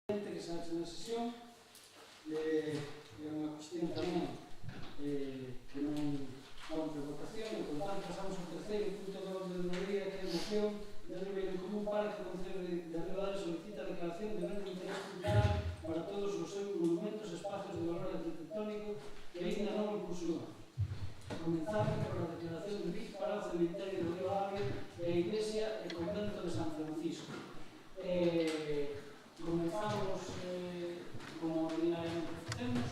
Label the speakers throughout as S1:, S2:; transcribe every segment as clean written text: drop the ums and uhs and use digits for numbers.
S1: que se hace na sesión é unha cuestión tamén que non compre votación e, por tanto, pasamos ao terceiro punto do orden do día, que é a moción de nivel común para que o Concello de Ribadavia solicita a declaración de ben de interés cultural para todos os seus monumentos e espacios de valor arquitectónico que ainda non incursionan. Comenzamos por a declaración de BIC para o cemiterio de Ribadavia e a Iglesia e Convento de San Francisco. Comenzamos como ordinariamente facemos,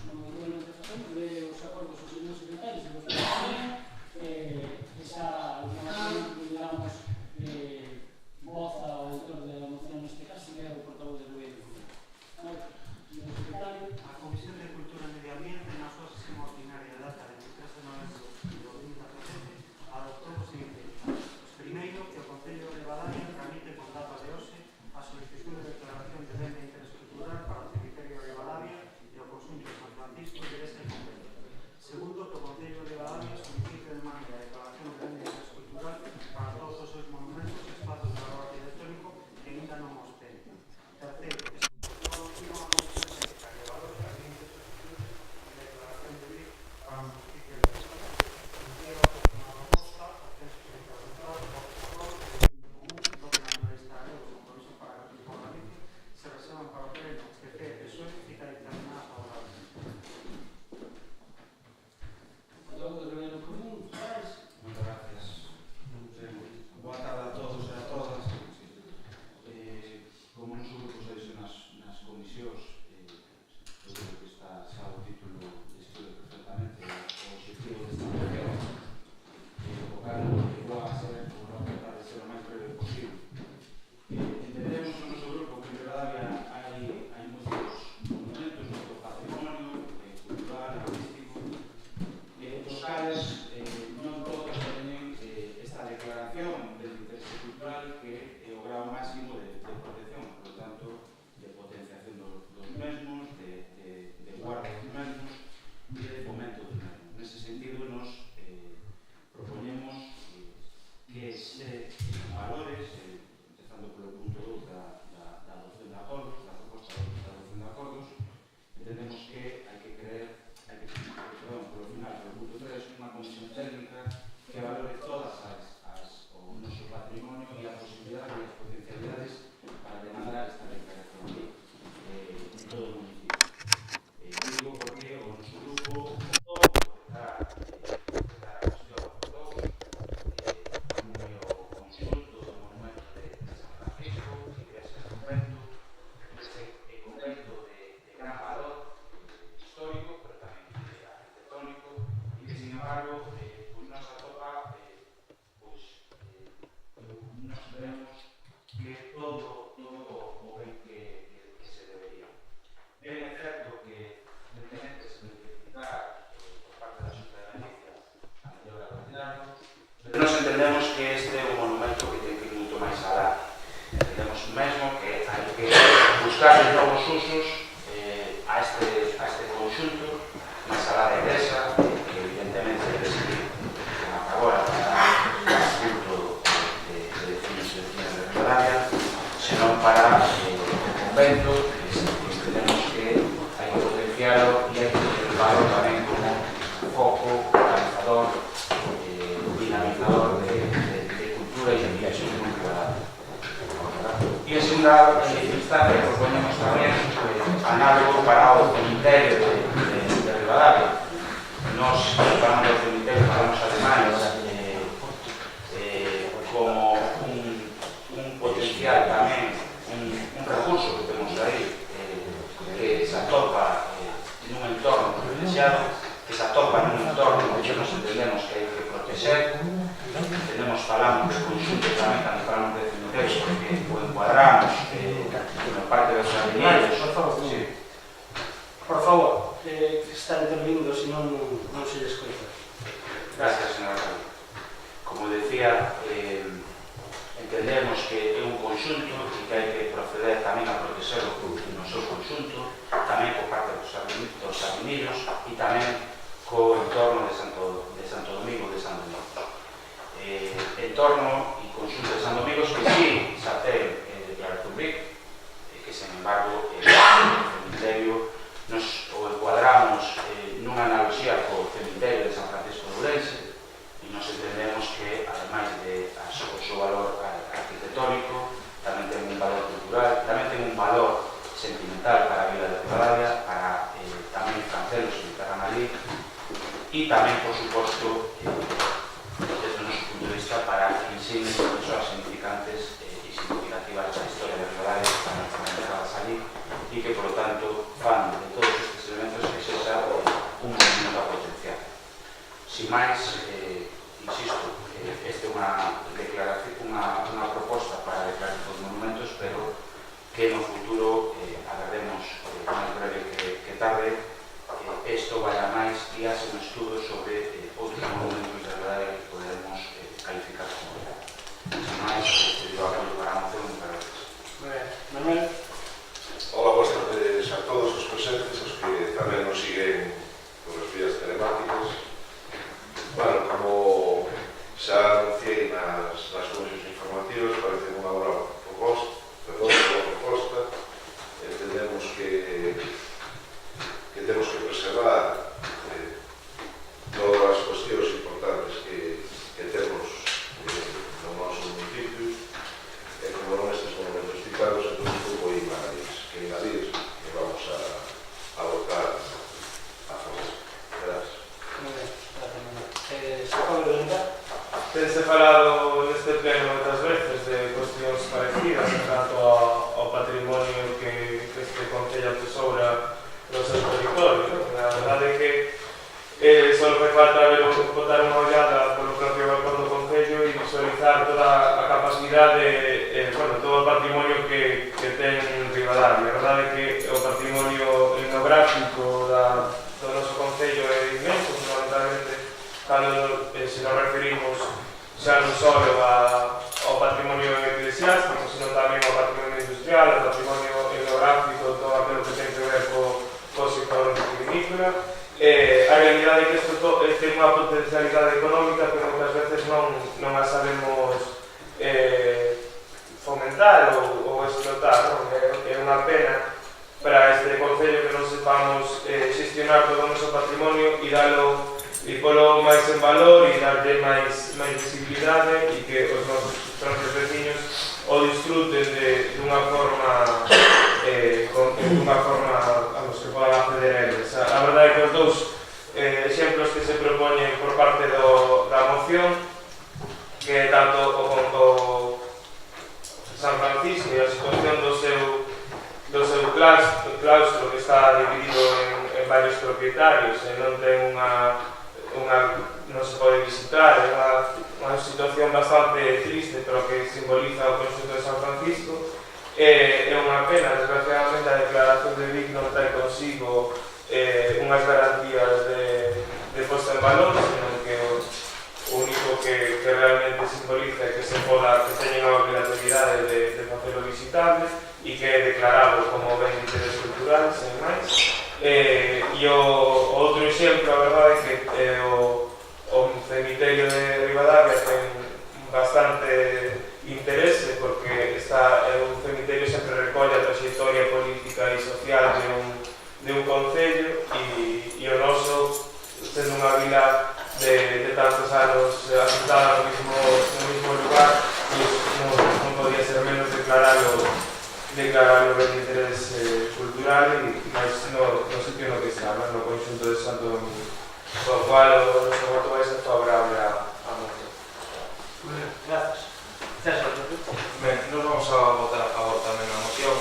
S1: de os acordos dos señores secretarios e dos esa información que damos voz ao autor da moción neste caso, que é o portavoz de Goberno. Señor secretario.
S2: A Comisión de Cultura e Medio Ambiente, na súa sesión ordinaria de data 23 de novembro de 2017, adoptou o seguinte dictamen. Primeiro, que o Concello de Ribadavia tramite con data de hoxe a solicitud de declaración de ben de interés cultural para o cemiterio de Ribadavia e o conxunto de San Francisco de este convento. Segundo, que o Concello de Ribadavia solicite de mande a declaración de ben de interés cultural para todos os seus monumentos e espacios de valor arquitectónico que ainda non os ten. Terceiro, que se produciu unha comisión técnica de valor que ambiente solicitud de declaración de BIC para o municipio de Ribadavia. Terceiro, unha proposta a que se preguntar por favor se reservan para o pleno PP e PSOE fica determinada favorablemente.
S1: Portavoz do Goberno Común,
S3: Moitas gracias. Boa tarde a todos e a todas. Como nos grupos deixo nas comisións, eu creo que está xa o título describe perfectamente o objetivo desta moción. O cal vou a ser, ou non tratar de ser o máis breve posible. Entendemos no noso grupo que en Ribadavia hai moitos monumentos, moito patrimonio cultural, artístico, dos cales non todos teñen esta declaración de interés cultural que é o grau máximo de protección, por lo tanto, de potenciación dos mesmos, de guarda dos mesmos e de fomento dos mesmos. Nese sentido, nos proponemos que se valores, empezando polo punto 2 da adopción de acordos, da proposta de adopción de acordos, entendemos que hai que polo final, polo punto 3, unha comisión técnica que valore todas o noso patrimonio e a posibilidade e as potencialidades para demandar esta declaración en todo o municipio. Digo porque o noso grupo está Nos entendemos que este é un monumento que ten que ir moito máis alá. Entendemos mesmo que hai que buscar novos usos a este conxunto, máis alá da igrexa, que evidentemente debe seguir como ata agora para o culto de vecinos e vecinas de Ribadavia, senón para o convento, que entendemos que hai que potenciarlo e hai que observarlo tamén como foco organizador dinamizador de cultura e de inversión en Ribadavia. E en segunda instancia proponemos tamén análogo para o cemiterio de Ribadavia. Nos falamos do cemiterio, falamos ademais como un potencial tamén, un recurso que temos aí que se atopa nun entorno privilexiado, que se atopa nun entorno que nos entendemos que hai que proteger. Falamos de conxunto tamén cando falamos de cemiterio, porque o encuadramos na parte dos jardineiros.
S1: por favor, está intervindo, senón non se lle escoita.
S3: Gracias, señora. Como decía, entendemos que é un conxunto e que hai que proceder tamén a proteger no seu conxunto, tamén por parte dos jardineiros e tamén co entorno de Santo Domingo de San Domingo. Entorno e conxunto de San Domingo que sí xa ten declaración BIC, que sen embargo sentimental para a vila de Ribadavia, para tamén Francelos que estarán ali, e tamén, por suposto, desde o noso punto de vista, para insignes de persoas significantes e significativas da historia de Ribadavia que están enterradas ali e que, por lo tanto, fan de todos estes elementos que sexa un monumento a potenciar. Sin máis, insisto, esta é unha declaración, unha proposta para a declaración dos monumentos, pero que no futuro agardemos máis breve que tarde isto vaya máis e hace un estudo sobre outros monumentos de verdade que poderemos calificar como tal. Sin máis, digo a Carlos para a moción, muchas gracias.
S2: Manuel.
S4: Hola, boas tardes a todos os presentes, os que tamén nos siguen polas vías telemáticas. Bueno, como xa anunciei nas comisións informativas, parece unha boa proposta. Entendemos que temos que preservar todas as cuestións importantes que temos no noso municipio e como non estes monumentos citados, entón non vou ir máis que engadir que vamos a votar a favor. Gracias.
S2: Moi ben, gracias, Manuel. Pablo,
S5: Tense falado neste pleno outras veces de cuestións parecidas en tanto ao patrimonio que este Concello atesoura no seu territorio, ¿no? A verdade é que só fai falta botar unha ollada polo propio balcón do Concello e visualizar toda a capacidade, todo o patrimonio que ten Ribadavia. A verdade é que o patrimonio etnográfico do noso Concello é inmenso, fundamentalmente, cando se nos referimos xa non só ao patrimonio eclesiástico, sino tamén ao patrimonio industrial, ao patrimonio etnográfico, todo aquilo que ten que ver co sector vitivinícola. A realidade é que isto ten unha potencialidade económica que moitas veces non a sabemos fomentar ou explotar, non? É unha pena para este Concello que non sepamos xestionar todo o noso patrimonio e polo máis en valor e darlle máis visibilidade e que os nosos propios veciños o disfruten dunha forma vamos, que podan acceder a eles. A verdade é que os dous exemplos que se propoñen por parte da moción, que é tanto o San Francisco e a situación do seu claustro que está dividido en varios propietarios e non ten non se pode visitar, é unha situación bastante triste, pero que simboliza o conxunto de San Francisco. É unha pena, desgraciadamente, a declaración de Vic non trae consigo unhas garantías de posta en valor, senón que o único que realmente simboliza é que se teñen a obligatoriedade de facelo visitable e que é declarado como ben de interés cultural, sen máis. E o outro exemplo, a verdade, é que o cemiterio de Ribadavia ten bastante interese porque é un cemiterio sempre recolle a trayectoria política e social de un concello e o noso, sendo unha vila de tantos anos asentada no mismo lugar, non podía ser menos declararlo ben de interés cultural e máis no sitio no que está, no conxunto de Santo Domingo, co cual o noso voto vai ser favorable a moción.
S2: Gracias. César,
S6: ben, nos vamos a votar a favor tamén da moción,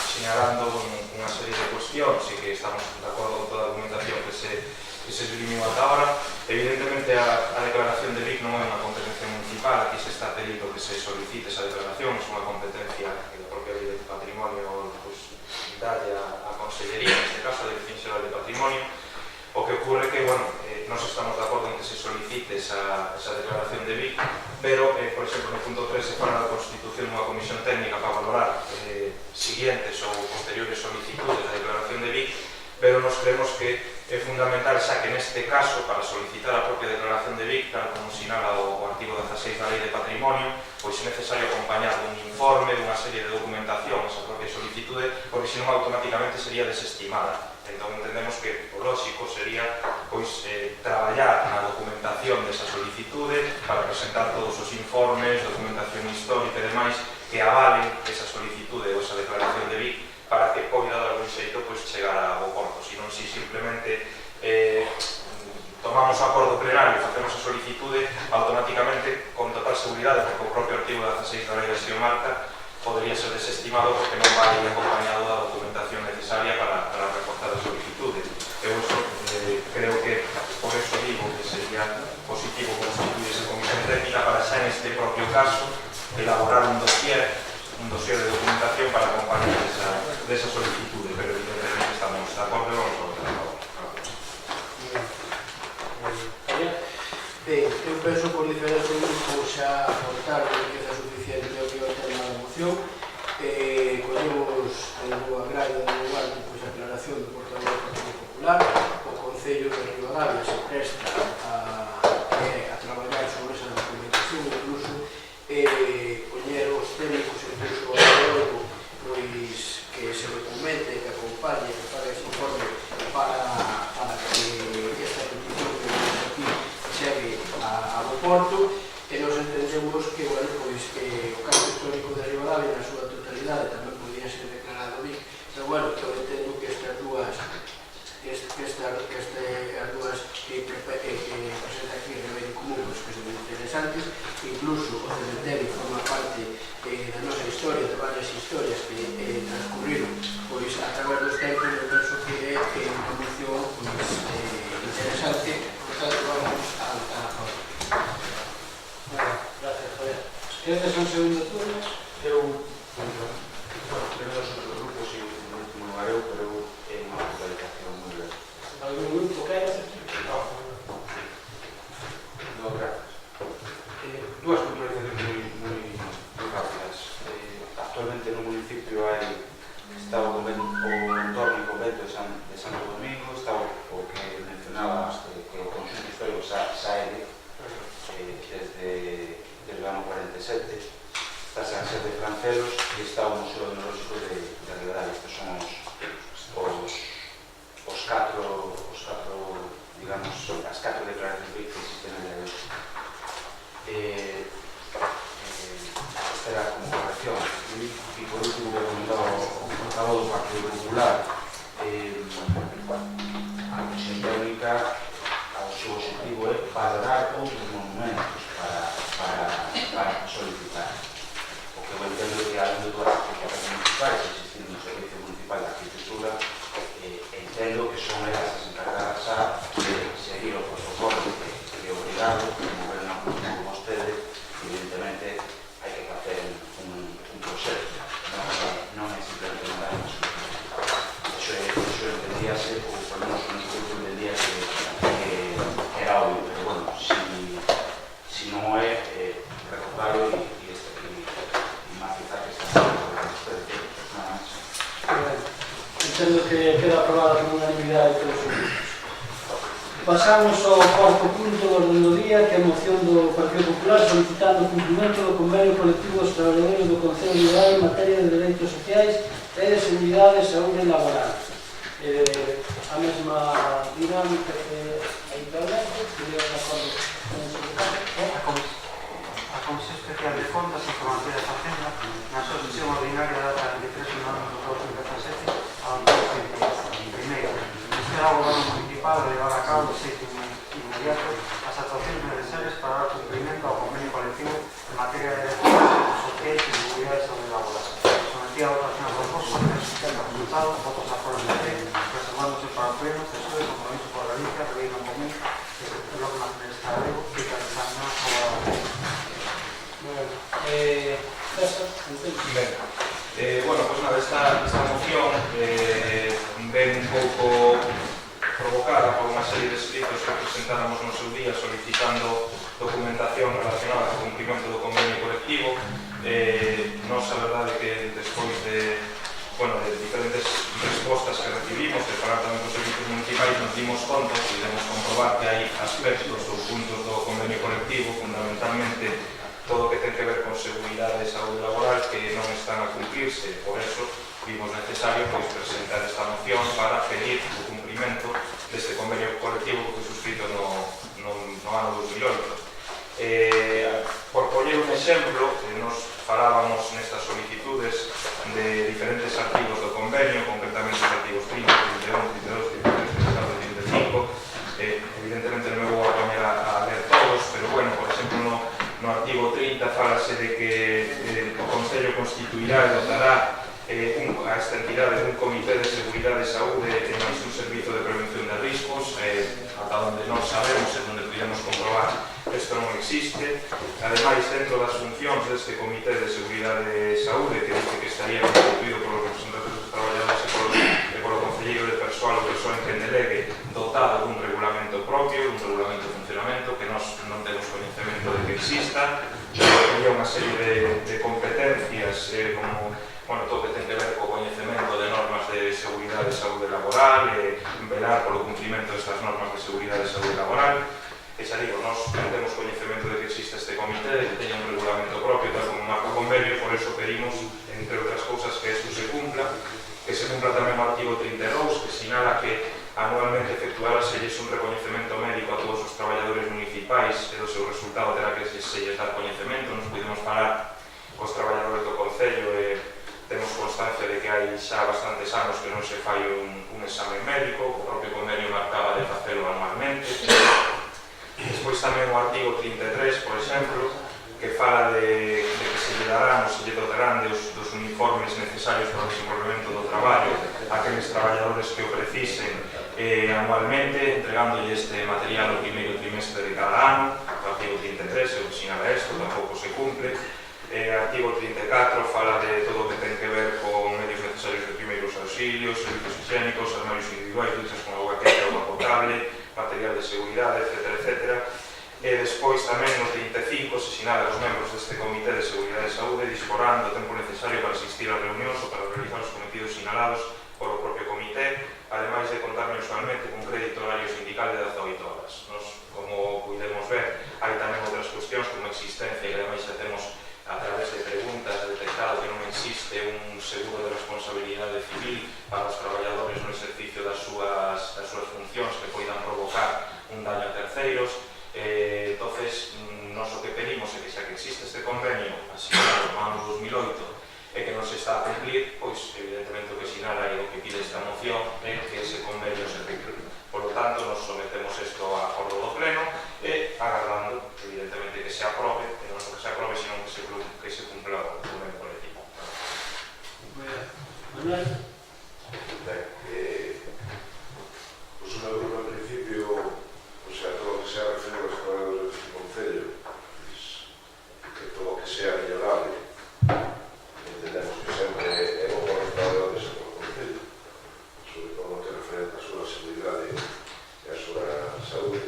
S6: señalando unha serie de cuestións e que estamos de acordo con toda a argumentación que se esgrimiu ata ahora. Evidentemente a declaración de Vic non é unha competencia municipal, aquí se está pedindo que se solicite esa declaración, é unha competencia que a propia Lei de Patrimonio dalle a Consellería, neste caso a Dirección Xeral de Patrimonio. O que ocurre que, nós estamos de acordo en que se solicite esa declaración de Vic, pero, por exemplo, no punto 3 se fala da constitución dunha comisión técnica para valorar siguientes ou posteriores solicitudes da declaración de Vic, pero nos creemos que é fundamental, xa que neste caso, para solicitar a propia declaración de Vic, tal como sinala o artigo 16 da Lei de Patrimonio, pois é necesario acompañar dun informe, dunha serie de documentación esa propia solicitude, porque senón automáticamente sería desestimada. Entón entendemos que o lógico sería traballar na documentación desa solicitude para presentar todos os informes, documentación histórica e demais que avalen esa solicitude ou esa declaración de Vic para que si simplemente tomamos o acordo plenario e facemos a solicitude, automáticamente, con total seguridade, porque o propio artigo 16 da Lei da Xeomarca podería ser desestimado porque non vai acompañado da documentación necesaria para reforzar a solicitude. Eu eso, creo que, por eso digo que sería positivo constituir esa comisión técnica para xa neste propio caso elaborar un dossier de documentación para acompañar desa solicitude, pero evidentemente estamos de acordo e vamos a votar a favor.
S7: Eu penso por diferentes grupos xa aportaron riqueza suficiente ao que é o tema da moción. Collemos o agrario de lugar a aclaración do portavoz do Partido Popular. O Concello de Ribadavia se presta a traballar sobre esa documentación, incluso poñer os técnicos, incluso o arqueólogo, pois que se documente, que acompañe, que faga ese informe para que esta petición que temos aquí chegue ao porto, e nos entendemos que, bueno, pois, que o casco histórico de Ribadavia na súa totalidade tamén podía ser declarado BIC, pero, bueno, eu entendo que estas dúas que presenta aquí Remedio Común, que son interesantes, incluso o cementerio forma parte da nosa historia, de varias historias que transcurriron pois a través dos tempos. Eu penso que é unha moción interesante, por tanto vamos a favor.
S1: Gracias, Javier. Queres un segundo turno?
S3: Primero os outros grupos e no último lugar eu, pero é unha actualización moi breve.
S1: Algún grupo queres?
S3: No, gracias. Dúas puntualizacións moi rápidas. Actualmente no municipio está o entorno e convento de Santo Domingo, está o que mencionabas, que o conxunto histórico SAEDE, desde o ano 47, está San Xer de Francelos e está o Museo Etnolóxico de Ribadavia. Estes son os catro, digamos, as catro declaracións que existen en la lei. Esta era como corrección. E por último, que comentaba o portavoz do Partido Popular, a Comisión Técnica, o seu objetivo é valorar outros monumentos para solicitar. O que eu entendo é que, além de todas as propostas municipais, existindo un servicio municipal de arquitectura, entendo que son elas as encargadas a seguir o protocolo que é obrigado, como ven como vostede, evidentemente hai que facer un proxecto, non é simplemente mandar unha solicitud. Iso entendíase, ou por lo menos un grupo entendía que era obvio, pero bueno, si non é, recordarlo e matizar que está nada máis.
S1: Entendo que queda aprobada por unanimidade todos os grupos. Pasamos ao cuarto punto do orden do día, que é a moción do Partido Popular solicitando o cumprimento do convenio colectivo dos traballadores do Concello de Ribadavia en materia de dereitos sociais e de seguridade e saúde laboral. A mesma dinámica que habitualmente, que deu de acordo con o secretario.
S2: A Comisión Especial de Contas e Información de Facenda, na súa sesión ordinaria data 23 de novembro de 2017, adoptou primeiro instar ao Goberno Municipal a levar a cabo de xeito inmediato as actuacións necesarias para dar cumprimento ao convenio colectivo en materia de dereitos sociais e seguridade e saúde laboral. Sometida a votación a proposta, resultado, votos a favor de lei, reservándose para o pleno, texto de compromiso por Galicia, Reino Común, que se Bloque Nacionalista Galego, que realizará
S6: Bueno, pues nada, esta moción ven un pouco provocada por unha serie de escritos que presentáramos no seu día solicitando documentación relacionada co cumprimento do convenio colectivo. Nos, a verdade, que despois de diferentes respostas que recibimos, de falar tamén con servicios municipais, nos dimos conta e debemos comprobar que hai aspectos ou puntos do convenio colectivo, fundamentalmente todo o que ten que ver con seguridade e saúde laboral, que non están a cumplirse. Por eso vimos necesario presentar esta moción para pedir o cumprimento deste convenio colectivo que foi suscrito no ano 2008. Por poñer un exemplo, nos falábamos nestas solicitudes de diferentes artigos do convenio, concretamente os artigos 30, 31, 32, constituirá e dotará a esta entidade un comité de seguridade e saúde e máis un servizo de prevención de riscos, ata onde non sabemos e onde podemos comprobar isto non existe. Ademais, dentro das funcións deste comité de seguridade e saúde, que dice que estaría constituído polos representantes dos traballadores e polo concelleiro de persoal ou persoa en quen delegue, dotado dun regulamento propio, dun regulamento de funcionamento que nós non temos coñecemento de que exista, que unha serie de competencias como todo que ten que ver co coñecemento de normas de seguridade e saúde laboral e velar polo cumprimento destas normas de seguridade e saúde laboral. E xa digo, nós non temos coñecemento de que existe este comité, de que teña un regulamento propio, tal como marca o convenio, por eso pedimos, entre outras cousas, que isto se cumpla tamén o artigo 32, que sinala que anualmente efectuaráselles un recoñecemento médico a todos os traballadores municipais e do seu resultado terá que se lles dar coñecemento. Nos pudimos falar cos traballadores do Concello e temos constancia de que hai xa bastantes anos que non se fai un exame médico, o propio convenio marcaba de facelo anualmente. Despois tamén o artigo 33, por exemplo, que fala de que se lle darán ou se lle dotarán dos uniformes necesarios para o desenvolvemento do traballo a aqueles traballadores que o precisen anualmente, entregándolle este material no primeiro trimestre de cada ano. O artigo 33 é o que sinala isto, tampouco se cumple. Artigo 34 fala de todo o que ten que ver con medios necesarios de primeiros auxilios, servicios higiénicos, armarios individuais, duchas con auga quente, auga potable, material de seguridade, etc. E despois tamén no 35 se sinala aos membros deste Comité de Seguridade e Saúde disporán do tempo necesario para asistir a reunións ou para realizar os cometidos sinalados por o propio comité, ademais de contar mensualmente con crédito horario sindical de 18 horas. Nos, como podemos ver, hai tamén outras cuestións como existencia e ademais xa temos a través de preguntas detectado que non existe un seguro de responsabilidade civil para os traballadores no exercicio das súas funcións que poidan provocar un daño a terceiros. Entonces, nós o que pedimos é que xa que existe este convenio asinado no ano 2008 e que non se está a cumplir, pois evidentemente o que sinala e o que pide esta moción é que ese convenio se cumpla. Por lo tanto, nos sometemos isto a acordo do pleno e agardando, evidentemente, que se aprobe, e non que se aprobe, sino que se cumpla o convenio colectivo.
S1: Manuel?
S4: Pues un grupo en principio, o sea, todo lo que sea referido a los trabajadores del Concello, que todo lo que sea millorable, entendemos que sempre é bom para os traballadores do Concello, sobre todo no que referente a súa seguridade e a súa saúde,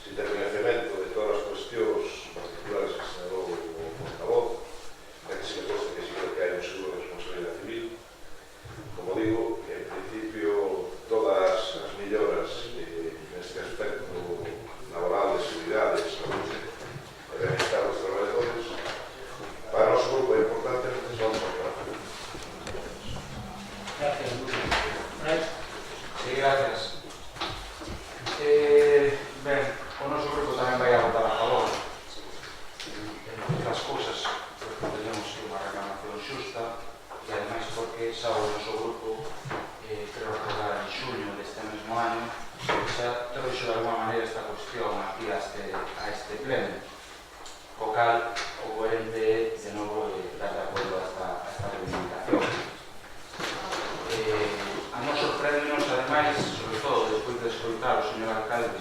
S4: sin ter conhecemento de todas as cuestións particulares que señalou o portavoz, é que se me consta que sí que hai un seguro de responsabilidade civil. Como digo, en principio, todas as melloras neste aspecto laboral, de seguridade, de saúde e bienestar dos traballadores, para o noso grupo é importante que son para.
S1: Gracias, Manuel.
S3: Sí, gracias. Ben, o noso grupo tamén vai a votar a favor. En moitas cousas, porque tenemos unha reclamación xusta e ademais porque xa o noso grupo, creo recordar en xulio deste mesmo ano, xa trouxo de alguma maneira esta cuestión aquí a este pleno, o cal o coherente de novo dar de acordo a esta reivindicación. A nos sorprendenos, ademais, sobre todo despois de escoitar o señor alcalde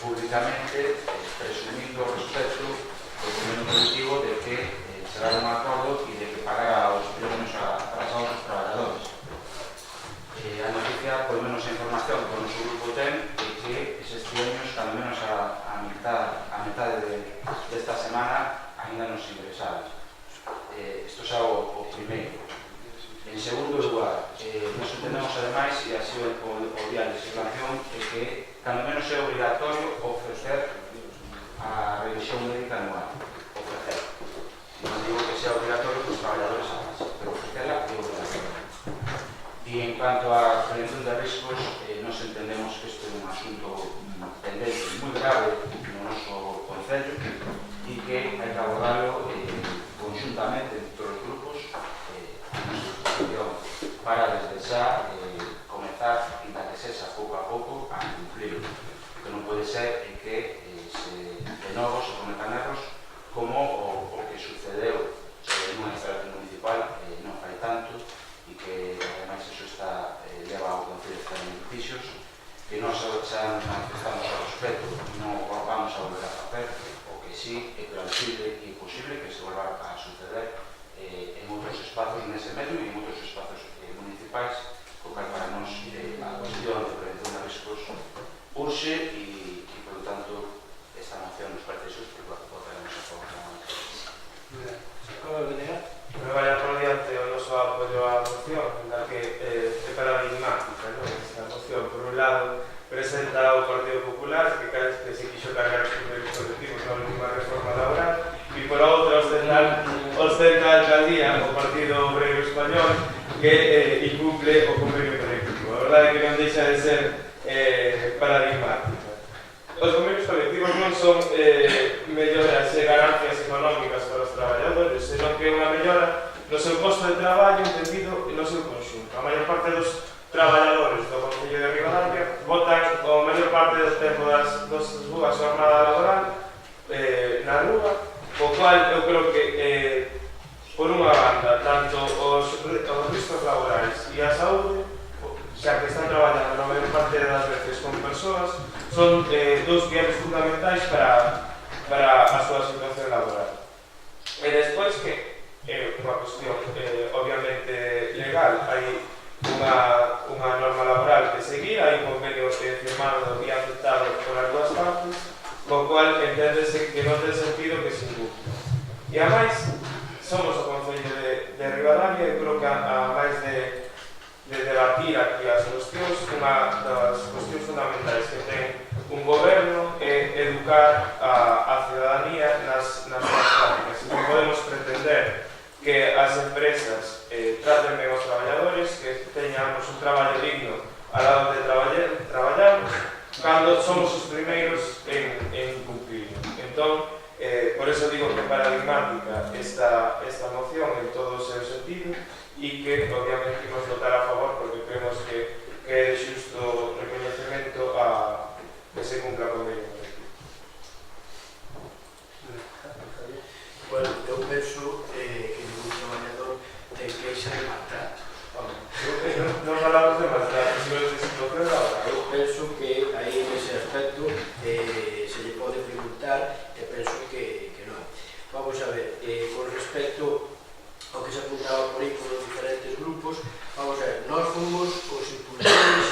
S3: públicamente presumindo o respecto do convenio colectivo de que chegaron a un acordo e de que pagara os plenos atrasados dos traballadores. A noticia, por menos a información que o noso grupo ten, é que eses trienios, cando menos a metade desta semana, ainda non se ingresaron. Isto xa o primeiro. En segundo lugar, nos entendemos ademais, e así o día de legislación, é que cando menos é obrigatorio ofrecer a revisión médica anual. Ofrecer. Non digo que sea obrigatorio que os traballadores hagan, pero ofrecerla é obrigatorio. E en cuanto a prevención de riscos, nos entendemos que este é un asunto pendente moi grave no noso Concello e que hai que abordarlo conjuntamente entre todos os grupos para desde xa comezar, ainda que sexa pouco a pouco, a cumplir. O que non pode ser é que de novo se cometan erros como o que sucedeu nunha instalación municipal que nós xa manifestamos ao respecto, non o vamos a volver a facer, o que sí é plausible e posible que se volva a suceder en outros espazos nese medio e en outros espazos municipais, co cal para nós a cuestión de prevención de riscos urxe e, por tanto, esta moción nos parece xusto e votaremos a favor da moción.
S7: Acaba de negar.
S5: Me vaya por diante o noso apoio á moción, na que é paradigmática, non? Esta moción, por un lado, presenta o Partido Popular, que se quixo cargar os primeros colectivos na última reforma laboral, e por outra ostenta a alcaldía o Partido Obreiro Español, que incumple o convenio colectivo. A verdade é que non deixa de ser paradigmática. Os convenios colectivos non son melloras e ganancias económicas para os traballadores, senón que é unha mellora no seu posto de traballo entendido no seu conxunto. A maior parte dos traballadores do Concello de Ribadavia botan a maior parte do tempo das súa jornada laboral na rúa, o cual eu creo que por unha banda, tanto os riscos laborais e a saúde, xa que están traballando na maior parte das veces con persoas, son dous piares fundamentais para a súa situación laboral. E despois que é unha cuestión obviamente legal, hai unha norma laboral que seguir, hai un convenio firmado e aceptado por as dúas partes, co cual enténdese que non ten sentido que se incumpla. E a máis, somos o Concello de Ribadavia e creo que a máis de debatir aquí as cuestións, unha das cuestións fundamentais que ten un goberno é educar a ciudadanía nas súas prácticas. Non podemos pretender que as empresas traten ben os traballadores, que teñamos un traballo digno ao lado de traballamos, cando somos os primeiros en cumprir. Entón, por eso digo que é paradigmática esta moción en todo o seu sentido e que obviamente imos votar a favor porque creemos que é xusto reconhecemento a que se cumpla con ello.
S7: Bueno, eu penso que ningún traballador ten queixa de maltrato.
S5: Non falamos de maltrato, sino de situación laboral.
S7: Eu penso que aí nese aspecto se lle pode preguntar e penso que non. Vamos a ver, con respecto ao que se apuntaba por aí con os diferentes grupos, vamos a ver, nós fomos os impulsores,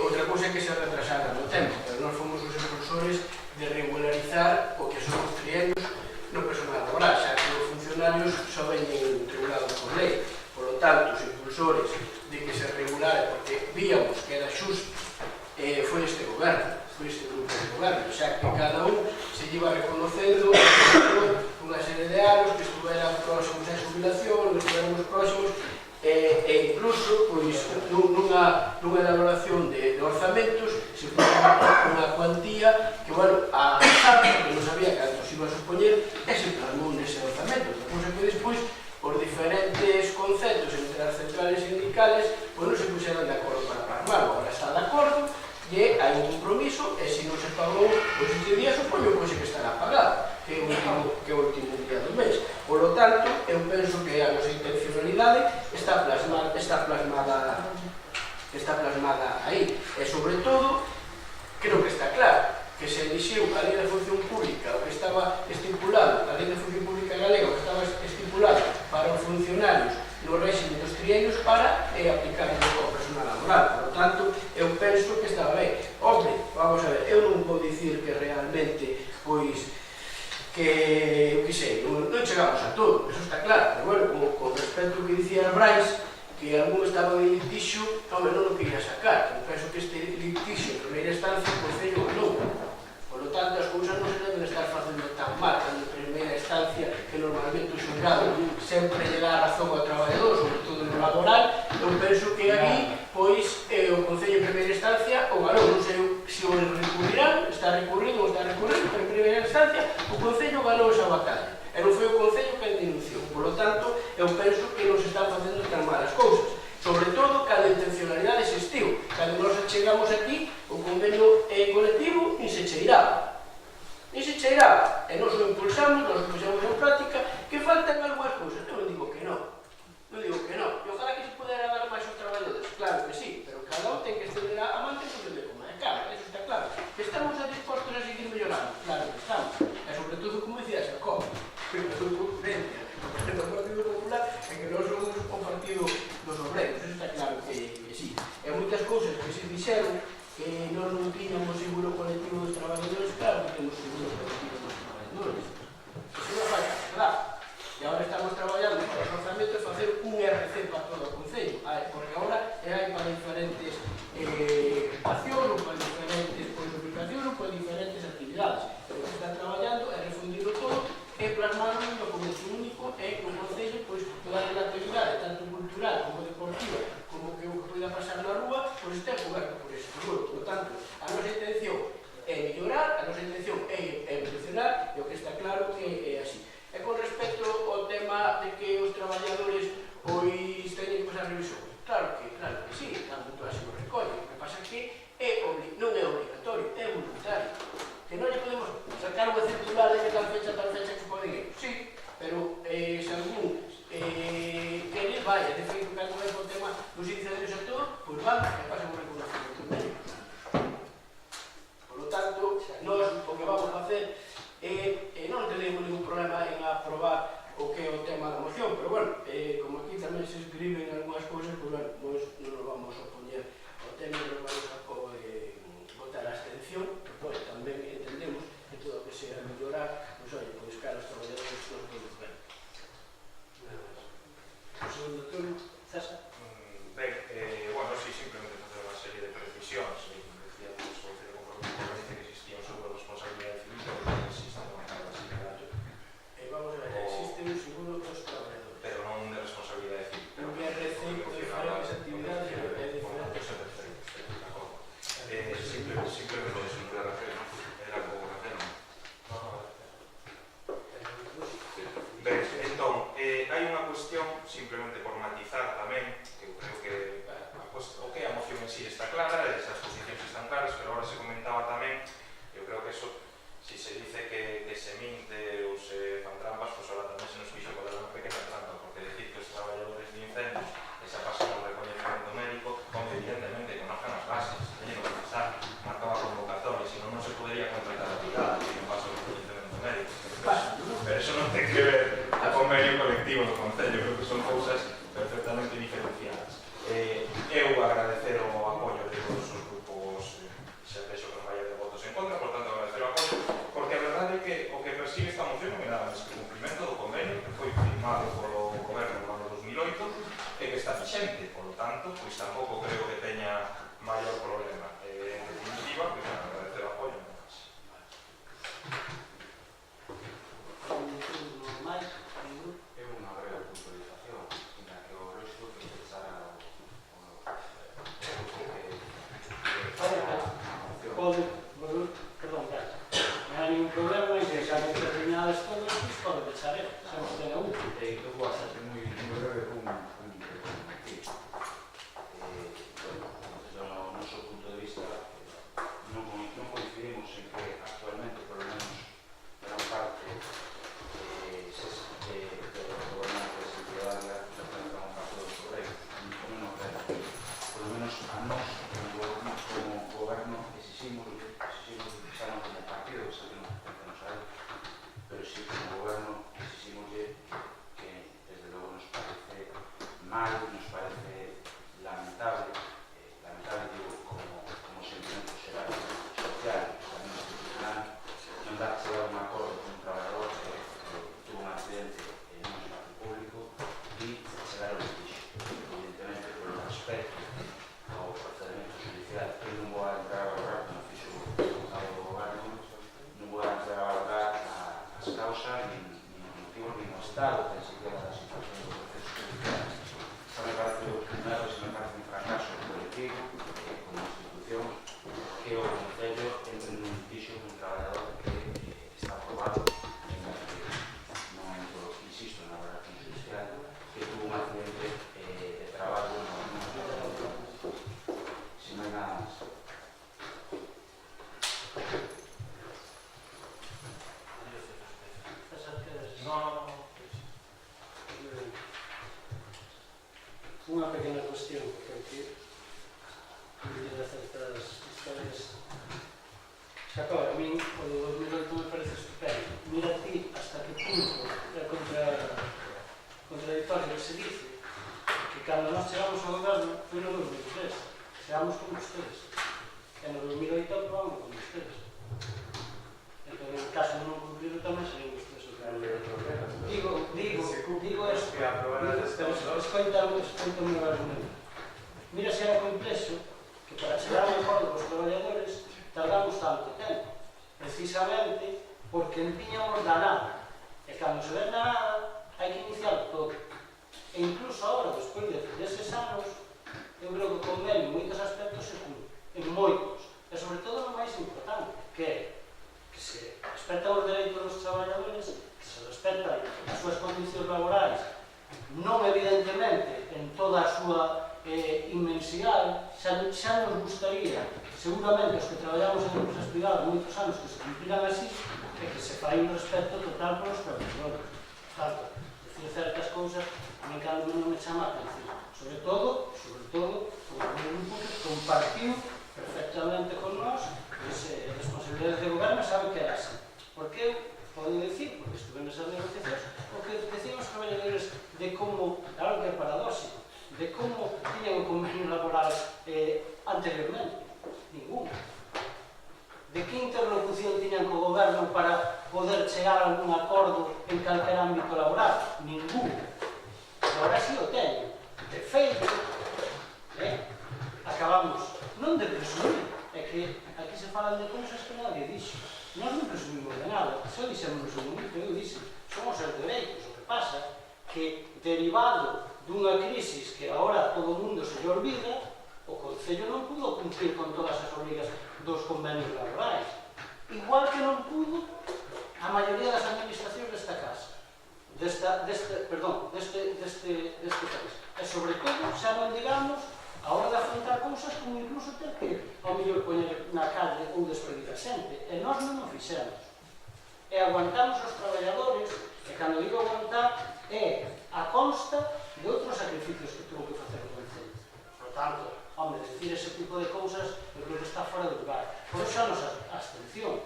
S7: outra cousa é que se retrasara no tempo, pero nós fomos os impulsores de regularizar o que son os trienios no personal laboral, xa que os funcionarios só veñen regulados por lei. Por lo tanto, os impulsores de que se regulara, porque víamos que era xusto, foi este goberno, foi este grupo de goberno, xa que cada un se iba reconocendo unha serie de anos que estuveran próximos a jubilación, estuvéramos próximos, e incluso pois, nunha elaboración de orzamentos se puso unha cuantía que, bueno, a que non sabía canto se iba a supoñer e se plasmou nese orzamento. Cousa que despois os diferentes conceptos entre as centrales sindicales pois non se puxeron de acordo para plasmarlo. Agora está de acordo e hai un compromiso e se non se pagou pois este día supoño pois que estará pagado, que é o último día do mes. Por lo tanto, eu penso que a nosa intencionalidade está plasmada aí. E, sobre todo, creo que está claro que se elixiu a Lei de Función Pública, o que estaba estipulado, a Lei de Función Pública Galega, o que estaba estipulado para os funcionarios no régimen dos trienios para aplicar ao personal laboral. Por lo tanto, eu penso que estaba ben. Hombre, vamos a ver, eu non vou dicir que realmente, pois, que, eu que sei, non chegamos a todo, eso está claro, pero bueno, con respecto ao que dicía Brais, que algún estaba de litixo, home, non o quería sacar, eu penso que este litixo en primeira instancia o Concello ganou. Por lo tanto, as cousas non se deben estar facendo tan mal, cando en primeira instancia, que normalmente o xulgado sempre lle dá razón ao traballador, sobre todo no laboral, eu penso que aquí, pois, o Concello en primeira instancia o ganou, non sei se o recurrirán, está recurrindo ou está recurrindo, pero en primeira instancia o Concello ganou esa batalla. E non foi o Concello que denunciou. Por lo tanto, eu penso que non se están facendo tan mal as cousas. Sobre todo, cando a intencionalidade existiu. Cando nós chegamos aquí, o convenio colectivo nin se cheiraba. Nin se cheiraba. E nós o impulsamos, nós o puxamos en práctica, que faltan algunhas cousas. Eu non digo que non. Non digo que non. E ojalá que se pudera dar máis aos traballadores. Claro que sí, pero cada un ten que estender a man que non debe comer. das cousas que se dixeron, que nós non tiñamos seguro colectivo dos traballadores, claro que temos seguro colectivo dos traballadores. Iso non fai nada, claro. E agora estamos traballando para o orzamento e facer un RC para todo o Concello, porque agora hai para diferentes ocupacións, ou para diferentes ubicacións, ou para diferentes actividades. O que está traballando é refundirlo todo e plasmarlo en un documento único e no Concello, pois, toda a actividade, tanto cultural como deportiva, como que o que poida pasar na rúa, pois está coberto por eso. Por lo tanto, a nosa intención é mellorar, a nosa intención é evolucionar, e o que está claro que é así. E con respecto ao tema de que os traballadores pois teñen que pasar revisión, claro que sí, tanto todas se recollen. O que pasa é que non é obligatorio, é voluntario. Que non lle podemos sacar unha circular de que tal fecha que poden ir. Sí, pero se algún querer vai, de feito, cando vai con o tema dos incendios e todo, pois van, que pasen un reconocimiento médico. Por lo tanto, nós o que vamos a facer non tenemos ningún problema en aprobar o que é o tema da moción, pero bueno, como aquí tamén se escriben algunhas cousas, pois bueno, nós non nos vamos a opoñer ao tema, non vamos a votar a abstención, pero bueno, tamén entendemos que todo o que sea mellorar, pois olha, pois cara aos traballadores non podemos ver. O segundo turno, César.
S6: Ben, bueno, sí, simplemente facer unha serie de precisións. Decíamos o que compromiso que existía un seguro de responsabilidade civil, pero non existe unha carga sindical.
S7: Vamos a ver, existe un seguro dos traballadores.
S6: Pero non de responsabilidade civil.
S7: Un IRC con diferentes actividades e diferentes.
S6: Simplemente eso, non era como Raceno. Ben, entón, hai unha cuestión, simplemente por matizar tamén, que eu creo que o que a moción en sí está clara, esas posicións están claras, pero agora se comentaba tamén, eu creo que eso, si se dice que se minte ou se fan trampas, pues ahora tamén se nos fixo colar unha pequena trampa, porque decir que os traballadores de incendios esa pasan un recoñecemento médico, como evidentemente conozcan as bases, teñen que pasar, marcaba convocatoria, senón non se podería contratar a privada, se non pasa o recoñecemento médico. Pero eso non ten que ver a convenio colectivo do Concello, creo que son cousas perfectamente diferenciadas. Eu agradecer o apoio de todos os grupos, xa vexo que non vai haber votos en contra, por tanto agradecer o apoio, porque a verdade é que o que persigue esta moción non é nada máis que o cumprimento do convenio que foi firmado polo goberno no ano 2008 e que está vigente, por lo tanto, pois tampouco creo que teña maior problema. En definitiva, pois agradecer o apoio.
S3: É unha breve puntualización na que o lógico que pensara
S1: Perdón, claro. Non hai ningún problema en que xa determinadas todas, pois pode pensar eu, xa nos ten a útil.
S3: Eu vou a ser moi breve con desde o noso punto de vista non coincidimos en que actualmente, por lo menos, gran parte de gobernantes ciudadanas representan un caso dos correos, non nos ven. Por lo menos a nós, como goberno, exiximos xa non como partido, que non pertencemos a él, pero sí como goberno exiximoslle que desde logo nos parece mal, nos parece lamentable digo, como sentimento xeral social, tamén institucional, non dá que dar un acordo con un traballador que tuvo un accidente en un espacio público e chegar ao litigio. Evidentemente, por o respecto ao procedimento judicial, eu non vou a entrar a valorar, como fixo o deputado do goberno, non vou a entrar a valorar as causas, nin os motivos, nin o estado que se queda da situación do proceso judicial. Xa me parece un erro, xa me parece un fracaso colectivo, como institución, que o Concello entre nun litigio con un traballador que está aprobado non entro, insisto, na valoración judicial, que tuvo un accidente de traballo sin máis nada máis.
S6: No.
S1: seamos como ustedes. E no 2008 aprobamos como ustedes. Entón, en caso de non cumplir tamén serían ustedes o que digo esto, escoitame o argumento. Mira se era complexo que para chegar ao acordo cos traballadores tardamos tanto tempo, precisamente porque empiñamos da nada, e cando se ven da nada hai que iniciar todo. E incluso agora, despois deses anos, eu creo que o convenio en moitos aspectos se cumpre, en moitos, e sobre todo no máis importante, que é que se respetan os dereitos dos traballadores, que se respetan as súas condicións laborais, non evidentemente en toda a súa inmensidade, xa nos gustaría, seguramente os que traballamos en empresas privadas moitos anos que se cumpliran así, e que se fai un respeto total polos traballadores. Tanto, decir certas cousas, a mí cando non me chama a atención. Sobre todo, como un grupo que compartiu perfectamente con nós as responsabilidades de goberno, sabe que era así. Porque eu podo decir, porque estuve nesas negociacións, o que decían os traballadores de como, claro que é paradóxico, de como tiñan o convenio laboral anteriormente. Ningún. De que interlocución tiñan co goberno para poder chegar a algún acordo en calquer ámbito laboral? Ningún. Agora sí o teño. De feito, acabamos non de presumir, é que aquí se falan de cousas que nadie dixo. Nós non presumimos de nada, só dixemos no seu momento, eu dixo, somos os dereitos. O que pasa que, derivado dunha crisis que agora todo o mundo se lle olvida, o Concello non pudo cumprir con todas as obrigas dos convenios laborais. Igual que non pudo a maioría das administracións desta casa, deste país. E sobre todo, xa non digamos, a hora de afrontar cousas como incluso ter que, ao mellor, poñer na calle ou despedir a xente. E nós non o fixemos. E aguantamos os traballadores, e cando digo aguantar, é a consta de outros sacrificios que tuvo que facer o Concello. Por tanto, home, decir ese tipo de cousas, eu creo que está fora de lugar. Por eso a nosa abstención.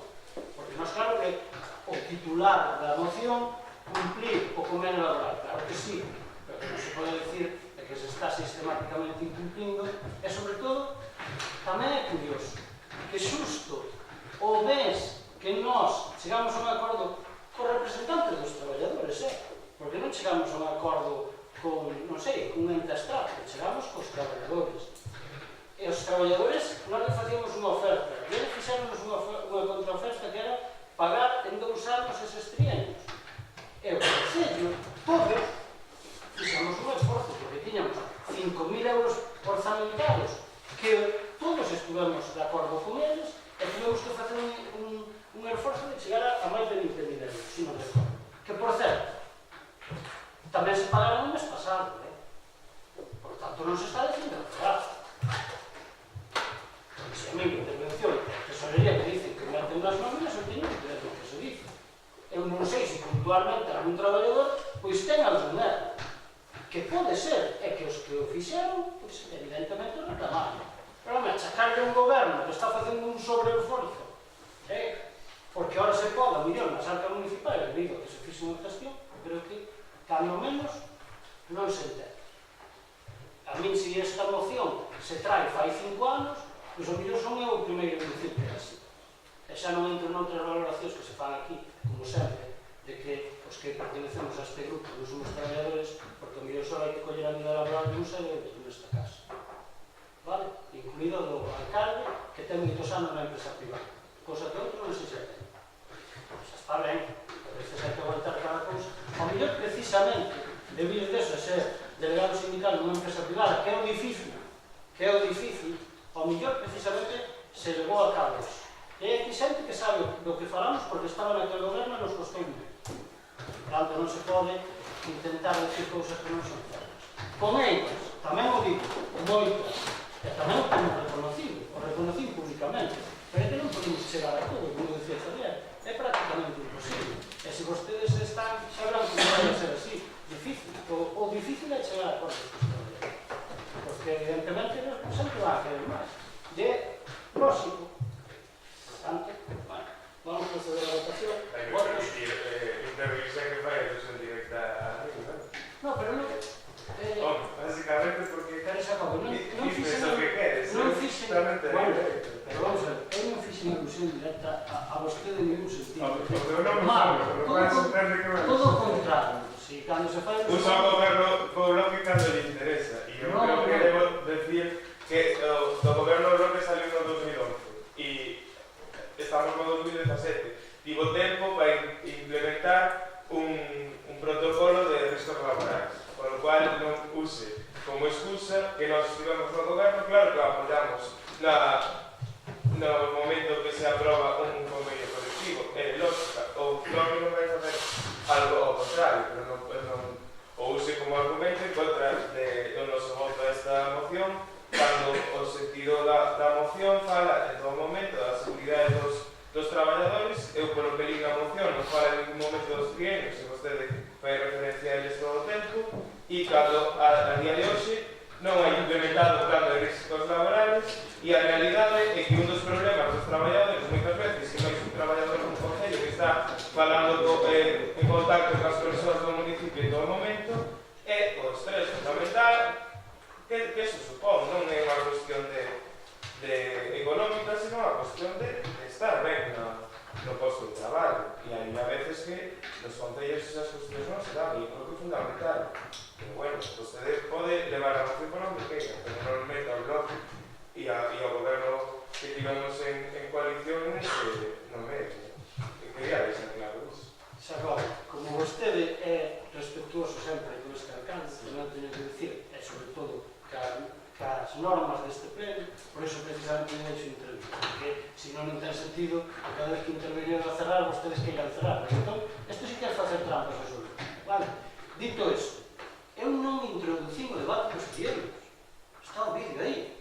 S1: Porque nós, claro que o titular da moción, cumplir o convenio laboral, claro que sí, pero que non se pode decir que se está sistemáticamente incumplindo, e sobre todo, tamén é curioso que xusto o mes que nós chegamos a un acordo cos representantes dos traballadores, porque non chegamos a un acordo con, non sei, con un ente abstracto, chegamos cos traballadores. E os traballadores, nós le facíamos unha oferta, e eles fixéramos unha contraoferta que era pagar en 2 anos eses trienios. E o Concello, todos, fixamos un esforzo, porque tiñamos 5.000 euros orzamentados, que todos estuvemos de acordo con eles, e tivemos que facer un esforzo de chegar a máis de 20.000 euros, si non recordo. Que, por certo, tamén se pagaron o mes pasado, por tanto non se está dicindo nada. Se a mí a intervención a tesorería me dicen que meten unhas nóminas, eu teño que ver o que se dice. Eu non sei se puntualmente algún traballador pois ten algún erro, que pode ser, é que os que o fixeron, pois evidentemente reclamaron. Pero me achacarle a un goberno que está facendo un sobreesforzo, porque ahora se pode, a millón, nas arcas municipais, debido a que se fixe unha gestión, creo que, cando menos, non se entende. A min, se esta moción se trae fai 5 anos, pois o millón son eu o primeiro en dicir que é así. E xa non entro noutras valoracións que se fan aquí, como sempre, de que os que pertenecemos a este grupo non somos traballadores, porque o millón só hai que coller a vida laboral de un ser nesta casa. Vale? Incluído do alcalde, que ten moitos anos na empresa privada. Cosa que outro non se xa ten. Xa está ben, a veces hai que aguantar cada cousa. O millón, precisamente, de vir deso a ser delegado sindical nunha empresa privada, que é o difícil, o millón, precisamente, se levou a cabo eso. E hai aquí xente que sabe do que falamos porque estaba naquele goberno e nos costou moito. Tanto non se pode intentar decir cousas que non son certas. Con elas, tamén o digo, moitas, e tamén o temos reconocido, o reconocí públicamente, pero é que non podemos chegar a todo, como decía Xavier, é prácticamente imposible. E se vostedes están, sabrán que non vai a ser así, difícil. O difícil é chegar a acordos con os traballadores, porque evidentemente eles sempre van a querer máis. E é lógico. Tanto, bueno, vamos a proceder a votación. Votos.
S5: Intervisa que fai a ilusión directa a mí, non?
S1: No, pero non...
S5: Básicamente porque...
S1: Pero xa acabo, non
S5: fixes o que queres.
S1: Non
S5: precisamente
S1: Bueno, pero vamos a ver, eu non fixe unha alusión directa a vostede en ningún sentido.
S5: O meu nome
S1: Mal,
S5: sabe, pero vai entender que vai.
S1: todo o contrario. Si cando se fai
S5: Usa o goberno co bloque cando lle interesa. E eu creo que debo decir que do goberno do bloque saliu no 2011 e estamos no 2017. Tivo tempo para implementar un protocolo de riscos laborais, por lo cual non use como excusa que nós estivemos no goberno. Claro que apoyamos no momento que se aproba un convenio colectivo, é lógica, o bloque non vai facer algo ao contrario, pero non o use como argumento en contra do noso voto a esta moción, cando o sentido da moción fala en todo momento da seguridade dos traballadores. Eu, polo que li na moción, non fala en ningún momento dos trienios, se vostede fai referencia a eles todo o tempo, e cando a día de hoxe non hai implementado o plan de riscos laborales, e a realidade é que un dos problemas dos traballadores moitas veces que non hai un traballador nun concello que está falando en contacto con as persoas do municipio en todo momento, é o estrés fundamental que se supón. Non é unha cuestión de económica, sino unha cuestión de estar ben no posto de traballo. E hai a veces que nos concellos esas cuestións non se dan, e creo que é fundamental. Pero bueno, vostede pode levar a moción por onde queira, pero non meta o bloque e ao goberno que tivemos en coalición non me quería deixar claro iso.
S1: Xa agora, como vostede é respetuoso sempre con este alcance, non teño que dicir, e sobre todo cas normas deste pleno, por iso precisamente me deixo intervir, porque se non ten sentido que cada vez que interveño a cerrar, vostedes queiran cerrar. Entón, isto sí que é facer trampas a solo. Vale? Dito isto, eu non introducín o debate dos trienios. Está o vídeo aí.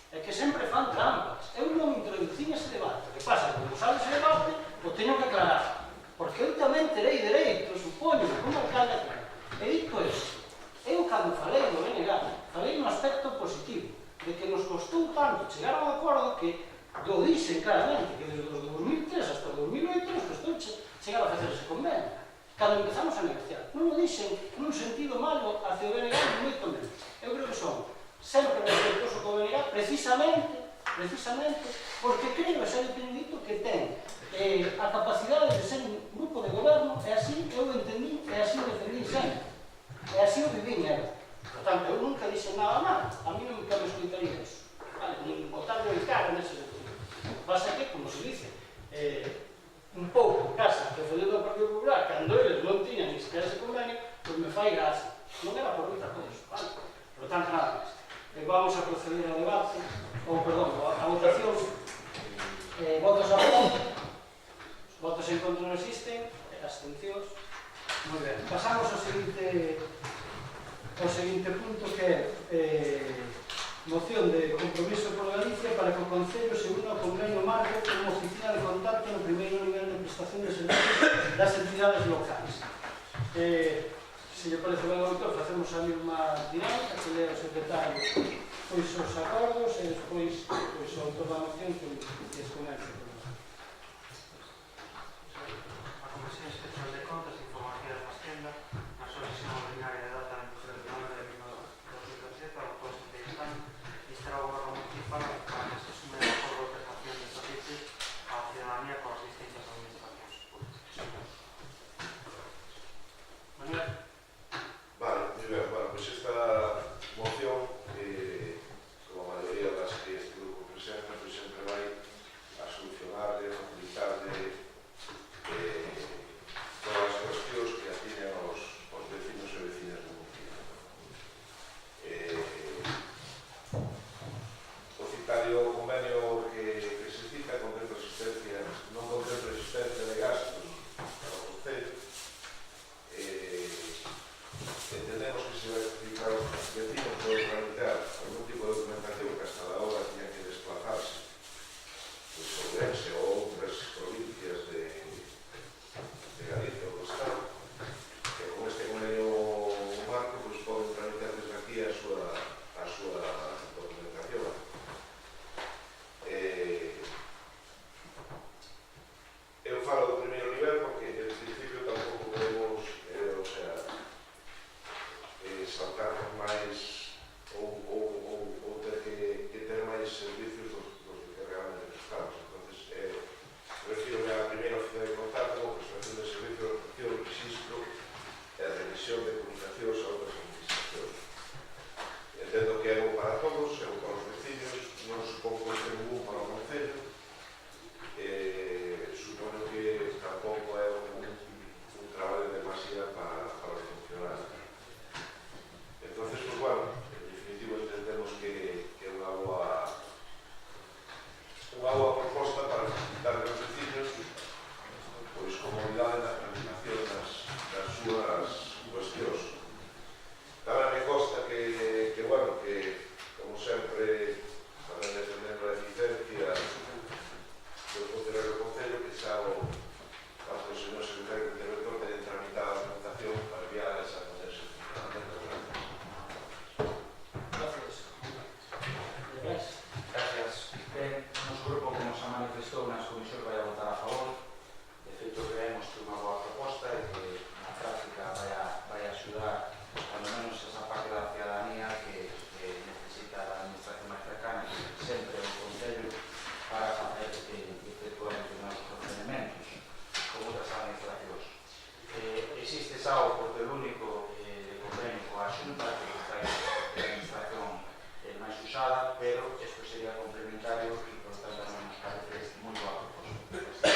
S1: É que sempre fan trampas. Eu non introducín ese debate. O que pasa, como sabe ese debate, o teño que aclarar. Porque eu tamén terei dereito, supoño, como alcalde aclarar. E dito isto, eu cando falei do BNG, falei no aspecto positivo, de que nos costou tanto chegar a un acordo que do dicen claramente, que desde o 2003 hasta o 2008 nos costou chegar a facer ese convenio. Cando empezamos a negociar, non o dicen nun sentido malo hacia o BNG, ni moito menos. Eu creo que son sempre respetuoso co BNG, precisamente porque creo, xa lhe teño dito, que ten a capacidade de ser un grupo de goberno, e así eu entendí, e así o defendí sempre, e así o vivín eu. Por tanto, eu nunca dixen nada mal, a mí non me escoitaría iso, vale? Nin botar de cara nese sentido. Pasa que, como se dice, un pouco casa que foi do Partido Popular, cando eles non tiñan ni siquiera ese convenio, pois me fai gracia. Non era por outra cousa, vale? Por lo tanto, nada máis. Vamos a proceder ao debate, ou, perdón, a votación. Votos a favor, votos en contra non existen, abstencións. Moi ben. Pasamos ao seguinte punto, que é moción de compromiso por Galicia para que o Concello se una ao convenio marco como oficina de contacto no primeiro nivel de prestación de servicios das entidades locais. Se lle parece ben ao autor, facemos a mesma dinámica, que lea o secretario pois os acordos e despois o autor da moción que es comece.
S2: A Comisión Especial de Contas informará da Facenda na súa sesión ordinaria de data 23 de novembro de 2017 ao posto de Estado e estará o goberno municipal para que se sume de acordo de prestación de servicios á ciudadanía con as distintas administracións públicas. Manuel.
S4: Vale, muy bien. Bueno, pues esta moción, como a mayoría das que este grupo presenta, pues siempre vai a solucionarle, facilitarle todas as cuestións que atiñen aos vecinos e vecinas do municipio. O citario convenio que se cita contempla existencia, non contempla existencia de gastos para o Concello. Entendemos que se vai explicar aos vecinos poder tramitar algún tipo de documentación que hasta a hora tiña que desplazarse pois ao Ourense ou outras provincias de Galicia ou do Estado, que con este convenio marco pois poden tramitar desde aquí a súa documentación. Eu falo do primeiro nivel porque en principio tampouco podemos,
S3: pero isto sería complementario e, por tanto, non nos parece moi boa proposta.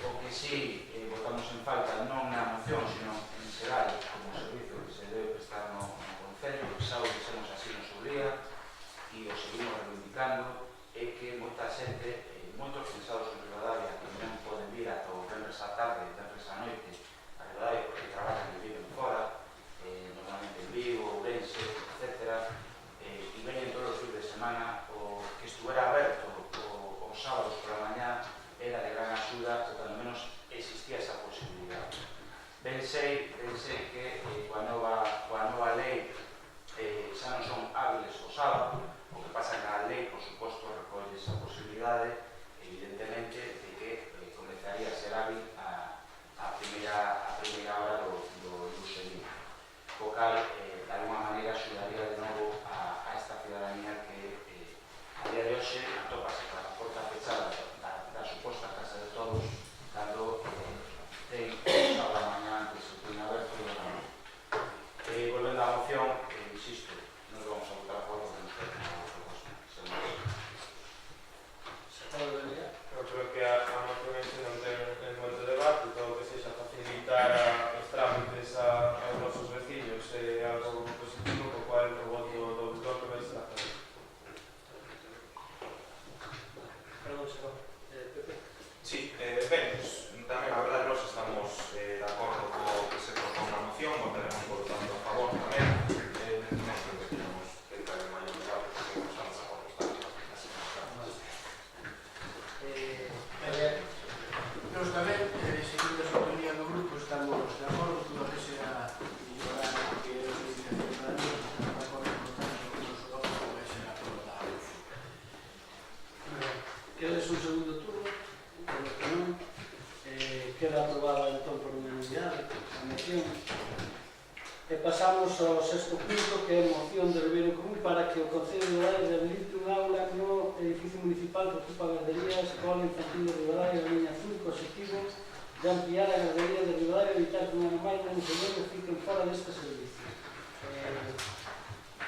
S3: O que sí votamos en falta non na moción, sino en xeral como servicio que se debe prestar no Concello, que xa o dixemos así no seu día e o seguimos reivindicando, é que moita xente, moitos pensados en Ribadavia que non poden vir ata o venres á tarde, venres á noite a Ribadavia porque traballan e viven fora, normalmente en Vigo, Ourense, etc. E veñen todos os fines de semana, o que estuvera aberto os sábados pola mañá era de gran axuda, ou pelo menos existía esa posibilidade. Ben sei que coa nova lei xa non son hábiles o sábado, o que pasa que a lei, por suposto, recolle esa posibilidade, evidentemente, de que comezaría a ser hábil a primeira hora do seguinte. O cal, de alguma maneira, axudaría de novo a esta ciudadanía que a día de hoxe atópase con a porta fechada da suposta casa de todos cando ten a hora mañá antes o pino aberto e non. Volvendo á moción, insisto, non vamos a votar a favor porque nos parece unha proposta.
S5: Eu creo que a moción en si non ten moito debate, todo o que sexa facilitar os trámites aos nosos veciños é algo positivo, co cual o voto do bloque vai ser a favor.
S1: Perdón, Xerón. Pepe.
S6: Sí, ben, pues, tamén, a verdade, nós estamos de acordo co que se propón na moción, votaremos por tanto a favor tamén, non creo que tenemos que entrar en maioría, porque non estamos a favor da
S7: Nós tamén, seguindo a sintonía do grupo, estamos de acordo con o que será mellorar o que é a reivindicación da lei, estamos de acordo, por tanto, que o noso voto vai ser aprobado.
S1: Queres un segundo turno? Polo que non, queda aprobada entón por unanimidade a moción. E pasamos ao sexto punto, que é a moción de Ribeiro Común para que o Concello de Ribadavia habilite un aula no edificio municipal que ocupa a gardería Escola Infantil de Ribadavia, liña azul, co objetivo de ampliar a gardería de Ribadavia e evitar que un animal non se lleve fiquen fora deste servicio.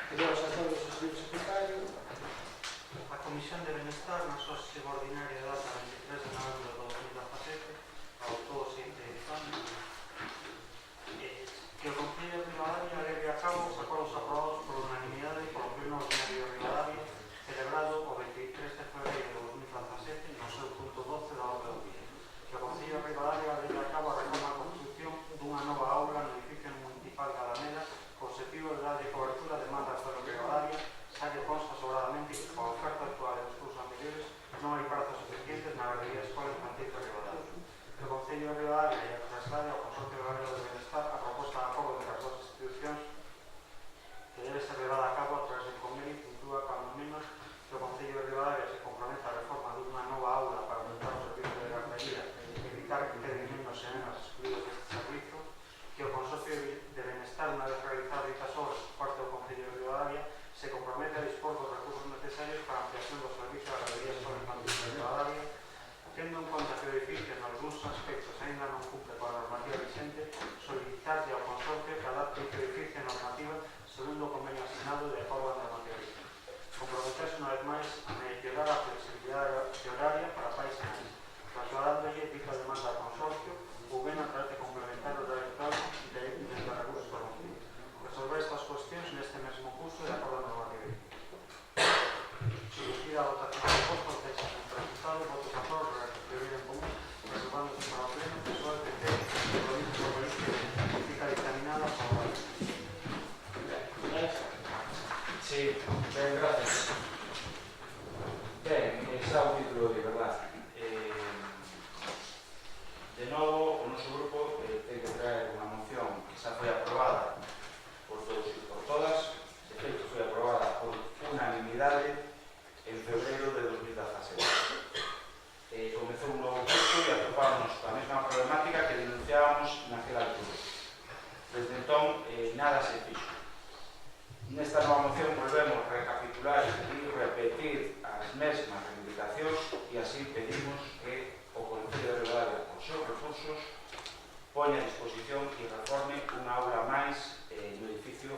S1: Quería sacar o señor secretario.
S2: A Comisión de Benestar, na súa sesión ordinaria data 23 de novembro de 2017, adoptou o seguinte dictamen que o Concello de Ribadavia leve a cabo os acordos aprobados por unanimidade polo Pleno Ordinario de Ribadavia, celebrado o 23 de febreiro de 2017, no seu punto 12 da orde do día. Que o Concello de Ribadavia leve a cabo a reforma e construcción dunha nova aula no edificio municipal de Alameda, co objetivo de darlle cobertura a demandas do Ribadavia, xa que consta sobradamente que con a oferta actual e dos cursos anteriores non hai prazos suficientes na gardería Escola Infantil de Ribadavia. Que o Concello de Ribadavia e a traslade ao Consorcio Galego de Benestar a proposta de acordo entre as dúas institucións que debe ser levada a cabo a través de convenio que inclúa cando menos que o Concello de Ribadavia se comprometa a reforma dunha nova aula para aumentar o servicio de gardería e evitar que queden menos e menos excluídos deste servicio, que o Consorcio de Benestar, unha vez realizado dichas obras por parte do Concello de Ribadavia, se compromete a dispor dos recursos necesarios para a ampliación do servicio da gardería Escola Infantil de Ribadavia, tendo en conta que o edificio en algúns aspectos ainda non cumple coa normativa vigente, solicitarlle ao consorcio que adapte o edificio a normativa segundo o convenio asignado de acordo á normativa vigente. Comprometerse unha vez máis a mellorar a flexibilidade horaria para pais e nais, trasladándole dicha demanda ao consorcio ou ben a través de complementar o horario de recursos formativos. Resolver estas cuestións neste mesmo curso de acordo á normativa vigente. Solicida a votación do proposta, fecha sen resultado, votos a favor, Ribeiro Común, reservándose para o pleno, PSOE, PP, Compromiso Socialista, fica dictaminada a favor.
S3: Sí, ben, gracias. Ben, xa o título de verdade. De novo, o noso grupo ten que traer unha moción que xa foi aprobada por todos e por todas. De feito, foi aprobada por unanimidade en febreiro de 2017. Comezou un novo curso e atopámonos coa mesma problemática que denunciábamos naquela altura. Desde entón, nada se fixo. Nesta nova moción volvemos a recapitular e repetir as mesmas reivindicacións e así pedimos que o Concello de Ribadavia, con seus recursos, poña a disposición e reforme unha aula máis no edificio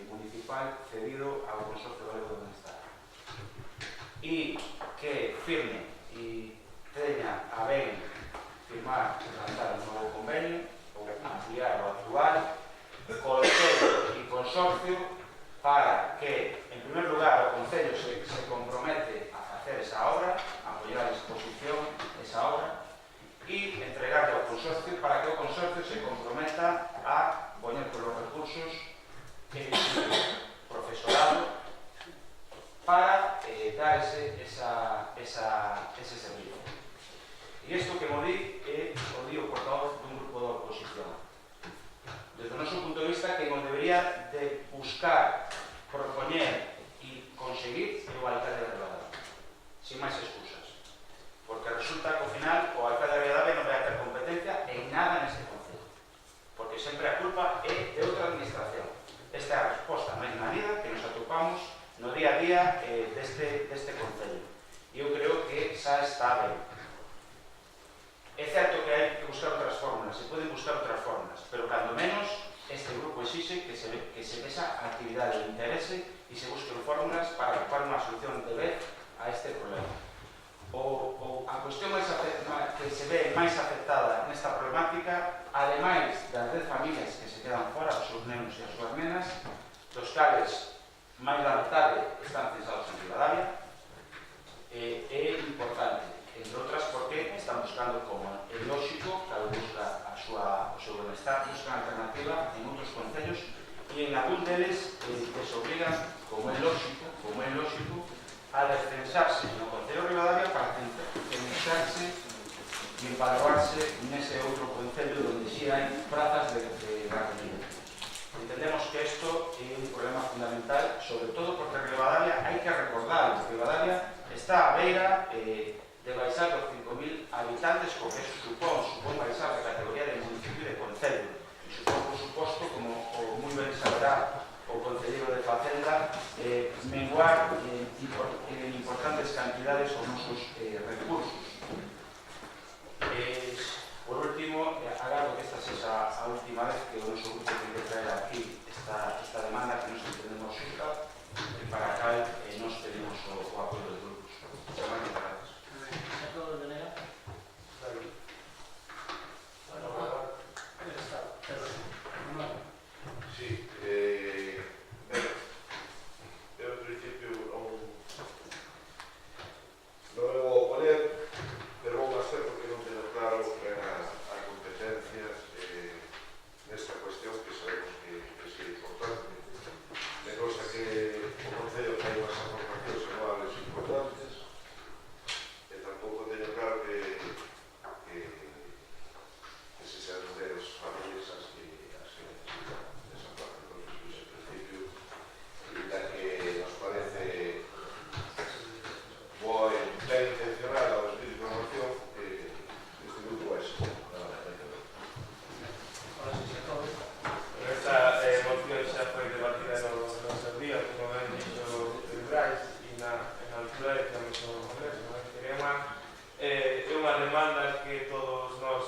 S3: municipal cedido ao Consorcio Galego de Benestar. e que firme e teña a ben firmar e lanzar un novo convenio ou ampliar o actual Concello e Consorcio para que, en primer lugar, o Concello se compromete a facer esa obra, a apoiar a disposición esa obra e entregarle ao Consorcio para que o Consorcio se comprometa a poñer polos recursos profesorado para dar ese servicio. E isto que mo di é o di o portavoz dun grupo da oposición. Desde o noso punto de vista, que nos debería de buscar, propoñer e conseguir o alcalde de Ribadavia, sin máis excusas. Porque resulta que ao final o alcalde de Ribadavia non vai a ter competencia en nada neste concello. Porque sempre a culpa é de outra administración. Esta é a resposta máis manida que nos atopamos no día a día deste concello. E eu creo que xa está ben. É certo que hai que buscar outras fórmulas, se poden buscar outras fórmulas, pero cando menos este grupo exixe que se vexa a actividade de interese e se busquen fórmulas para buscar unha solución de vez a este problema. A cuestión que se ve máis afectada nesta problemática, ademais das 10 familias que se quedan fora, os seus nenos e as súas nenas, dos cales máis da metade están censados en Ribadavia, é importante, entre outras porque están buscando, como é lógico, cada busca o seu benestar, buscan alternativa en outros concellos e en algún deles les obligan, como é lógico, a descensarse no concello de Ribadavia para censarse e empadroarse nese outro concello onde si hai prazas de recollido. Entendemos que isto é un problema fundamental, sobre todo porque Ribadavia, hai que recordarlo, Ribadavia está a beira de baixar dos 5.000 habitantes, co que supón baixar de categoría de municipio de concello. E supón, por suposto, como moi ben saberá o concelleiro de Facenda, menguar en importantes cantidades os nosos recursos. Por último, agardo que esta sexa a última vez que o noso grupo tem que traer aquí esta demanda que nos entendemos xusta e para a cal nos pedimos o apoio dos grupos. Moitas gracias.
S7: A todos de nega.
S4: Sí, eu en principio non me vou oponer, pero vou hacer porque non teño claro a competencias nesta cuestión que sabemos que é importante. De cosa que o Concello ten unhas aportacións anuales importantes e tampouco teño claro que se sean de as familias as que necesitan esa parte. Entonces, en principio, la que nos parece moi ben intencionada o espírito de moción, este grupo é
S7: Ahora sí se acaba.
S5: Esta moción xa foi debatida nos nosos días, como ben dixo el Brais, e na altura de que no Congreso. É unha demanda que todos nós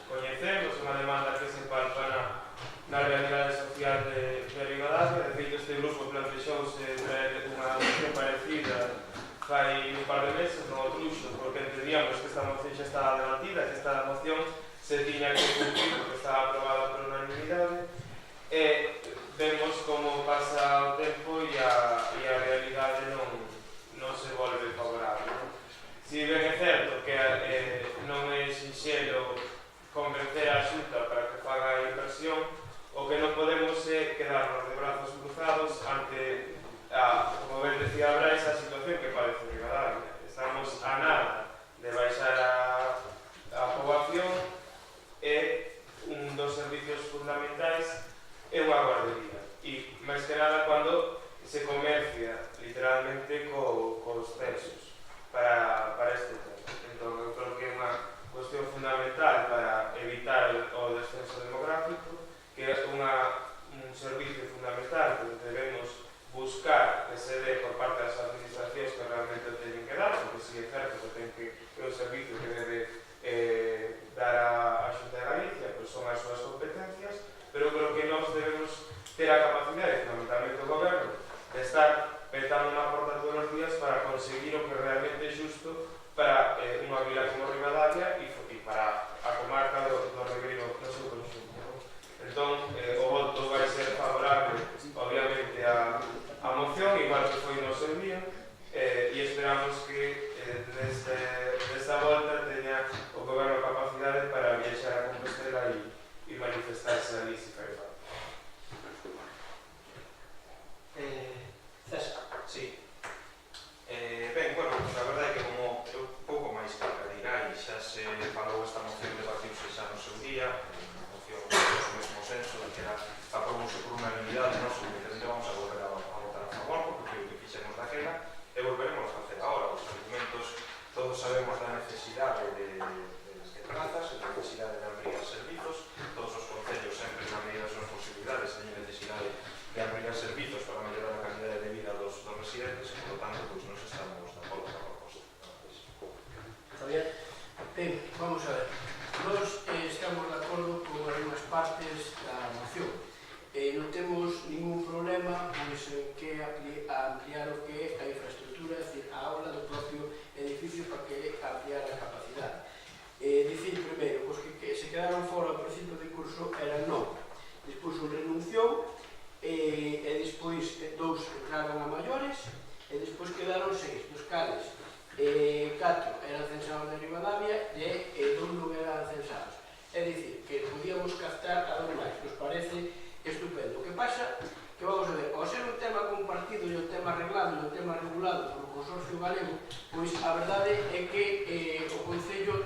S5: coñecemos, unha demanda que se palpa na realidade social de Ribadavia. De feito, este grupo plantexouse traer unha moción parecida fai un par de meses no Outruxo, porque entendíamos que esta moción xa estaba debatida, que esta moción se tiña que cumprir porque estaba aprobada por unanimidade, e vemos como pasa o tempo e a realidade non se volve favorable. Si ben é certo que non é sinxelo convencer a Xunta para que faga a inversión, o que non podemos é quedarnos de brazos cruzados ante, como ben decía Brais, a situación que padece Ribadavia. Estamos a nada de baixar a poboación e un dos servicios fundamentais é unha guardería. E, máis que nada, cando se comercia literalmente cos censos para este tema. Entón, eu creo que é unha cuestión fundamental para evitar o descenso demográfico, que é un servicio fundamental que debemos buscar que se dé por parte das administracións que realmente o teñen que dar, porque si é certo que é un servicio que debe dar a Xunta de Galicia, pois son as súas competencias, pero creo que nós debemos ter a capacidade, fundamentalmente o goberno, de estar petando na porta todos os días para conseguir xusto para unha vila como Ribadavia e para a comarca do Ribeiro no seu conxunto. Entón, o voto vai ser favorable, obviamente, a moción, igual que foi no seu día, e esperamos que desta volta teña o goberno capacidade para viaxar a Compostela e manifestarse ali se fai falta.
S2: César.
S6: Sí. Ben, bueno, a verdade é que como eu pouco máis que añadir, xa se falou esta moción debatiuse xa no seu día, unha moción do mesmo senso, de que era aprobouse por unanimidade, non seguramente vamos a volver a votar a favor, porque foi o que fixemos daquela, e volveremos a facer agora. Os argumentos, todos sabemos da necesidade de las plazas, da necesidade de ampliar servizos, todos os concellos sempre na medida das súas posibilidades teñen necesidade de ampliar servizos para mellorar a calidade de vida dos residentes e, por lo tanto, pois nos estamos de acordo con a proposta.
S7: Está bien? Ben, vamos a ver. Nos estamos de acordo con algunhas partes da moción. Non temos ningún problema pois, que ampliar o que é a infraestructura, é dicir, a aula do propio edificio para que ampliar a capacidade. Dicir primeiro, pois que se quedaron fora ao principio de curso era non. Despois un renunciou, e despois dous entraron a maiores, e despois quedaron 6, dos cales 4 eran censados de Ribadavia e 2 non eran censados. É dicir, que podíamos captar a 2 máis, nos parece estupendo. O que pasa que, vamos a ver, ao ser un tema compartido e un tema arreglado e un tema regulado polo Consorcio Galego, pois a verdade é que este Concello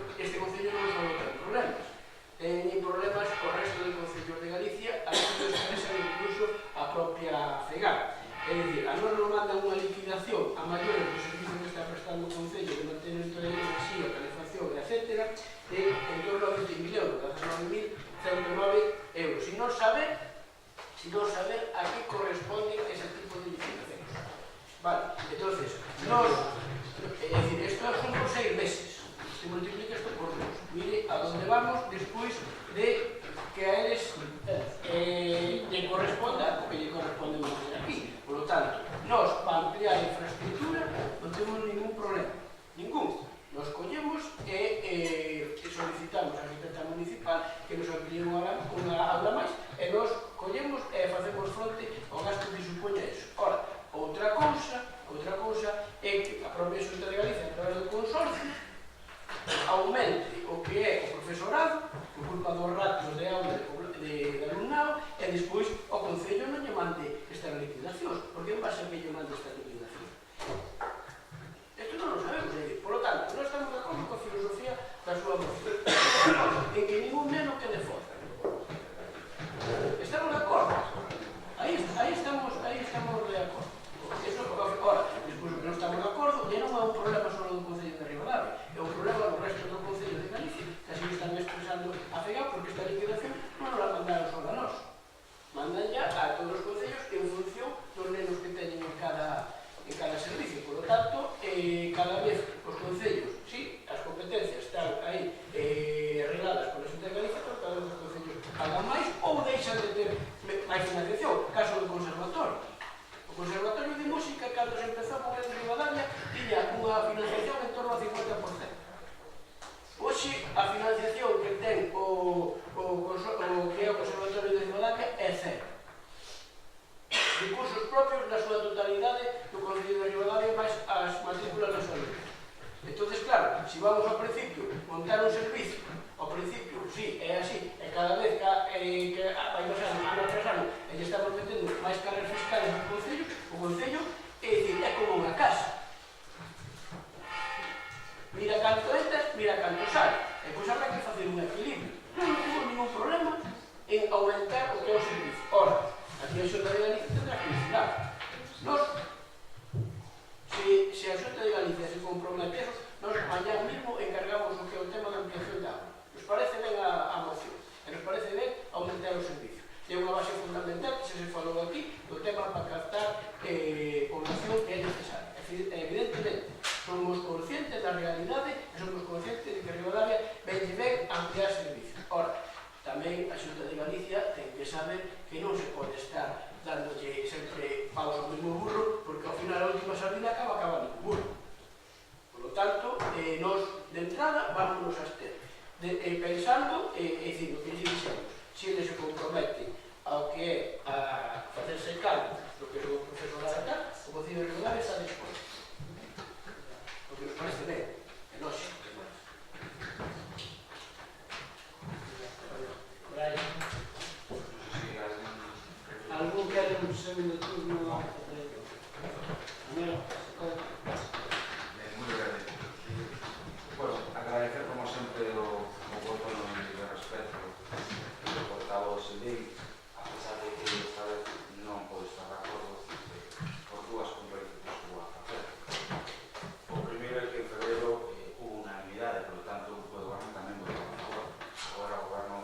S7: non só ten problemas, ten problemas co resto de concellos de Galicia, a que nos expresan incluso a propia FEGAR. É dicir, a nos non mandan unha liquidación a maiores do servicio que está prestando o Concello de mantenimento de enerxía, calefacción, etc., de en torno a 20.000 euros, 19.109 euros. Si non saber a que corresponde ese tipo de liquidacións. Vale, entonces, é dicir, isto son por 6 meses. Se multiplica isto por 2. Mire a donde vamos despois de que a eles lle corresponda o que lle corresponde manter aquí. Por lo tanto, nós, para ampliar a infraestructura, non temos ningún problema. Ningún. Nos collemos e solicitamos a Secretaría Municipal que nos amplíe unha aula máis e nos collemos e facemos fronte ao gasto que supoña eso. Ora, outra cousa é que a propia Xunta de Galicia, a través do consorcio, aumente o que é o profesorado por culpa dos ratos de aula de alumnado e despois o Concello non lle mande estas liquidacións. Por que en base a que lle mande estas liquidacións? Isto non lo sabemos. Por lo tanto, non estamos de acordo coa filosofía da súa moción en que ningún neno quede fora. Estamos de acordo. Aí estamos de acordo. Eso, ahora, despois que non estamos de acordo, e non é un problema só do Concello de Ribadavia, é un problema do resto do Concello de Galicia, que así están expresando a FEGA, porque esta liquidación non nos la mandaron só a nós. Mandan ya a todos os concellos en función dos nenos que teñen en cada servicio. Por lo tanto, cada vez os concellos, sí, as competencias están aí arregladas por a Xunta de Galicia, pero cada vez os concellos pagan máis ou deixan de ter máis financiación. Caso do conservatorio. O Conservatorio de Música, cando se empezou a mover en Ribadavia, tiña unha financiación en torno ao 50%. Hoxe, a financiación que ten o que é o Conservatorio de Ribadavia é cero. Recursos propios na súa totalidade do Concello de Ribadavia máis as matrículas das alumnas. Entonces, claro, se vamos ao principio montar un servicio, ao principio, sí, é así, e cada vez que vai pasando ano tras ano e lle estamos metendo máis cargas fiscales no Concello, o Concello é como unha casa. Mira canto entras, mira canto sale. E pois habrá que facer un equilibrio. Non temos ningún problema en aumentar o que é o servicio. Ora, aquí a Xunta de Galicia tendrá que vigilar. Nos, se a Xunta de Galicia se compromete eso, nos mañá mesmo encargamos o que é o tema da ampliación da aula. Nos parece ben a moción, e nos parece ben aumentar o servicio. É unha base fundamental que se falou aquí do tema para captar población que é necesaria. Evidentemente, somos conscientes da realidade e somos conscientes de que Ribadavia ben ampliar servicio. Ora, tamén a Xunta de Galicia ten que saber que non se pode estar dándolle sempre paus ao mesmo burro, porque ao final a última sardina acaba no burro. Por lo tanto, nos de entrada vámonos a abster. Pensando, dicindo que lle dixemos, se ele se compromete ao que é a facerse cargo do que é o profesorado acá, o Concello de Ribadavia está disposto. O que nos parece ben, é lógico.
S1: Algún quere un segundo turno?
S3: Muy breve. Bueno, agradecer como sempre o voto de respeto do portavoz Lei, a pesar de que esta vez non pode estar de acordo por dúas contradiccións que vou a facer. O primeiro é que en febrero hubo unanimidade, por lo tanto o grupo de goberno tamén votou a favor. Agora o goberno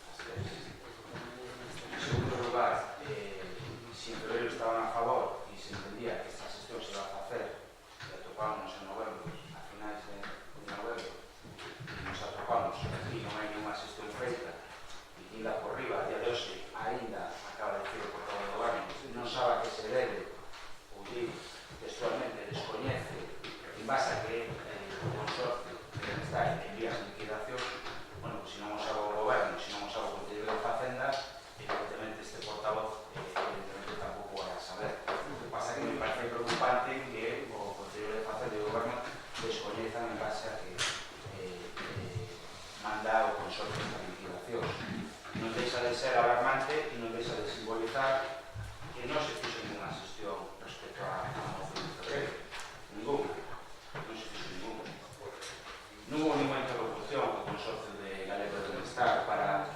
S3: absteve. En segundo lugar, se en febrero estaban a favor e se entendía que esta sesión se iba a facer e atopámonos en novembro, a finais de novembro, e nos atopamos aquí non hai ninguna sesión feita e que ainda por riba, a día de hoxe, ainda acaba de decir o portavoz do goberno, non sabe a que se debe, ou di textualmente, descoñece en base a que o consorcio que está en vías de liquidación, bueno, pues se non o sabe o goberno, se non o sabe o Concello de Facenda, evidentemente este portavoz evidentemente tampouco vai a saber. O que pasa que me parece preocupante que o Concello de Facenda e o goberno descoñezan en base a que manda o consorcio de liquidación. Non deixa de ser alarmante e non deixa de simbolizar que non se fixo ninguna xestión respecto a moción de febrero. Ninguna. Non se fixo ninguna. Non hubo ninguna interlocución co consorcio de Galego de Benestar para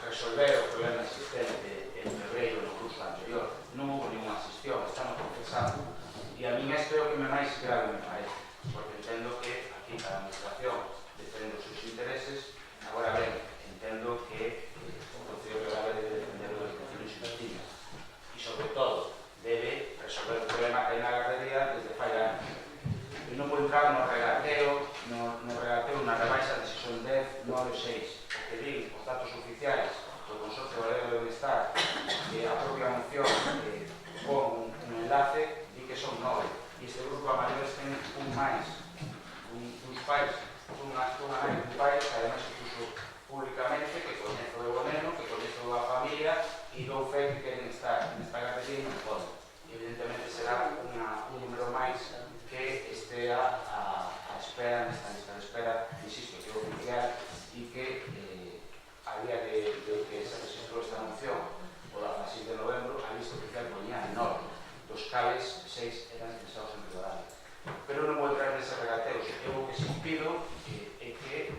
S3: resolver o problema existente en febrero no curso anterior. Non hubo ninguna xestión, estamos confesando. E a min isto é o que máis grave me parece, porque entendo que aquí cada administración defende os seus intereses. Agora ben, entendo que o Concello de Ribadavia debe defender o das funciones xustinas e, sobre todo, debe resolver o problema que hai na gardería desde fai anos. E non vou entrar no regateo na rebaixa de se son 10, 9, 6. O que di os datos oficiais do Consorcio Galego de Benestar, que a propia moción pon un enlace, di que son 9. E este grupo a maiores ten un máis, uns pais, unha nai dun pai que ademais se puxo públicamente, que coñezo o neno, que coñezo a familia e dou fe que queren estar nesta gardería e non poden. Evidentemente será un número máis que estea a espera, nesta lista de espera, insisto, que é oficial e que a día de que se registrou esta moción o da 6 de novembro, a lista oficial ponía 9, dos cales 6 eran pensados en Ribadavia. Pero non vou entrar nese regateos. Eu o que se pido é que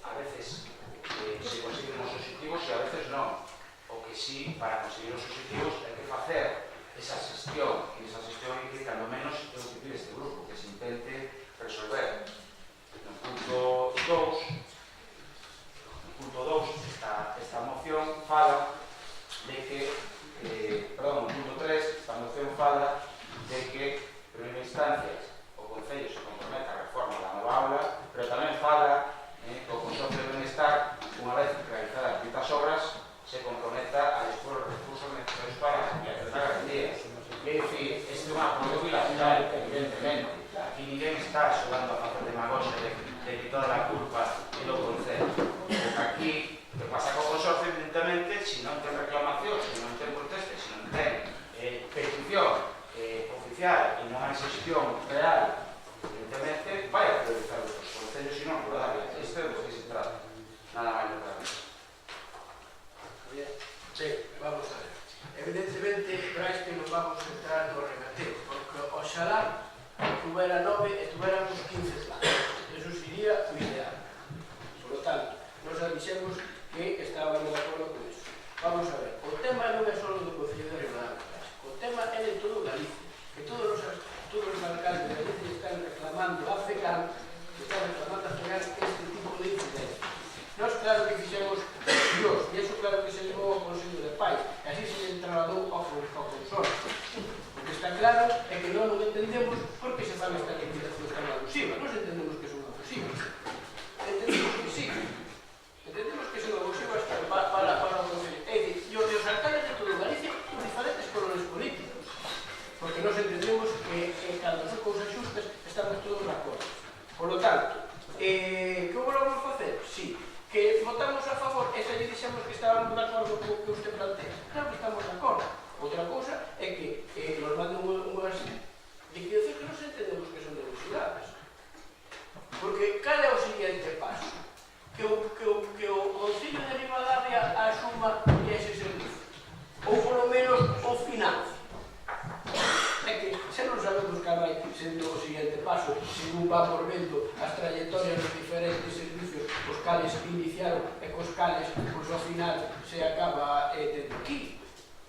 S3: a veces se consiguen os objetivos e a veces non. O que sí, para conseguir os objetivos hai que facer esa xestión, e esa xestión é que, cando menos, é o que pide este grupo, que se intente resolver. No punto 2, esta moción fala de que, no punto 3, esta moción fala de que, en primeira instancia, o Concello se compromete a reforma da nova aula, pero tamén fala que o Consorcio de Benestar, unha vez realizadas ditas obras, se comprometa a dispor os recursos necesarios para a ampliación da garantía. É dicir, este é un apoio bilateral, evidentemente. Aquí ninguén está xogando a facer demagogia de que toda a culpa é do Concello. Porque aquí, o que pasa co Consorcio, evidentemente, se non ten reclamación, se non ten protesta, se non ten petición oficial e non hai xestión real, evidentemente, vai a priorizar os Concellos e non Ribadavia. Isto é do que se trata. Nada máis do que a
S7: Ben, vamos a ver. Evidentemente, para isto non vamos a entrar no regateo, porque oxalá tuvera 9 e tuveramos 15 planos. Eso sería o ideal. Por lo tanto, nos avisemos que estábamos de acordo con eso. Vamos a ver, o tema non é só do Concello de Ribadavia, o tema é de todo Galicia, que todos os alcaldes de Galicia están reclamando a FECAM, este tipo de incidencias. Nós, claro que fixemos Dios, e eso claro que se levou ao Consello de Pais, e así se lle trasladou ao consorcio. O que está claro é que non o entendemos porque se fan estas liquidacións tan abusivas. Nós entendemos que son abusivas. Entendemos que sí. Entendemos que son abusivas para o Consello. É dicir, os alcaldes de todo Galicia son diferentes colores políticos. Porque nós entendemos que cando son cousas xustas estamos todos de acordo. Por lo tanto, que volvamos a facer? Sí, que votamos a favor, e xa lle dixemos que estábamos de acordo co que usted plantea. Claro que estamos de acordo. Outra cousa é que nos manden unhas liquidacións que nos entendemos que son deducibles. Porque cal é o seguinte paso? Que o Concello de Ribadavia asuma ese servicio. Ou polo menos o finance. É que xa non sabemos cal vai sendo o seguinte paso, según va por vendo as trayectorias dos diferentes servicios os cales iniciaron e cos cales, pois ao final se acaba tendo aquí.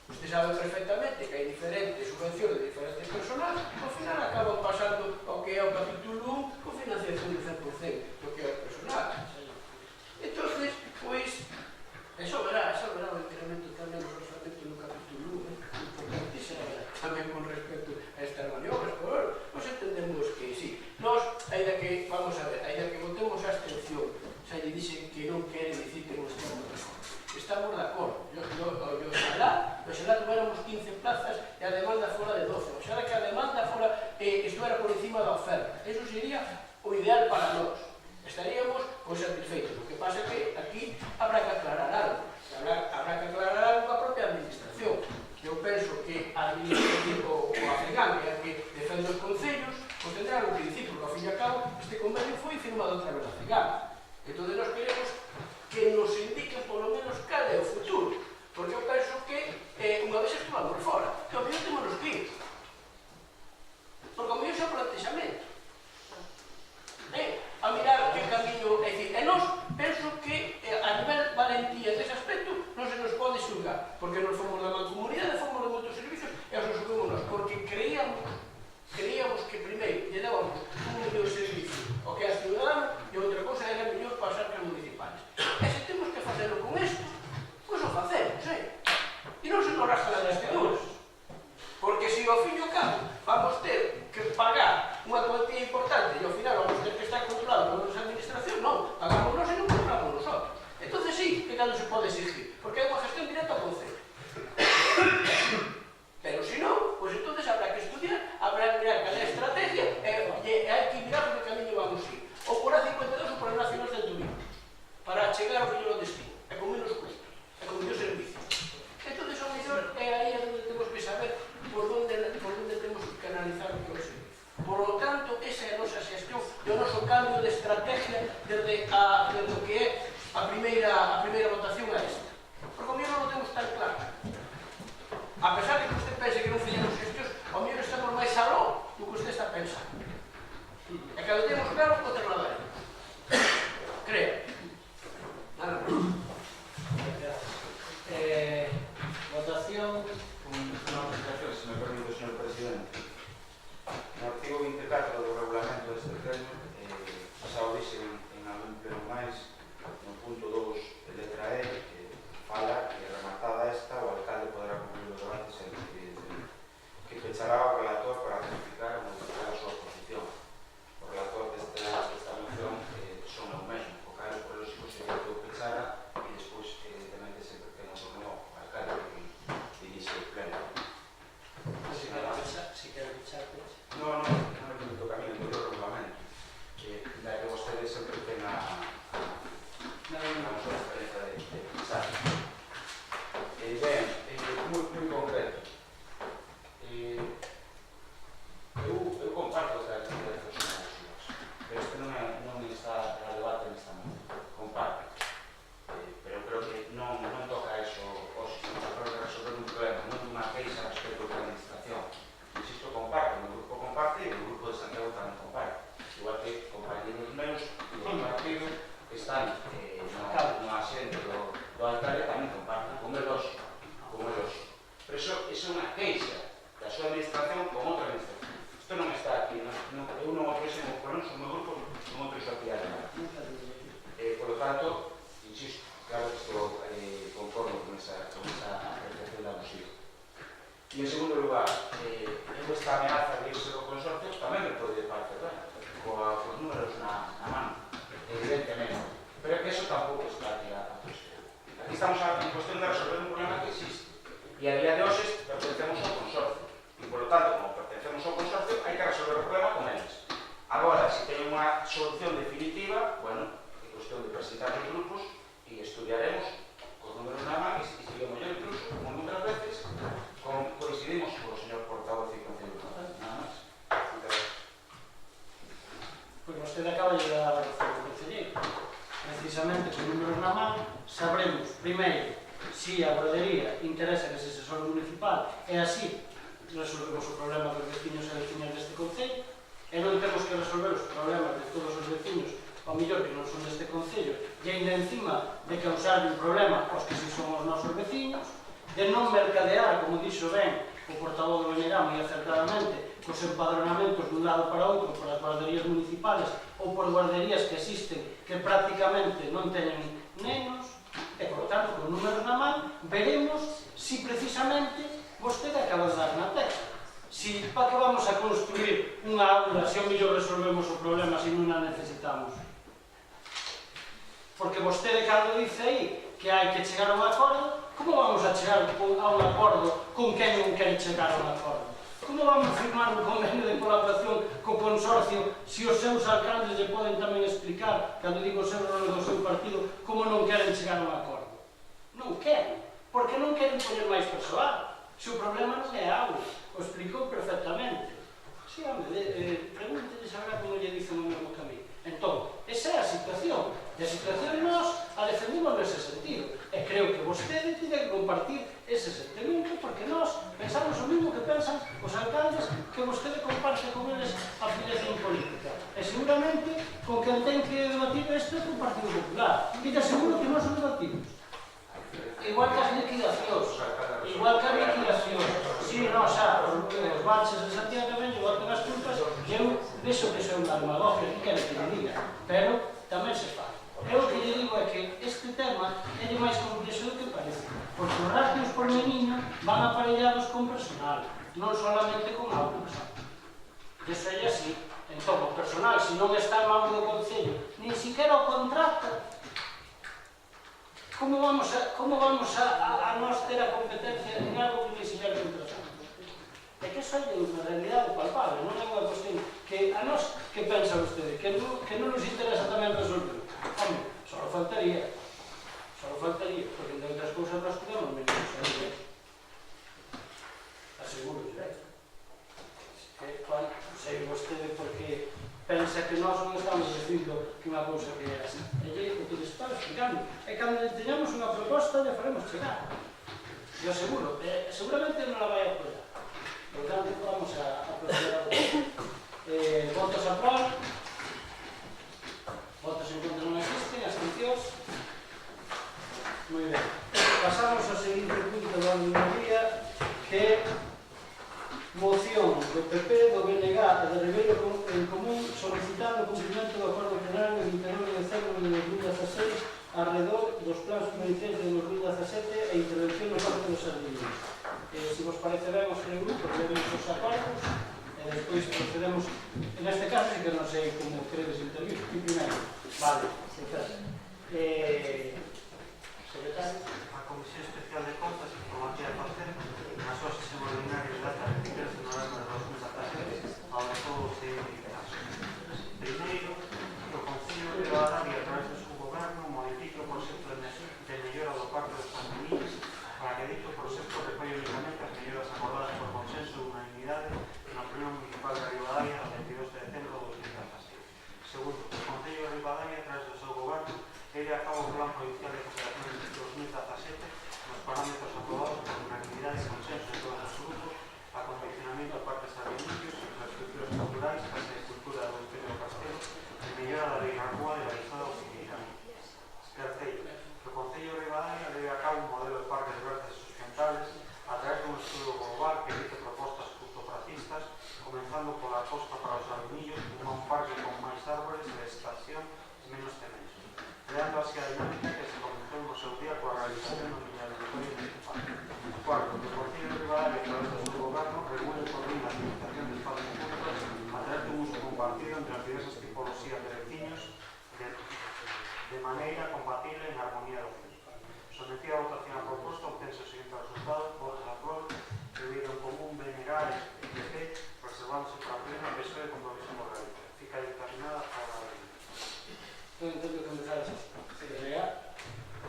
S7: Usted sabe perfectamente que hai diferentes subvencións de diferentes personas, ao final acaban pasando ao que é o capítulo 1 con financiación do 100% do que é o personal. Entonces, pois, eso verá o incremento tamén dos orzamentos no capítulo 1, importantísimo tamén con respecto a estas maniobras, pero nos entendemos que sí. Nos, ainda que, vamos a ver, ainda que votemos a abstención, xa lle dixen que non quere dicir que non estamos de acordo. Estamos de acordo. Oxalá tuviéramos 15 plazas e a demanda fora de 12. Oxalá que a demanda fora estuera por encima da oferta. Eso sería o ideal para nós. Estaríamos satisfeitos. O que pasa é que aquí habrá que aclarar algo. Habrá que aclarar algo a propia administración. Eu penso que a administración, o AFEGAM, que é a que defende os concellos, pois tendrán un principio, porque ao fin e ao cabo este convenio foi firmado outra vez a AFEGAM. Entón, nós queremos que nos indiquen polo menos cal é o futuro, porque eu penso que unha vez estuvamos fora, que ao mellor temos que ir, porque ao mellor xa o plantexamento a mirar que camiño, é dicir, e nós penso que a nivel valentía dese aspecto non se nos pode xulgar, porque nos fomos da mancomunidade, fomos de moitos servicios e os asumimos nós, porque creíamos que primeiro lle dábamos un mellor servicio ao que as ciudadanos e outra cosa era mellor para as arcas municipales. E se temos que facelo con isto, pois o facemos, e non se nos rascan as vestiduras, porque se ao fin e ao cabo vamos ter que pagar unha cuantía importante e ao final vamos ter que estar controlado por nosa administración, non, pagamos nós e non controlamos nosotros. Entón sí, que cando se pode exigir, porque é unha gestión directa ao concello. Pero se non, pois entón habrá que estudiar, habrá que mirar cal é a estrategia e hai que mirar por que camiño vamos ir. Ou por a 52 ou por a Nacional 120, para chegar ao mellor destino, e con menos custos, e con mellor servicio. Entón, ao mellor, é aí onde temos que saber por onde temos que canalizar o que é o servicio. Por lo tanto, esa é a nosa xestión e o noso cambio de estrategia desde o que é a primeira votación a esta. Porque o mellor non o temos tan claro. A pesar de que usted pense que non fixemos xestións, ao mellor estamos máis aló do que usted está pensando. E cando temos claro, o trasladaremos. Creo. Nada.
S1: Votación.
S3: Unha aplicación, se me permite, señor presidente. No artigo 24 do regulamento deste pleno, pasado dixe en algún pleno máis, no punto 2, letra E, que fala que rematada esta, o alcalde poderá concluir os debates que pechará o relator para certificar ou modificar a súa posición. O relator desta moción son o mesmo, o caso por lógico sería que o pechara e despois tamén que se ten o torneo o alcalde que dirixe o pleno.
S7: Si quero pechar,
S3: No é o camino do regulamento, da que vostedes sempre ten a súa experiencia de pechar. Ben, moi concreto. Eu comparto que as actividades son abusivas, pero este non está a debate nesta manera. Comparto. Pero creo que non toca eso hoxe, non creo que resolver un problema, non unha queixa respecto da administración. Insisto, comparto, o meu grupo comparte e o grupo de Santiago tamén comparte. Igual que compañeros meus e o partido que están no asiento do alcalde tamén comparten, como é lógico. Pero iso é unha queixa da súa administración con outra administración. Isto non está aquí, eu non o presento, por non o meu grupo non o preso aquí a nada. Por lo tanto, insisto, claro que estou conforme con esa apreciación da música. E en segundo lugar, esta ameaza de irse do consorcio tamén me pode parecer ben, cos números na mano, evidentemente. Pero é que eso tampouco está aquí a cuestión. Aquí estamos en cuestión de resolver un problema que existe. E a día de hoxe pertencemos ao consorcio. E, por lo tanto, como pertencemos ao consorcio, hai que resolver o problema con eles. Agora, se ten unha solución definitiva, bueno, é cuestión de presentar os grupos e estudiaremos con números na man e se o mellor incluso, como muchas veces, coincidimos con o señor portavoz e concello de Concello, nada máis.
S7: Pois vostede acaba de dar a razón ao concelleiro. Precisamente con números na man sabremos, primeiro, si a gradería interesa que se asesore municipal e así resolvemos o problema dos veciños e veciñas deste concello e non temos que resolver os problemas de todos os veciños ao mellor que non son deste concello e ainda encima de causar un problema aos que si son os nosos veciños, de non mercadear, como dixo ben o portavoz do Benerá moi acertadamente, cos empadronamentos dun lado para outro por as guarderías municipales ou por guarderías que existen que prácticamente non teñen nenos e, por tanto, con números na man veremos si precisamente vostede acaba de dar na tecla. Si para que vamos a construir unha aula se ao mellor resolvemos o problema se non a necesitamos. Porque vostede cando dice aí que hai que chegar a un acordo, como vamos a chegar a un acordo con quen non quere chegar a un acordo? Como vamos a firmar un convenio de colaboración co consorcio se os seus alcaldes lle poden tamén explicar, cando digo seus nomes do seu partido, como non queren chegar a un acordo? Non queren, porque non queren poñer máis persoal. Se o problema non é agua, o explicou perfectamente. Si, home, pregúntele sabrá como lle dicen o mesmo camiño. Entón, esa é a situación. E a situación nós a defendimos nese sentido. E creo que vostede tiene que compartir ese sentimento porque nós pensamos o mismo que pensan os alcaldes que vostede comparte con eles a afiliación política. E seguramente con quen ten que debatir isto é con o Partido Popular. E te aseguro que nós o debatimos. Igual que as liquidacións. Igual que as liquidacións. Si, non, xa, os baches de Santiago tamén lle botan as culpas e eu vexo que son unha demagogia que quere que lle diga, pero tamén se faz. Eu o que lle digo é que este tema é máis complexo do que parece, porque os ratios por meniño van aparellados con personal, non solamente con aulas. Iso é así. Entón, o personal, se non está en mão do Concello, nin siquiera o contrata, como vamos a nós ter a competencia en algo que nin siquiera contratamos? É que iso é unha realidade palpable, non é unha cuestión que a nós, que pensa vostede? Que non nos interesa tamén resolver? Home, só faltaría, porque entre outras cousas nós podemos menos saber. Aseguro, sei vostede porque pensa que nós non estamos dicindo que unha cousa que é así. E o que les estaba explicando. E cando teñamos unha proposta, lle faremos chegar. Eu aseguro, seguramente non la vai a apoiar. Por tanto, vamos a proceder a votos a prol, votos en contra non existen, abstencións. Moi ben. Pasamos ao seguinte punto do orden do día, que é moción do PP, do BNG e de Ribeiro en Común solicitando o cumprimento do acordo general de 29 de dezembro de 2016 alrededor dos plans provinciais de 2017 e intervención no Parque dos Sardiños. Se vos parece ben os tres grupos, levemos os acordos e despois procedemos. En este caso, sí que non sei como queredes intervir. E primeiro, vale, secretario.
S2: A Comisión Especial de Contas, como aquí a facer, na súa sesión ordinaria de data 23 de novembro de 2017, adoptou o seguinte caso. Primeiro, que o Concello de Ribadavia, a través do seu goberno, modifique o proxecto de mellora do Parque dos Sardiños para que dito proxecto recolle únicamente as melloras acordadas por consenso e unanimidade na Unión Municipal de Ribadavia no 22 de decembro de 2017. Segundo, o Concello de Ribadavia, a través do seu goberno, leve a cabo o Plan Provincial de Cooperación de 2017 nos parámetros aprobados por unanimidade e consenso de todos os grupos a condicionamento a parques sardiños, infraestructuras culturais, casa de cultura do Imperio do Castelo e mellora da lei na rúa de Baixada ou Figueirán. Terceiro, que o Concello de Ribadavia leve a cabo un modelo de parques verdes sustentables a través dun estudo global que evite propostas cultopracistas, comenzando pola aposta para os sardiños como un parque con máis árboles, vegetación e menos cemento, creando así a dinámica que se comenzou no seu día coa realización do mineratorio municipal. Cuarto, que o Concello de Ribadavia, a través do seu goberno, regule e coordina a administración de espacios públicos a través dun uso compartido entre as diversas tipologías de veciños de maneira compatible en armonía do fin. Sometida a votación a proposta, obtense o seguinte resultado: votos a prol, Ribeiro en Común, BNG e PP, reservándose para pleno
S1: Entón, entendo que empezaxe.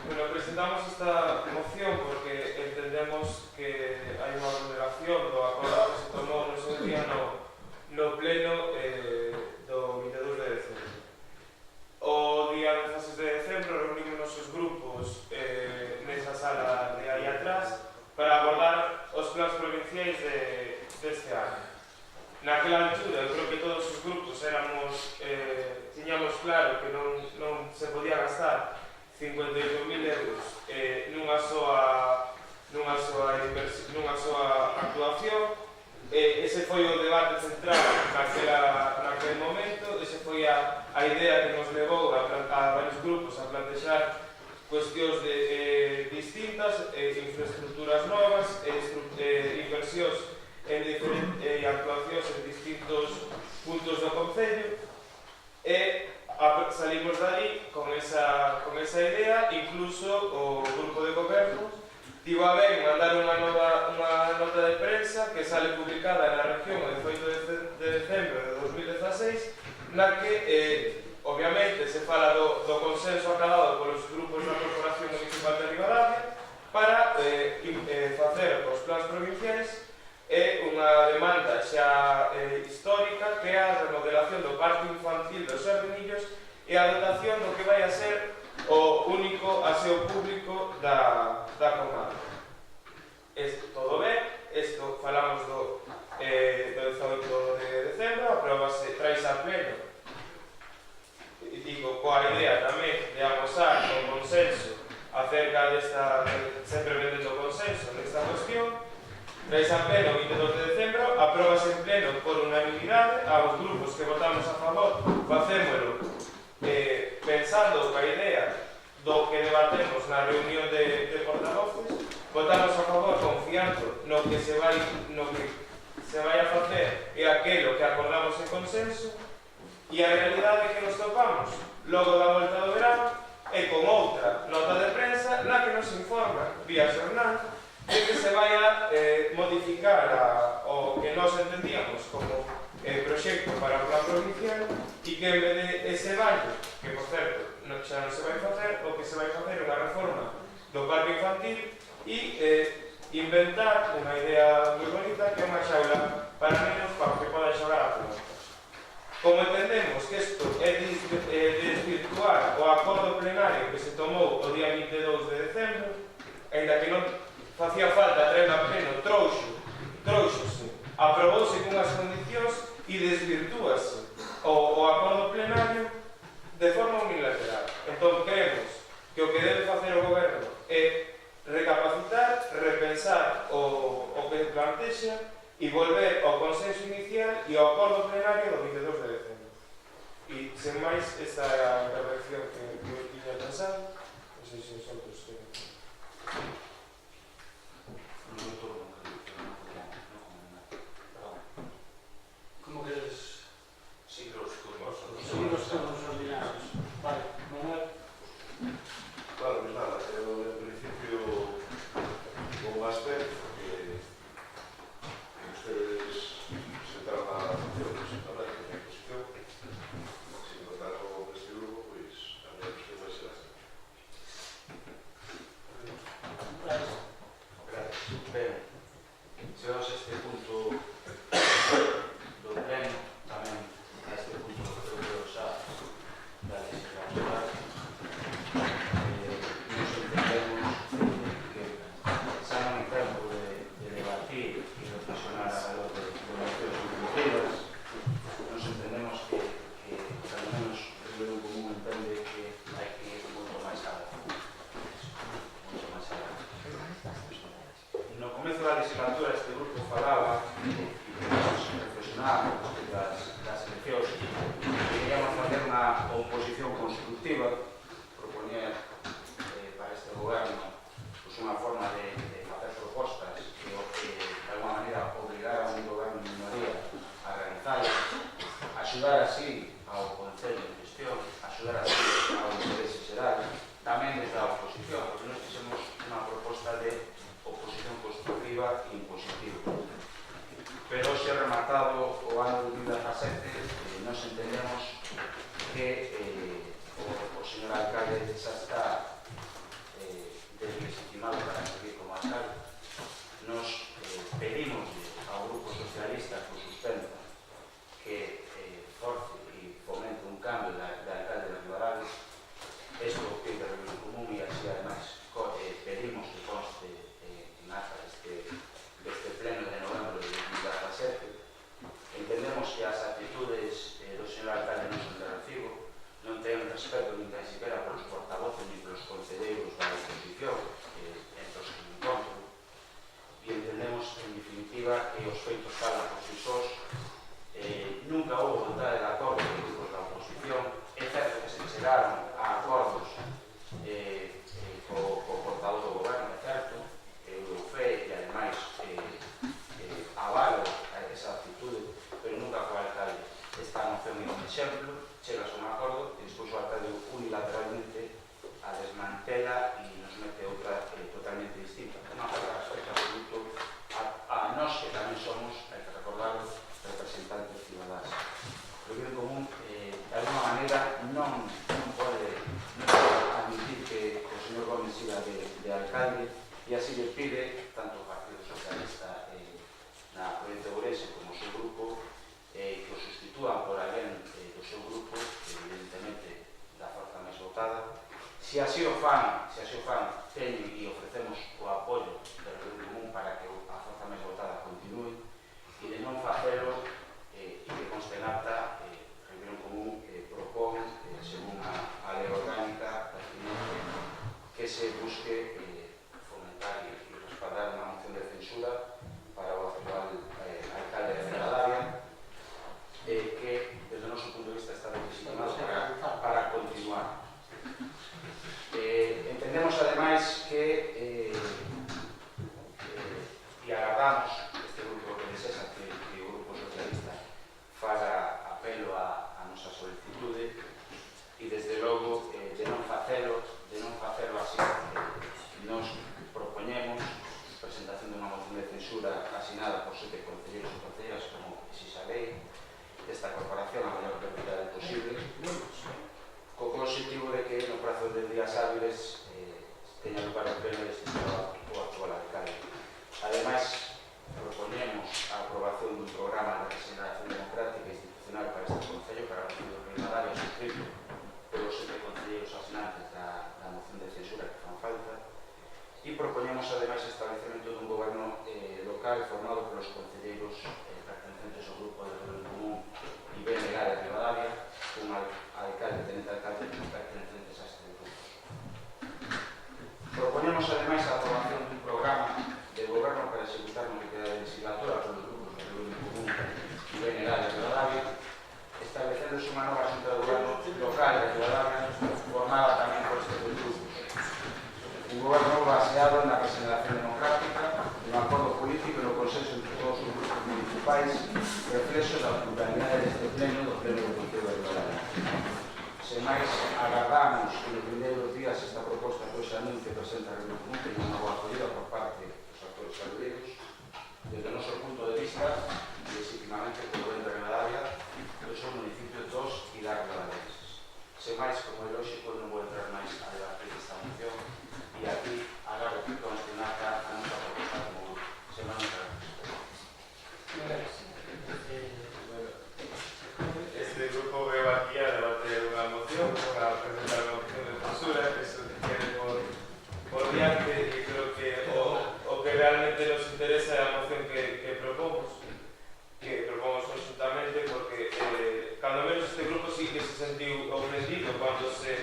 S5: Bueno, presentamos esta moción porque entendemos que hai unha vulneración do acordo que se tomou no seu día no pleno do 22 de decembro. O día 16 de decembro reunimos os grupos nesa sala de aí atrás para abordar os plans provinciais deste ano. Naquela altura, eu creo que todos os grupos tiñamos claro que non se podía gastar 58.000 euros nunha soa actuación. Ese foi o debate central naquele momento, ese foi a idea que nos levou a varios grupos a plantexar cuestións distintas, infraestructuras novas, inversións e actuacións en distintos puntos do concello, e salimos dali con esa idea. Incluso o grupo de goberno tivo a ben mandar unha nota de prensa que sale publicada na región o 18 de decembro de 2016, na que obviamente se fala do consenso acabado polos grupos da Corporación Municipal de Ribadavia para facer os plans provinciais e unha demanda xa histórica, que é a remodelación do parque infantil dos Sardinillos e a dotación do que vai a ser o único aseo público da comarca. Todo ben, isto falamos do 18 de decembro, aprobase, traise a pleno, digo, coa idea tamén de amosar o consenso acerca desta, sempre vendendo consenso nesta cuestión. Traise a pleno o 22 de decembro, aprobase en pleno por unanimidade. Aos grupos que votamos a favor, facémolo pensando coa idea do que debatemos na reunión de portavoces. Votamos a favor confiando no que se vai a facer e aquilo que acordamos en consenso, e a realidade que nos topamos logo da volta do verano é con outra nota de prensa na que nos informa vía xornal de que se vai a modificar o que nós entendíamos como proxecto para o plan provincial, e que en vez de ese baño, que por certo xa non se vai facer, o que se vai facer é unha reforma do parque infantil e inventar unha idea moi bonita, que é unha xaula para nenos para que podan xogar a pelota. Como entendemos que isto é desvirtuar o acordo plenario que se tomou o día 22 de decembro, ainda que non facía falta traer a pleno, trouxose, aprobouse cunhas condicións e desvirtúase o acordo plenario de forma unilateral. Entón, creemos que o que debe facer o goberno é recapacitar, repensar o que plantexa e volver ao consenso inicial e ao acordo plenario do 22 de decembro. E, sen máis, esta é a intervención que eu tiña pensado. Non sei se os outros teñen.
S1: Como queres?
S6: Sí, los turnos.
S1: Seguimos con os ordinarios. Vale, Manuel.
S4: Claro, pues nada, yo en principio pongo más fe porque ustedes presentaron la moción, presentaron la exposición. Si contar con este grupo, pues a mí que puede ser así.
S3: Gracias. Ben, chegamos a este punto do pleno, tamén a este punto do que eu xa da legislatura. Nos entendemos que xa non é tempo de debatir e reflexionar alrededor de mocións incumplidas. Nos entendemos que pelo menos o Grupo Común entende que hai que ir moito máis alá. No comezo da legislatura este grupo falaba e reflexionaba respecto das eleccións que queríamos facer unha oposición constructiva, propoñer para este goberno unha forma de facer propostas que de alguma maneira obligar a un goberno de minoría a realizarlas, axudar así ao Concello en gestión, axudar así ao interese xeral, tamén desde a oposición, porque nós fixemos unha proposta de oposición constructiva e impositiva. Pero se rematado o ano 2017, nos entendemos que o señor alcalde xa está deslegitimado para seguir como alcalde. Nos pedimos ao Grupo Socialista que o sustenta que force e fomente un cambio de alcalde de Ribadavia. Esto pide a Reunión Común e así además pedimos que conste en acta deste pleno de novembro de 2017. Entendemos que as actitudes do señor alcalde non son de recibo, non ten respeto nin tan siquiera polos portavoces nin polos concelleiros da oposición entre os que me encontro, e entendemos en definitiva que os feitos falan por si sós. Nunca houve vontade de acordo con os grupos da oposición. É certo que se chegaron a acordos co portavoz do goberno, é certo, eu fe e ademais avalo esa actitude, pero nunca co alcalde. Esta moción é un exemplo, chegas a un acordo e despois o alcalde unilateralmente a desmantela e nos mete outra totalmente distinta. Unha falta de respeto absoluto a nós que tamén somos, hai que recordarlo, representantes cidadás. O bien común, de alguma maneira, non pode admitir que o señor Gómez siga de alcalde e así le pide tanto o Partido Socialista na provincia de Ourense como o seu grupo que o sustitúan por alguén do seu grupo, evidentemente da forza máis votada. Se así o fan, teñen e ofrecemos o apoio da Reunión Común para que a forza máis votada continue, e de non facelo e que conste en acta, Reunión Común propón, según a lei orgánica que se busque fomentar e respaldar unha moción de censura para o actual alcalde de Ribadavia, que desde o noso punto de vista está legitimado para continuar. Entendemos ademais que e agardamos este grupo que desexa que o Grupo Socialista faga apelo a nosa solicitude e desde logo de non facelo así. Nos propoñemos presentación dunha moción de censura asinada por 7 concelleiros e concelleiras como exige a lei desta corporación a maior brevidade posible, co objetivo de que no prazo de días hábiles teña lugar o pleno destituído o actual alcalde. Ademais, proponemos a aprobación dun programa de regeneración democrática e institucional para este concello, para o Concello de Ribadavia, suscrito polos 7 concelleiros asinantes da moción de censura que fan falta, e proponemos ademais o establecemento dun goberno local formado polos concelleiros pertencentes ao grupo de Reunión Común e BNG de Ribadavia, un alcalde, tenente alcalde pertencentes a este grupo. Proponemos ademais a aprobación dun programa de goberno para executar no que queda de legislatura polos grupos de Reunión Común e BNG de Ribadavia, establecéndose unha nova xunta de goberno local de Ribadavia formada tamén por estes dos grupos. Un goberno baseado na regeneración democrática, no acordo político e no consenso entre todos os grupos municipais, reflexo da pluralidade deste pleno do pleno do Concello de Ribadavia. Sen máis, agardamos que nos primeiros días esta proposta que hoxe anuncio presenta a Reunión Común teña unha boa acogida por parte dos actores saludeiros. Desde o noso punto de vista, legítimamente como ben de Ribadavia, do seu municipio dos e das ribadavenses. Sen máis, como é lógico, non vou entrar máis a debatir esta moción e aquí agarro que conste na acta a nosa proposta como grupo. Sen máis,
S5: Este grupo veo aquí a debater unha moción para presentar unha moción de censura, que eso tiene por diante, e creo que o que realmente nos interesa é a moción que propomos conjuntamente, porque cando menos este grupo sí que se sentiu ofendido cando se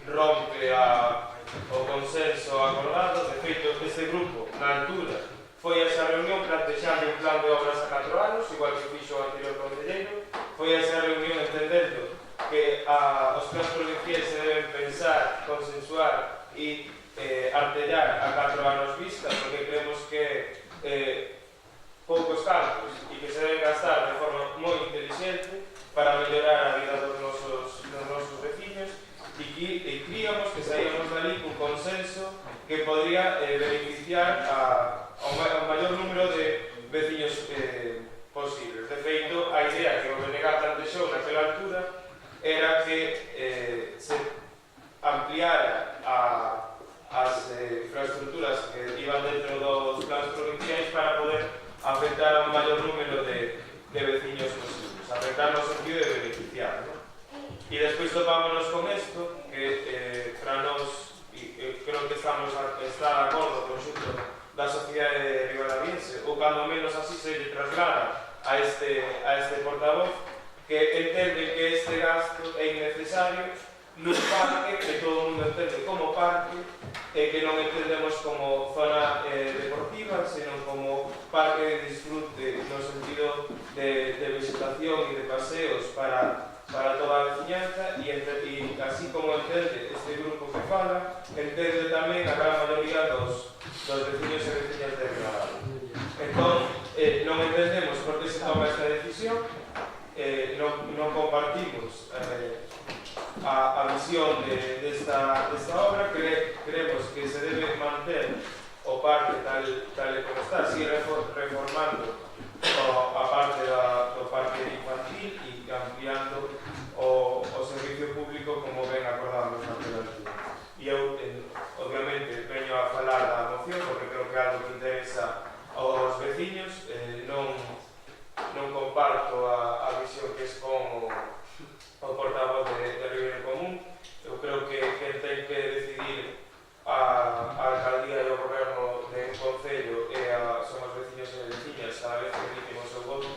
S5: rompe o consenso acordado. De feito, este grupo, na altura, foi a esa reunión plantexando un plan de obras a 4 anos, igual que fixo o anterior concelleiro. Foi a esa reunión entendendo que os plans provinciais se deben pensar, consensuar e artellar a 4 anos vista, porque creemos que poucos campos e que se deben gastar de forma moi inteligente para mellorar a vida dos nosos veciños, e críamos que saíamos dali cun consenso que podría beneficiar ao maior número de veciños posibles. De feito, a idea que o BNG plantexou naquela altura era que a dá no sentido de beneficiar, ¿no? E despois topámonos con isto, que para nós, creo que está de acordo o conxunto da sociedade ribadaviense, ou cando menos así se lle traslada a este portavoz, que entende que este gasto é innecesario nun parque que todo o mundo entende como parque e que non entendemos como zona deportiva, senón como parque de disfrute no sentido de vegetación e de paseos para toda a veciñanza e así como entende este grupo que fala, entende tamén a gran maioría dos veciños e veciñas de Ribadavia. Entón, non entendemos por que se toma esta decisión, non compartimos a visión desta obra, creemos que se debe manter o parque tal e como está, sigue reformando a parte do parque infantil e ampliando o servicio público como ben acordamos na alternativa. E eu, obviamente, veño a falar da moción porque creo que é algo que interesa aos veciños, non comparto a visión que expón o portavoz de Ribeiro Común. Eu creo que quen ten que decidir a alcaldía e o goberno de un concello son os veciños e veciñas cada vez que emiten o seu voto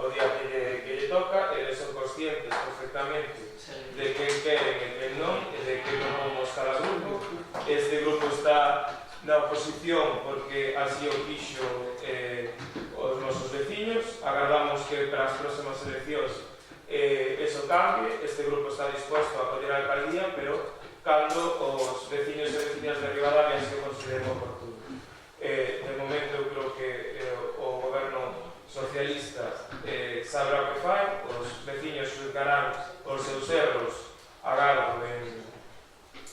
S5: o día que lle toca. Eles son conscientes perfectamente de que queren e que non, e de que non vamos cada grupo. Este grupo está na oposición porque así o quixo os nosos veciños. Agardamos que para as próximas eleccións eso cambie. Este grupo está disposto a apoiar a alcaldía, pero cando os veciños e veciñas de Ribadavia se consideren oportuno. De momento eu creo que o goberno socialista sabrá o que fai, os veciños xulgarán os seus erros agardo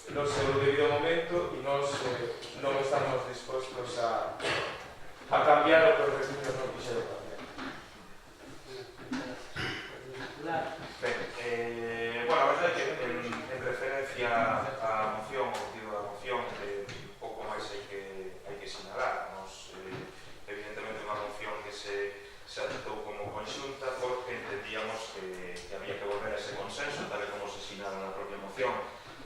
S5: no seu debido momento e nós non estamos dispostos a cambiar o que os veciños non quixeron cambiar.
S6: Ben, bueno, a verdade é que en referencia á moción, o motivo da moción, pouco máis hai que sinalar. Nos, evidentemente, unha moción que se adoptou como conxunta porque entendíamos que había que volver a ese consenso, tal como se sinala na propia moción,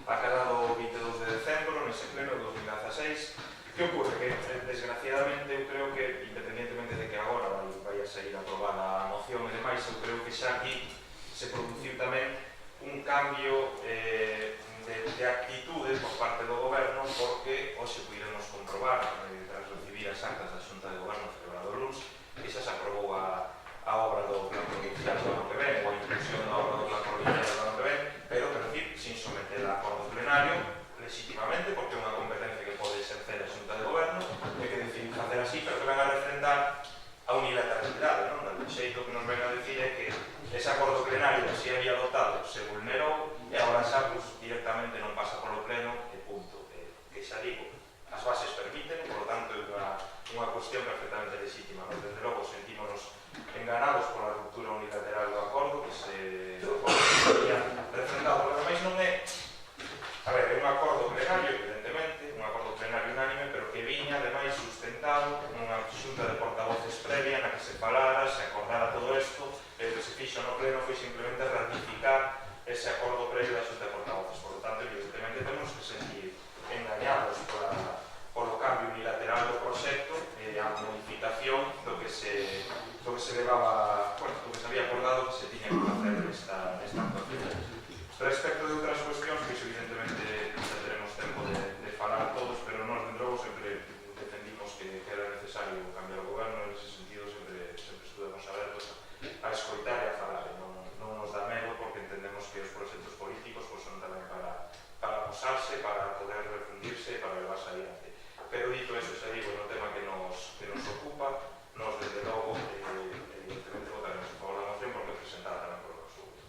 S6: acadado o 22 de decembro, nese pleno de 2016. Que ocorre? Que, desgraciadamente, eu creo que, independientemente de que agora vai a sair aprobada a moción e demais, eu creo que xa aquí se produciu tamén un cambio de actitude por parte do goberno, porque hoxe puidemos comprobar, tras recibir as actas da Xunta de Goberno celebrado o luns, que xa se aprobou a obra do plan provincial do ano que ven, ou a inclusión da obra do plan provincial do ano que ven, pero, decir, sin someter a acordo plenario, legítimamente, porque é unha competencia que pode exercer a Xunta de Goberno, e que deciden facer así, pero que ven a refrendar a unilateralidade, non? O xeito que nos ven a decir é que ese acordo plenario que se había adoptado se vulnerou e agora xa directamente non pasa polo pleno e punto. Que xa digo, as bases permiten, por lo tanto é unha cuestión perfectamente legítima. Nos, desde logo, sentímonos enganados pola ruptura unilateral do acordo que se había refrendado, pero ademais non é... A ver, é un acordo plenario, evidentemente, un acordo plenario unánime, pero que viña, ademais, sustentado nunha xunta de portavoces previa na que se falara, se acordara todo isto, e o que se fixo no pleno foi simplemente ratificar ese acordo previo da xunta de portavoces. Por lo tanto, evidentemente, temos que sentir engañados polo cambio unilateral do proxecto e a modificación do que se levaba, bueno, do que se había acordado que se tiña que facer nesta actuación. Respecto de outras cuestións, que evidentemente xa teremos tempo de falar todos, pero nós, de novo, sempre defendimos que era necesario cambiar o goberno. En ese sentido, sempre estuvemos abertos a escoitar e a falar. Non nos dá medo, porque entendemos que os proxectos políticos son tamén para posarse, para poder refundirse e para levarse adiante. Pero, dito eso, xa digo, no tema que nos ocupa, nos, desde logo, evidentemente, votaremos a favor da moción porque é presentada tamén por os outros.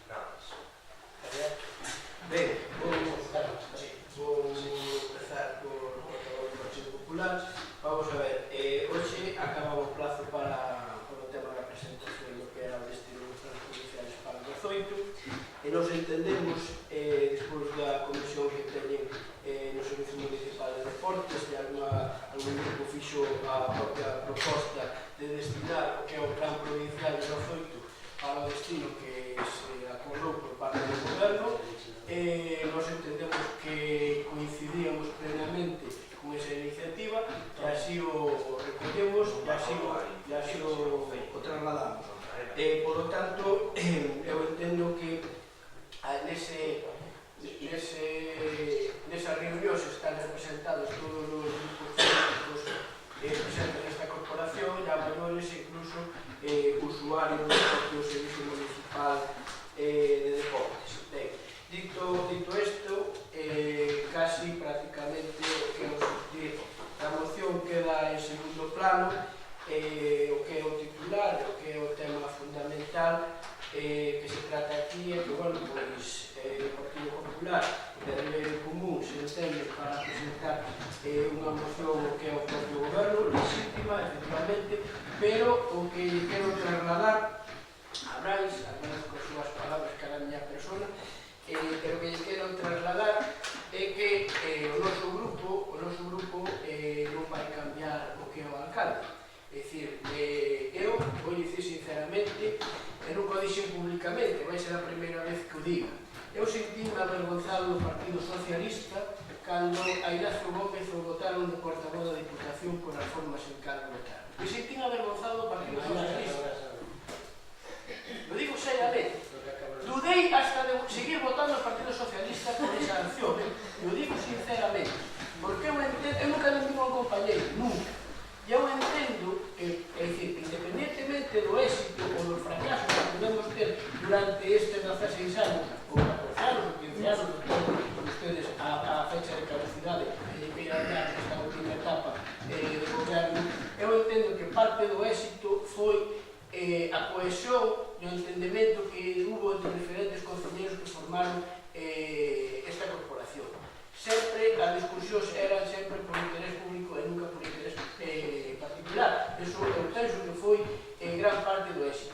S6: Nada máis.
S7: Ben, vou empezar por o Partido Popular. Vamos a ver, hoxe acababa o plazo para o tema da presentación do que era o destino dos planos provinciales para o 18, e nos entendemos, despois da comisión que teñen no Servicio Municipal de Deportes, de algún grupo fixo a propia proposta de destinar o que é o plan provincial do 18 así o que se acordou por parte do Goberno. Nos entendemos que coincidíamos plenamente con esa iniciativa e así o recollemos e así o trasladamos. Por lo tanto, eu entendo que nesas reunións están representados todos os grupos políticos presentes nesta corporación e a maiores incluso usuarios do propio Servicio Municipal de Deportes. Dito isto, casi prácticamente o que nos substituye a moción queda en segundo plano, o que é o titular, o que é o tema fundamental que se trata aquí é que, bueno, pois, o Partido Popular e a Ribeiro Común se entende para presentar unha moción o que é o propio Goberno, legítima, efectivamente, pero o que quero trasladar a Brais, con as súas palabras que era a miña persona, pero que quero trasladar é que o noso grupo non vai cambiar o que é o alcalde. É dicir, eu vou dicir sinceramente, e nunca o dixen públicamente, vai ser a primeira vez que o diga. Eu sentí-me avergonzado do Partido Socialista cando a Ignacio Gómez o votaron de portavoz da Diputación por as formas en que o votaron. Me sentí avergonzado do Partido Socialista. Lo digo seriamente. Dudei hasta de seguir votando o Partido Socialista por esa acción. Lo digo sinceramente. Porque eu nunca le digo a un compañero, nunca. E eu entendo, é dicir, independentemente do éxito ou do fracaso que podemos ter durante estes 16 anos, ou 14 anos, ou 15 anos, ustedes a fecha de caducidade e que irán dar esta última etapa de goberno, eu entendo que parte do éxito foi a cohesión e o entendemento que hubo entre diferentes concelleiros que formaron esta corporación. Sempre as discusións eran sempre por interés público e nunca por interés particular. Eso eu penso que foi gran parte do éxito.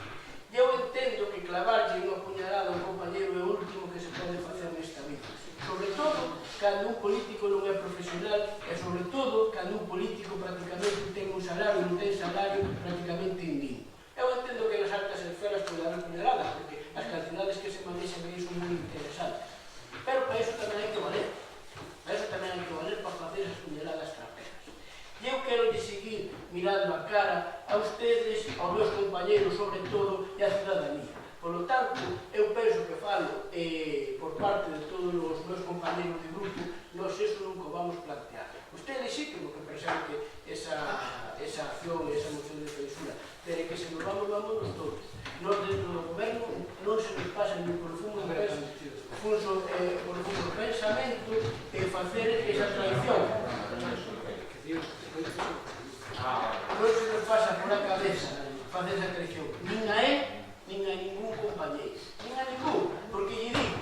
S7: E eu entendo que clavarlle unha puñalada a un compañeiro é o último que se pode facer nesta vida. Sobre todo, cando un político non é profesional e sobre todo, cando un político prácticamente ten un salario, non ten salario prácticamente indigno. Eu entendo que nas altas esferas pode haber puñaladas, porque as cantidades que se manexan aí son moi interesantes. Pero para iso tamén hai que valer. Para iso tamén hai que valer para facer as puñaladas traperas. E eu quero seguir mirando a cara a ustedes, aos meus compañeros, sobre todo, e a ciudadanía. Por lo tanto, eu penso que falo por parte de todos os meus compañeros de grupo, nós eso nunca vamos plantear. Usted é legítimo que presente esa acción, esa moción de censura, pero que se nos vamos todos. Nós dentro do goberno non se nos pasa ni por fundo do pensamento facer esa traición. Non se nos pasa por a cabeza facer esa traición, nin a él, nin a ningún compañeiro, nin a ningún, porque lle digo,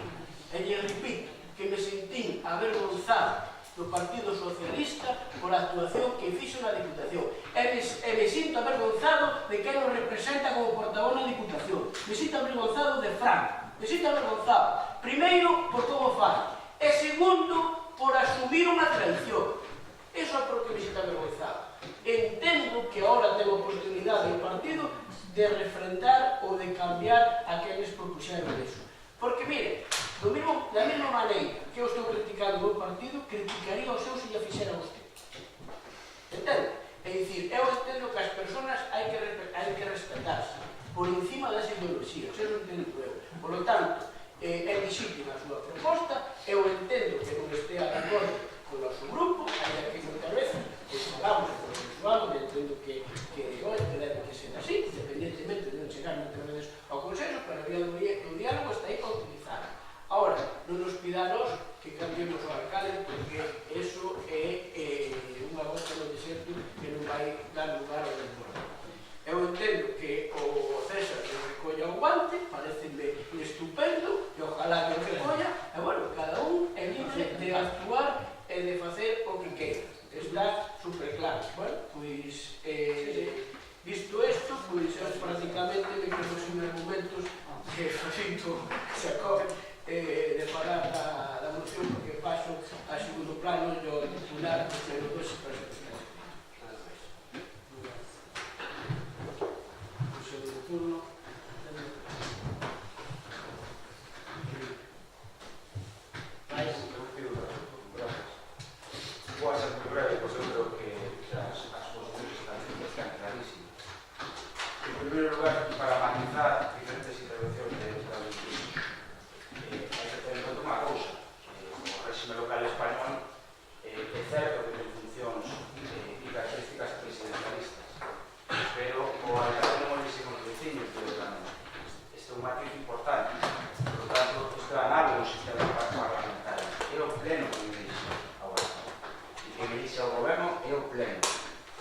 S7: e lle repito, que me sentín avergonzado do Partido Socialista por a actuación que fixo na Diputación. E me sinto avergonzado de que nos representa como portavoz na Diputación. Me sinto avergonzado de Fran. Me sinto avergonzado. Primeiro, por como fala. E segundo, por asumir unha traición. Eso é por que me sinto avergonzado. Entendo que ahora tengo oportunidade do partido de refrendar ou de cambiar a que eles propuxeron eso. Porque, mire, da mesma maneira que eu estou criticando o meu partido, criticaría o seu se lle fixera a usted. Entende? É dicir, eu entendo que as persoas hai que respetarse por encima das ideoloxías, eso entendo eu. Por lo tanto, é legítima a súa proposta, eu entendo que non estea de acordo con o noso grupo, hai que moitas veces falamos e consensuamos, entendo que debe que ser así, independentemente de non chegar moitas veces ao consenso, pero a vía do diálogo está aí para utilizar. Ahora, non nos pidanos que cambiemos o alcalde, porque eso é unha gota no deserto que non vai dar lugar ao entorno. Eu entendo que o César que recolla o guante, pareceme estupendo, e ojalá que o recolla, e bueno, cada un é libre de actuar e de facer o que queira. Está super claro. Bueno, pois, visto isto, pois, prácticamente me quedo sin argumentos que facito se acobe de falar da moción, porque paso a segundo plano e o titular de los dos presentos. Nada máis. O segundo turno.
S3: un matiz importante. Por lo tanto, isto é análogo no sistema parlamentario. É o pleno que me dixe ao goberno. E que me dixe ao goberno é o pleno.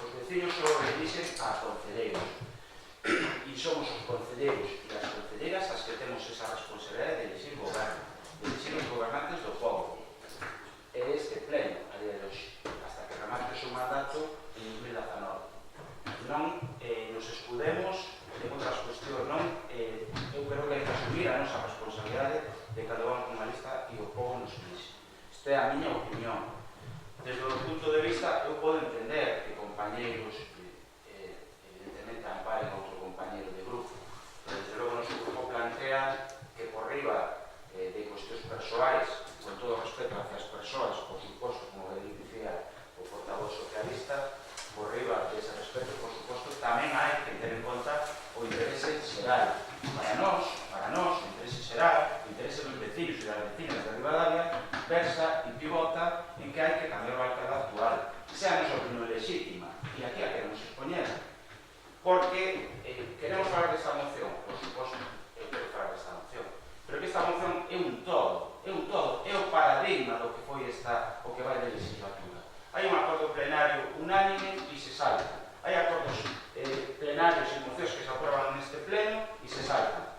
S3: Os vecinos só redixen a concelleiros. E somos os concelleiros e as concelleiras as que temos esa responsabilidade de elixir goberno, de elixir os gobernantes do povo. É este pleno a día de hoxe, hasta que remate o seu mandato en 2019. Non nos escudemos en outras cuestións, non? Eu creo que hai que asumir a nosa responsabilidade de cando vamos nunha lista e o povo nos elixe. Esta é a miña opinión. Desde o punto de vista, eu podo entender que compañeiros evidentemente amparen outro compañeiro de grupo, pero desde logo noso grupo plantea que por riba de cuestións persoais, con todo o respeto hacia as persoas, por suposto, como dicía o portavoz socialista, por riba dese respeto, por suposto, tamén hai que ter en conta o interese xeral. Para nós, o interese xeral, o interese dos vecinos e das vecinas de Ribadavia, versa e pivota en que hai que cambiar o alcalde actual. Esa é a nosa opinión legítima, e aquí a queremos expoñer. Porque queremos falar desta moción, por suposto, eu quero falar desta moción, pero que esta moción é un todo, é o paradigma do que foi o que vai de legislatura. Hai un acordo plenario unánime e se salta. Hai acordos plenarios e mocións que se aproban neste pleno e se saltan.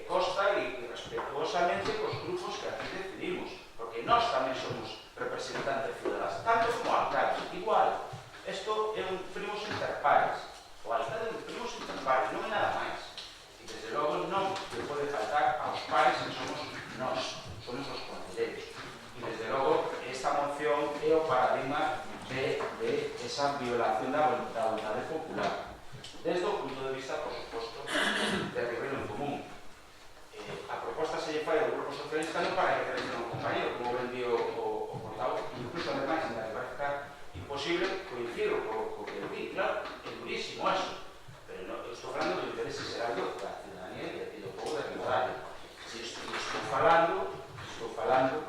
S3: Consta e respetuosamente cos grupos que aquí decidimos, porque nós tamén somos representantes ciudadanos, tanto como alcaldes, igual. Isto é un primos inter pares. O alcalde é un primos inter pares, non é nada máis. E desde logo non se pode faltar aos pares que somos nós, somos os concelleiros. E desde logo esta moción é o paradigma de esa violación da vontade popular. Desde o punto de vista, por suposto, de Ribeiro en Común. A proposta se lle fai ao Grupo Socialista non para que crece un compañero, como ben dio o portavoz, incluso ademais, ainda que vai ficar imposible coincidir co que di, claro, é durísimo eso, pero eu estou falando do interese xeral da ciudadanía e do povo de Ribadavia. Estou falando,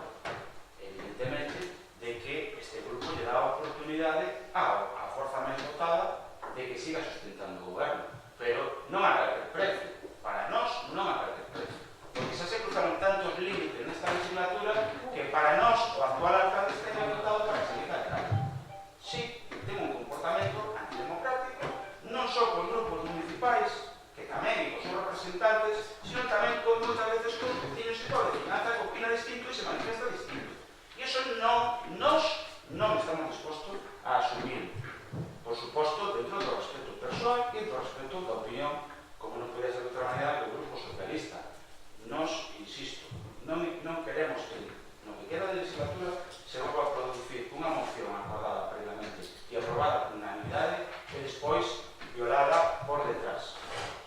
S3: evidentemente, de que este grupo lle dá a oportunidade á forza máis votada de que siga sustentando o goberno, pero non a calquer precio. Para nós, non a calquer precio. Porque xa se cruzaron tantos límites nesta legislatura que para nós o actual alcalde está inhabilitado para seguir alcalde. Sí, ten un comportamento antidemocrático, non só con grupos municipais, que tamén con seus representantes, sino tamén con moitas veces con os vecinos e toda a vecinanza que opina distinto e se manifesta distinto. E iso nós non estamos dispostos a asumir. Por suposto, dentro do respeto persoal e do respeto da opinión, como non podía ser de outra maneira, do Grupo Socialista. Nos, insisto, non queremos que no que queda de legislatura se va a producir unha moción acordada previamente e aprobada por unanimidade e despois violada por detrás.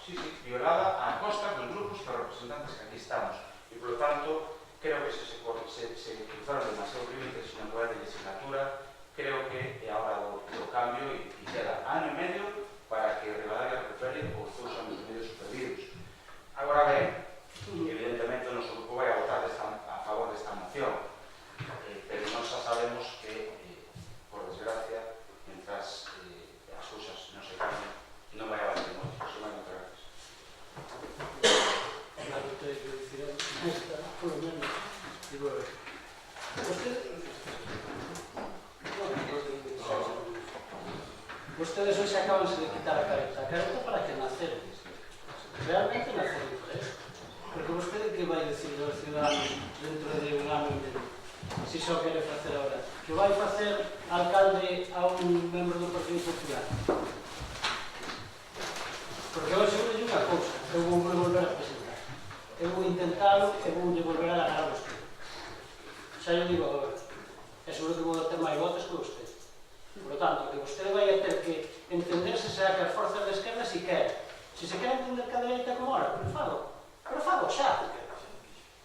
S3: Sí, violada a costa dos grupos dos representantes que aquí estamos. E, por lo tanto, creo que se cruzaron demasiados límites na actual de legislatura. Creo que é a hora do cambio e queda ano e medio para que Ribadavia recupere os seus anos e medio supervidos. Agora ben, evidentemente o noso grupo vai a votar a favor desta moción, pero nós xa sabemos que, por desgracia, mientras as cousas non se cambien, non vai a valer moito. Moitas gracias.
S7: Claro, te dicir esta, por lo menos, digo, ustedes hoxe acabanse de quitar a careta. A careta para que naceron. Realmente naceron para eso. Porque vostede que vai decir aos ciudadanos dentro de un ano e medio, se só quere facer ahora, que vai facer alcalde a un membro do Partido Popular. Porque hoxe vou dicir unha cousa, eu vou volver a presentar. Eu vou intentalo e vou volver a ganar a vostede. Xa eu digo agora. É seguro que vou ter máis votos que vostede. Por lo tanto, que vostede vai a ter que entenderse será que as forzas de esquerda si quere. Se se quere entender que a dereita como ahora, pero fago xa.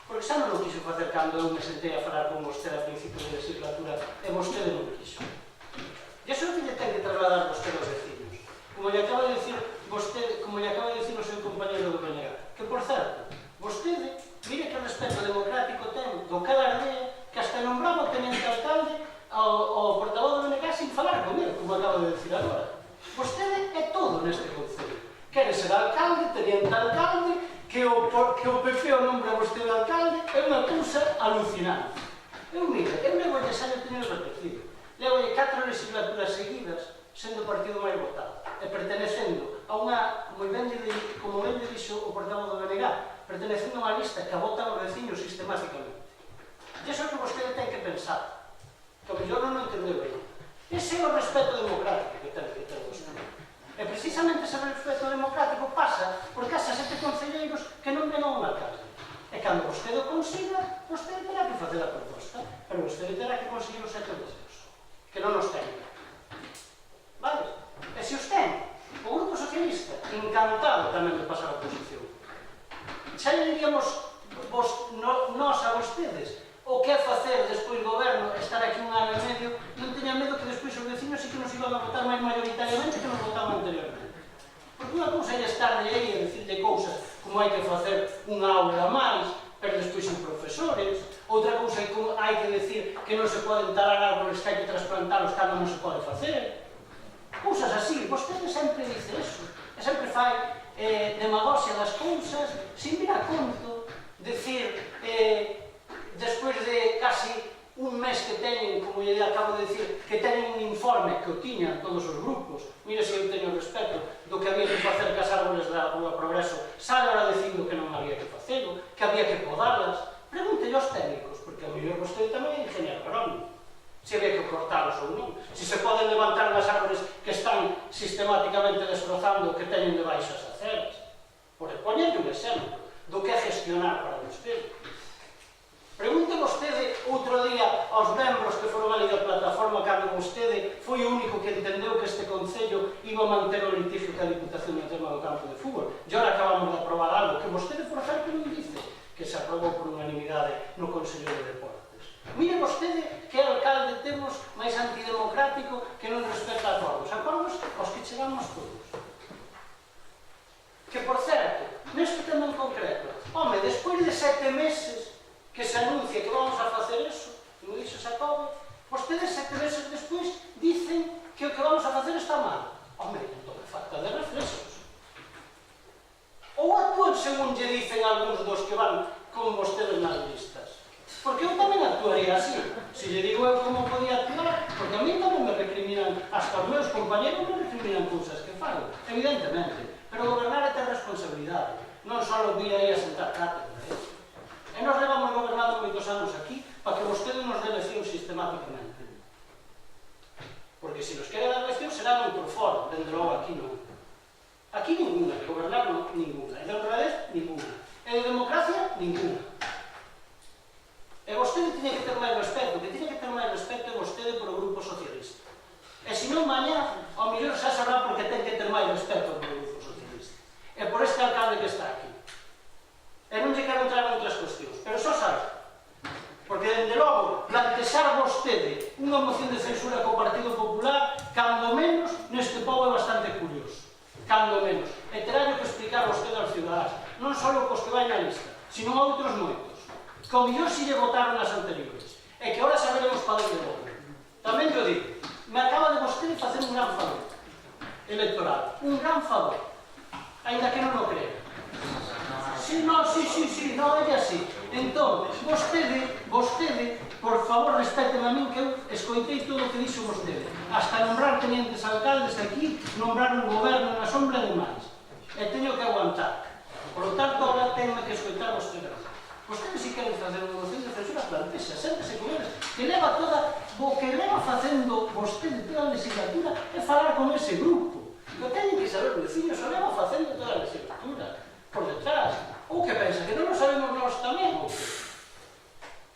S7: Porque xa non o quixo facer cando eu me sentei a falar con vostede a principios de legislatura e vostede non o quixo. E iso é o que lle ten que trasladar vostede aos vecinos. Como lle acaba de decir vostede, como lle acaba de decir o seu compañero do BNG, que por certo, vostede, mire que respeto democrático ten do cada aldea que hasta nombraba o tenente alcalde ao portavoz do BNG sin falar con ele, como acaba de decir agora. Vostede é todo neste concello. Quere ser alcalde, teniente alcalde, que o PP o nombre a vostede alcalde é unha cousa alucinante. Eu levo lle xa teño repetido. Levo 4 legislaturas seguidas sendo o partido máis votado e pertenecendo a unha, como ben lle dixo o portavoz do BNG, pertenecendo a unha lista que votan os veciños sistemáticamente. E iso é o que vostede ten que pensar, que o mellor non entendeu ben. Ese é o respeto democrático que ten que ter vostede. E precisamente ese respeto democrático pasa por casa 7 concelleiros que non ven a un alcalde. E cando vostede o consiga, vostede terá que facer a proposta, pero vostede terá que conseguir os 7 deseos, que non os ten. Vale? E se os ten, o Grupo Socialista, encantado tamén de pasar a oposición. Xa lle diríamos nós a vostedes o que é facer despois do goberno, estar aquí un ano e medio, non teña medo que despois os vecinos sí que nos iban a votar máis maioritariamente que nos votaban anteriormente. Porque unha cousa é estar de aí e dicirle cousas como hai que facer unha aula máis, pero despois son profesores. Outra cousa é como hai que decir que non se poden talar árboles, que hai que trasplantalos cando non se pode facer. Cousas así, vostede sempre dice eso, e sempre fai demagoxia das cousas, sin vir a conto, decir, despois de casi un mes que teñen, como lle acabo de decir, que teñen un informe que o tiñan todos os grupos, mire se eu teño respeto do que había que facer cas árboles da Rúa Progreso, sale ahora dicindo que non había que facelo, que había que podarlas. Pregúntelle aos técnicos, porque a mellor vostede tamén é ingeniero agrónomo, se había que cortalos ou non, se se poden levantar as árboles que están sistemáticamente destrozando o que teñen debaixo as aceras. Por poñerle un exemplo do que é gestionar para vostede. Pregunte vostede outro día aos membros que foron ali da plataforma cando vostede foi o único que entendeu que este Concello iba a manter o litigio que a Diputación no tema do campo de fútbol. E ahora acabamos de aprobar algo que vostede, por certo, non dice que se aprobou por unanimidade no Consello de Deportes. Mire vostede que alcalde temos máis antidemocrático que non respecta acordos aos que chegamos todos. Que, por certo, neste tema en concreto, home, despois de 7 meses que se anuncia que vamos a facer eso, como dixo Xacobe, vostedes 7 meses despois dicen que o que vamos a facer está mal. Home, entón é falta de reflexos. Ou actúan según lle dicen algúns dos que van con vostedes nas listas. Porque eu tamén actuaría así. Se lle digo eu como podía actuar, porque a mí tamén me recriminan, hasta os meus compañeros me recriminan cousas que fago, evidentemente. Pero gobernar é ter responsabilidade, non só vir aí a sentar cátedra. E nos levamos gobernado moitos anos aquí para que vostede nos dé leccións sistemáticamente. Porque se nos quere dar leccións será noutro foro, dende logo aquí non. Aquí ninguna, de gobernar non, ninguna. E de honradez, ninguna. E de democracia, ninguna. E vostede tiña que ter máis respeto, que tiña que ter máis respeto é vostede por o Grupo Socialista. E se non mañá, ao mellor xa sabrá porque ten que ter máis respeto por o Grupo Socialista. E por este alcalde que está aquí. E non lle quero entrar en outras cuestións, pero só sabe. Porque, dende logo, plantexar vostede unha moción de censura co Partido Popular, cando menos, neste pobo é bastante curioso. Cando menos. E terá que explicar vostede aos ciudadanos, non só cos que vai na lista, sino a outros moitos. Que o mellor si lle votaron as anteriores. E que ahora saberemos para onde votan. Tamén te o digo, me acaba de vostede facer un gran favor electoral. Un gran favor. Ainda que non o crea. Sí, no, ella sí. Entón, vostede, por favor, respéteme a min que eu escoitei todo o que dixo vostede. Hasta nombrar tenientes alcaldes aquí, nombrar un goberno na sombra de máis. E teño que aguantar. Por lo tanto, agora tenho que escoitar vostede. Vostede si queren facer unha moción de censura, plantexa, séntese con eles, que leva toda, o que leva facendo vostede toda a legislatura é falar con ese grupo. Que teñen que saber os veciños, o leva facendo toda a legislatura. Por detrás. Ou que pensa que non o sabemos nós tamén, ou que?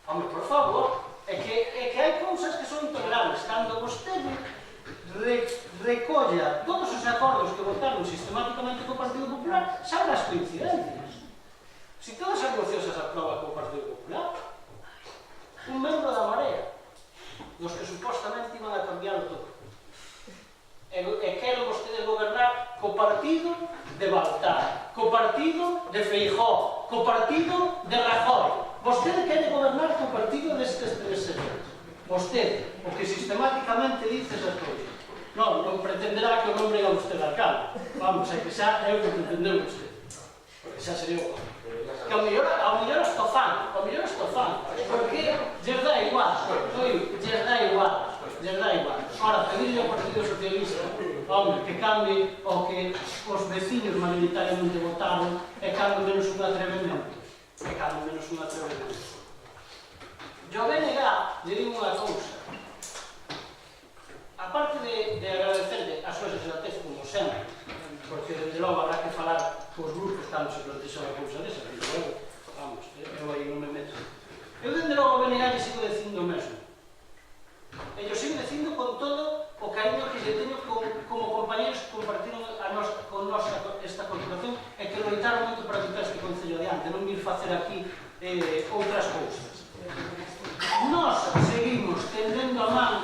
S7: Home, por favor, é que hai cousas que son intolerables. Cando vostede recolla todos os acordos que votaron sistemáticamente co Partido Popular, sabe as coincidencias. Se todas as mocións se aproba co Partido Popular, un membro da Marea, dos que supostamente iban a cambiar todo. E quero vostedes gobernar co partido de Baltar, co partido de Feijóo, co partido de Rajoy. Vostede quere gobernar co partido destes 3 señores. Vostede, o que sistemáticamente dice esas cousas. Non pretenderá que o nombre a vostede alcalde. Vamos, é que xa é o que pretendeu vostede. Porque xa sería o conto. Que ao mellor estou fan, porque lles dá igual, lles dá igual. Ora, pedirle ao Partido Socialista, home, que cambie o que os veciños mayoritariamente votaron e cando menos un atrevemento. Yo BNG, lle digo unha cousa. Aparte de agradecerle a súa sensatez como sempre, porque desde logo habrá que falar cos grupos cando se plantexa unha cousa desa, pero logo, vamos, eu aí non me meto. Eu desde logo a BNG lle sigo dicindo o mesmo. E yo sigo dicindo con todo o cariño que lle teño como compañeros que compartiron con nosa esta corporación e que loitaron moito para quitar este concello adiante, non vir facer aquí outras cousas. Nós seguimos tendendo a man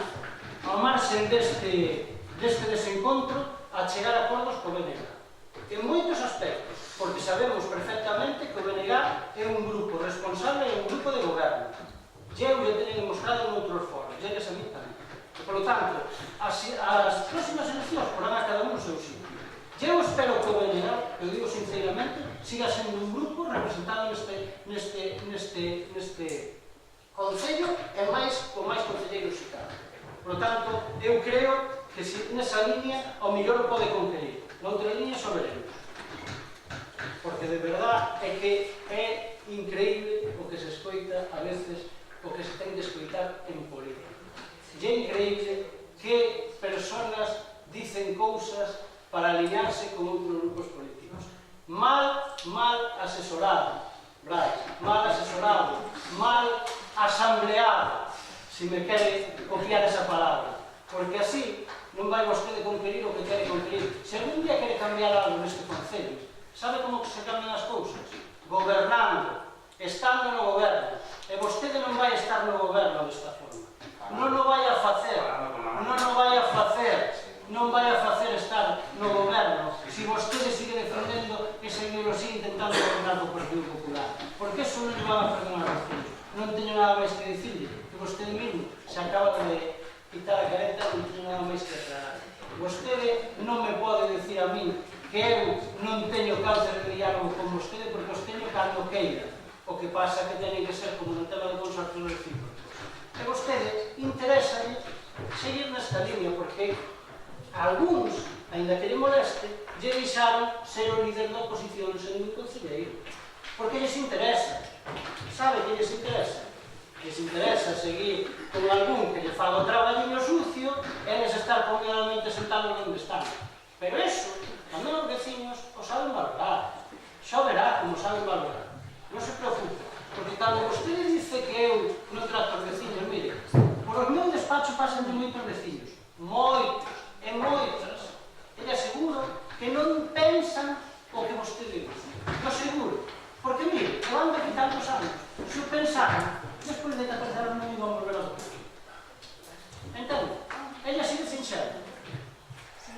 S7: ao marxen deste desencontro a chegar a acordos co BNG. En moitos aspectos, porque sabemos perfectamente que o BNG é un grupo responsable e un grupo de goberno. Eu lle teño demostrado en outros foros, e eles a mí tamén. Por lo tanto, as próximas eleccións porán a cada un o seu sitio. Eu espero que o BNG, que o digo sinceramente, siga sendo un grupo representado neste concello e con máis concelleiros e tal. Por lo tanto, eu creo que nesa línea o mellor o pode conquerir. Noutra línea só veremos. Porque de verdad é que é increíble o que se escoita a veces, o que se ten de escoitar en política. É increíble que personas dicen cousas para alinearse con outros grupos políticos. Mal asesorado, Brais, mal asesorado, mal asambleado, se me quere copiar esa palabra, porque así non vai vostede conquerir o que quere conquerir. Se algún día quere cambiar algo neste concello, sabe como se cambian as cousas? Gobernando, estando no goberno, e vostede non vai estar no goberno desta forma. Non o vai a facer estar no goberno se vostede sigue defendendo esa ideoloxía intentando gobernar o Partido Popular. Porque eso non lle van a perdonar os fillos. Non teño nada máis que dicirle, que vostede mesmo se acaba de quitar a careta, non teño nada máis que aclarar. Vostede non me pode dicir a mí que eu non teño causa de diálogo con vostede porque os teño cando queira. O que pasa que teñen que ser como no tema de consorcios recíprocos. E vostede interesa seguir nesta línea porque algúns, ainda que lle moleste, lle deixaron ser o líder da oposición sendo un concelleiro. Porque lles interesa. Sabe que lles interesa? Lles interesa seguir con algún que lle faga o traballiño sucio e eles estar cómodamente sentados onde están. Pero eso, tamén os veciños o saben valorar. Xa verá como saben valorar. Non se preocupe, porque cando vostede dice que eu non trato os veciños, mire, por os meus despachos pasan de moitos veciños, moitos, e moitas, e lle aseguro que non pensan o que vostede dice. Lo seguro, porque mire, levando aquí tantos anos, se o pensaran, despois de 14 anos non iban volver a votar. Entendo? Ella sigue sincera.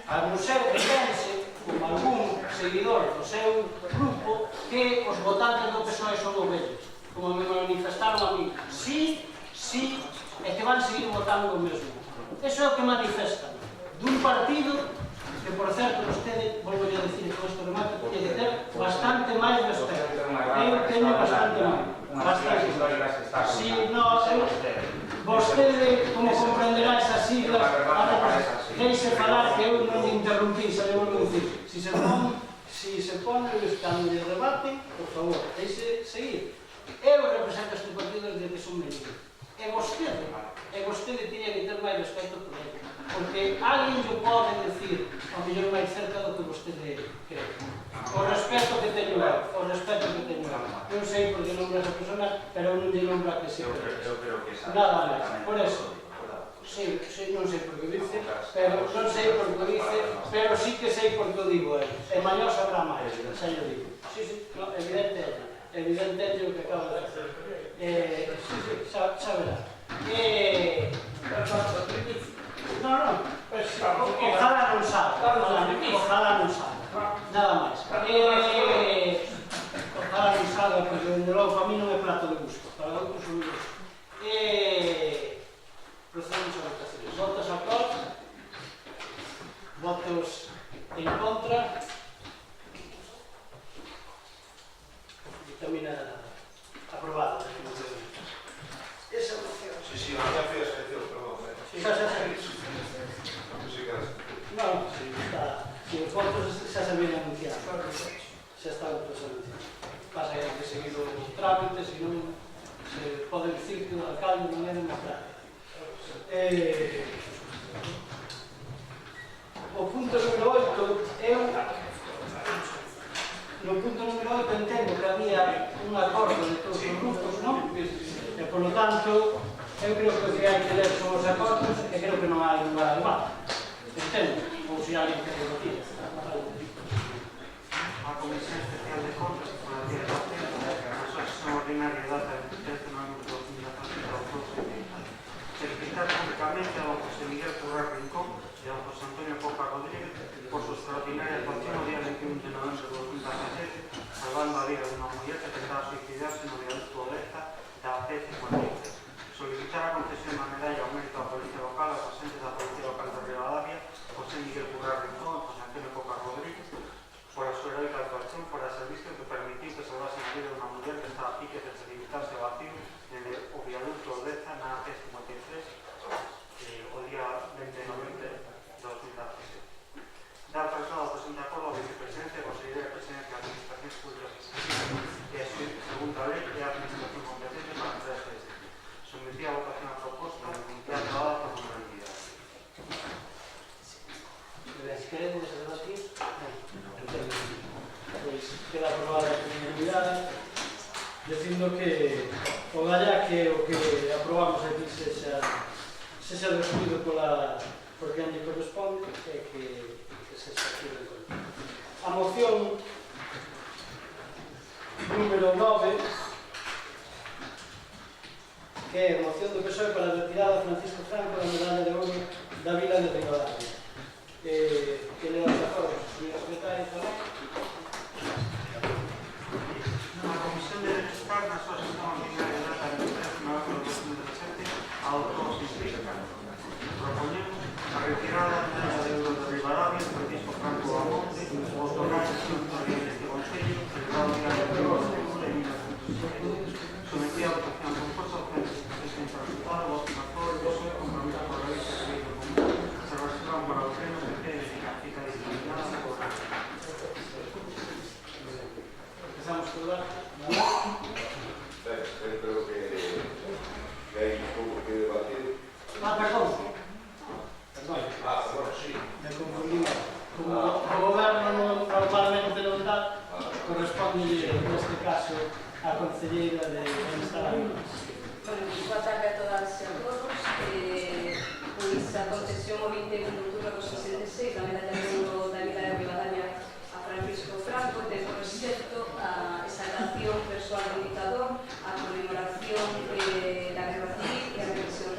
S7: A non ser que pense, como algún seguidor do seu grupo, que os votantes do PSOE son ovellos, como me manifestaron a mí. Sí, e que van seguir votando o mesmo. Eso é o que manifestan. Dun partido que, por certo, vostede, volvo a decir con este remate, que de ter bastante máis respeto. Eu teño bastante máis. Si, no, vostede, como comprenderá esas siglas, deixe falar que eu non interrumpí, se le volvo a dicir. Si se pone cando lle rebaten, por favor, deixe seguir. Eu represento este partido desde que son menino. E vostede tiña que ter máis respeto por ele. Porque alguén lle pode decir, ao mellor máis cerca do que vostede cree. O respeto que teño eu, Eu sei porque nombro a esa persona, pero eu non lle nombro a que se nada máis. Por eso, sí, non sei por que dice, pero sí que sei por que o digo eu. E mañó sabrá máis, xa lle digo. Sí, no, evidente o que acabo de hacer. Xa verá. No, pues ojalá non sabe. Nada máis. Ojalá non sabe, porque de logo para mí non é plato de gusto, para outros son de gusto. Procedemos a votaciones. Votos a favor, votos en contra. tamina aprobada definitivamente. Esa moción.
S4: Sí, ya fui a selección, perdón.
S7: Xa.
S4: Non sei que era.
S7: Non, si está. Si os votos xa se viene anunciando. Xa está o proceso anunciado. Pasa que hai que seguir o trámite, se non se pode dicir que o alcalde non é democrático. O punto número 8, eu no punto número 8 entendo que había un acordo de todos os grupos, non? E, polo tanto, eu creo que o que hai que ler son os acordos e creo que non hai lugar a debate. Entendo? Ou se alguén que debatir.
S2: A Comisión Especial de Compras por la Tierra na súa sesión ordinaria data de 23 de novembro de 2014 ao felicitar públicamente a don José Miguel Currar Rincón e a don José Antonio Copa Rodríguez por su extraordinaria actuación no día 21 de novembro de 2017, salvando a vida de unha muller que tentaba suicidarse no viaducto Oleza da P53. Solicitar a concesión da medalla ao mérito da Policía Local aos agentes da Policía Local de Ribadavia, José Miguel Currar Rincón e José Antonio Copa Rodríguez, por a súa heroica actuación por a servicio que permitiu que salvase a vida de unha muller que estaba a pique de precipitarse ao vacío en o viaducto Oleza na P53 o día 20 de novembro de 2017. Dar traslado ao presente acordo a vicepresidencia e Consellería de Presidencia de Administracións Públicas que a segunda lei é a administración competente para entrar este destino. Sometía a votación a proposta e aprobada por unanimidade.
S7: Se queredes debatir, pois queda aprobada por unanimidade, dicindo que o galla que o que aprobamos aquí sexa resumido por quen lle corresponde e que se active en conta. A moción número 9, que é a moción do PSOE para a retirada de Francisco Franco da medalla de ouro da Vila de Ribadavia. Que le das acordos, señor secretario, tamén?
S2: A Comisión de Derechos Humanos, na súa sesión ordinaria data de 23 de novembro de 2017, adoptou os inscritos. Proponemos a retirada da medalla de ouro de Ribadavia de Francisco Franco Bamonte, outorgar a sesión ordinaria deste Consello, celebrado o día 22 de julio de 1917. Sometía a votación con forza urgente este infraestructurado, voto a favor, voto compromiso por la lista de servicio común, se reservan para o pleno que quede fica discriminada por la
S7: Empezamos por dar.
S4: Creo que hai un pouco que debatir.
S7: Perdón.
S4: Bueno, sí.
S7: Me confundí. Como o goberno normalmente non dá, corresponde neste caso a concelleira de Bienestar.
S8: Bueno, boa tarde a todas e a todos. Pois a concesión o 21 de outubro do 66 da medalla de ouro da Vila de Ribadavia a Francisco Franco ten por excepto a exaltación persoal do dictador, a conmemoración da Guerra Civil e a represión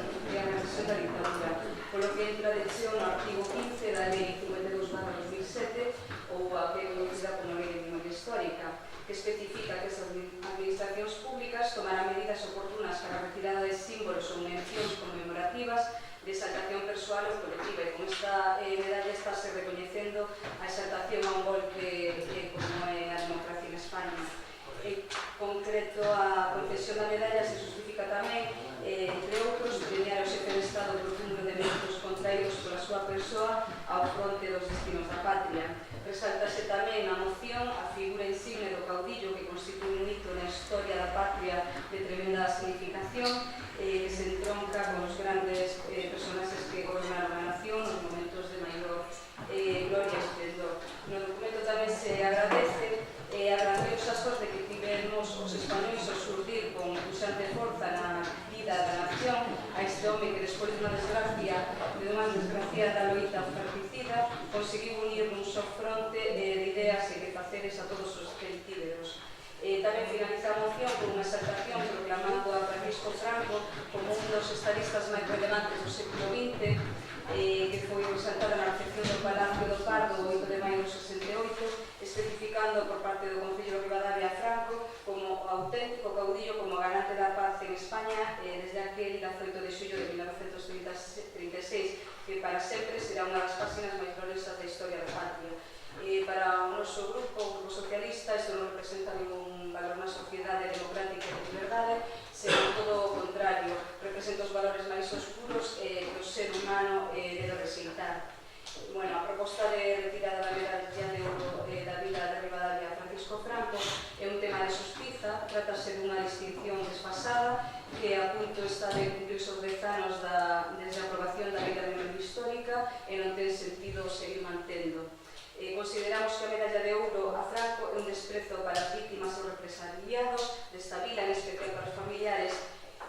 S8: da dictadura, polo que entra de cheo no artigo 15 da Lei 52/2007 ou a que é conocida como Lei de Memoria Histórica, que especifica que as administracións públicas tomarán medidas oportunas para a retirada de símbolos ou mencións conmemorativas de exaltación persoal ou colectiva, e con esta medalla estáse recoñecendo a exaltación a un golpe como é a democracia en España. En concreto, a concesión da medalla se justifica tamén, entre outros, premiar o xefe de Estado por número de méritos contraídos pola súa persoa ao fronte dos destinos da patria. Resáltase tamén na moción a figura insigne do caudillo que constitúe un hito na historia da patria de tremenda significación, que se entronca con os grandes personaxes que gobernaron a nación nos momentos de maior gloria e esplendor. No documento tamén se agradece a grandiosa sorte que tivemos os españois ao surdir con puxante forza na vida da nación a este home que despois de unha desgraciada loita fratricida conseguiu unir nun só fronte de ideas e de faceres a todos os celtíberos. Tamén finaliza a moción con unha exaltación proclamando a Francisco Franco como un dos estadistas máis relevantes do século XX, que foi exaltada na recepción do Palacio do Pardo o 8 de maio do 68, especificando por parte do Concello de Ribadavia a Franco como auténtico caudillo, como garante da paz en España desde aquel 18 de xullo de 1936, que para sempre será unha das páxinas máis gloriosas da historia da patria. Para o noso grupo, o Grupo Socialista, isto non representa ningún valor na sociedade democrática e de liberdade, senón todo o contrario, representa os valores máis oscuros que o ser humano debe resintar. Bueno, a proposta de retirada da medalla de ouro da vila de Ribadavia a Francisco Franco é un tema de xustiza, trátase dunha distinción desfasada que a punto está de cumplir os 10 anos desde a aprobación da Lei da Memoria Histórica e non ten sentido seguir mantendo. Consideramos que a medalla de ouro a Franco é un desprezo para as vítimas e os represaliados desta vila, en especial para os familiares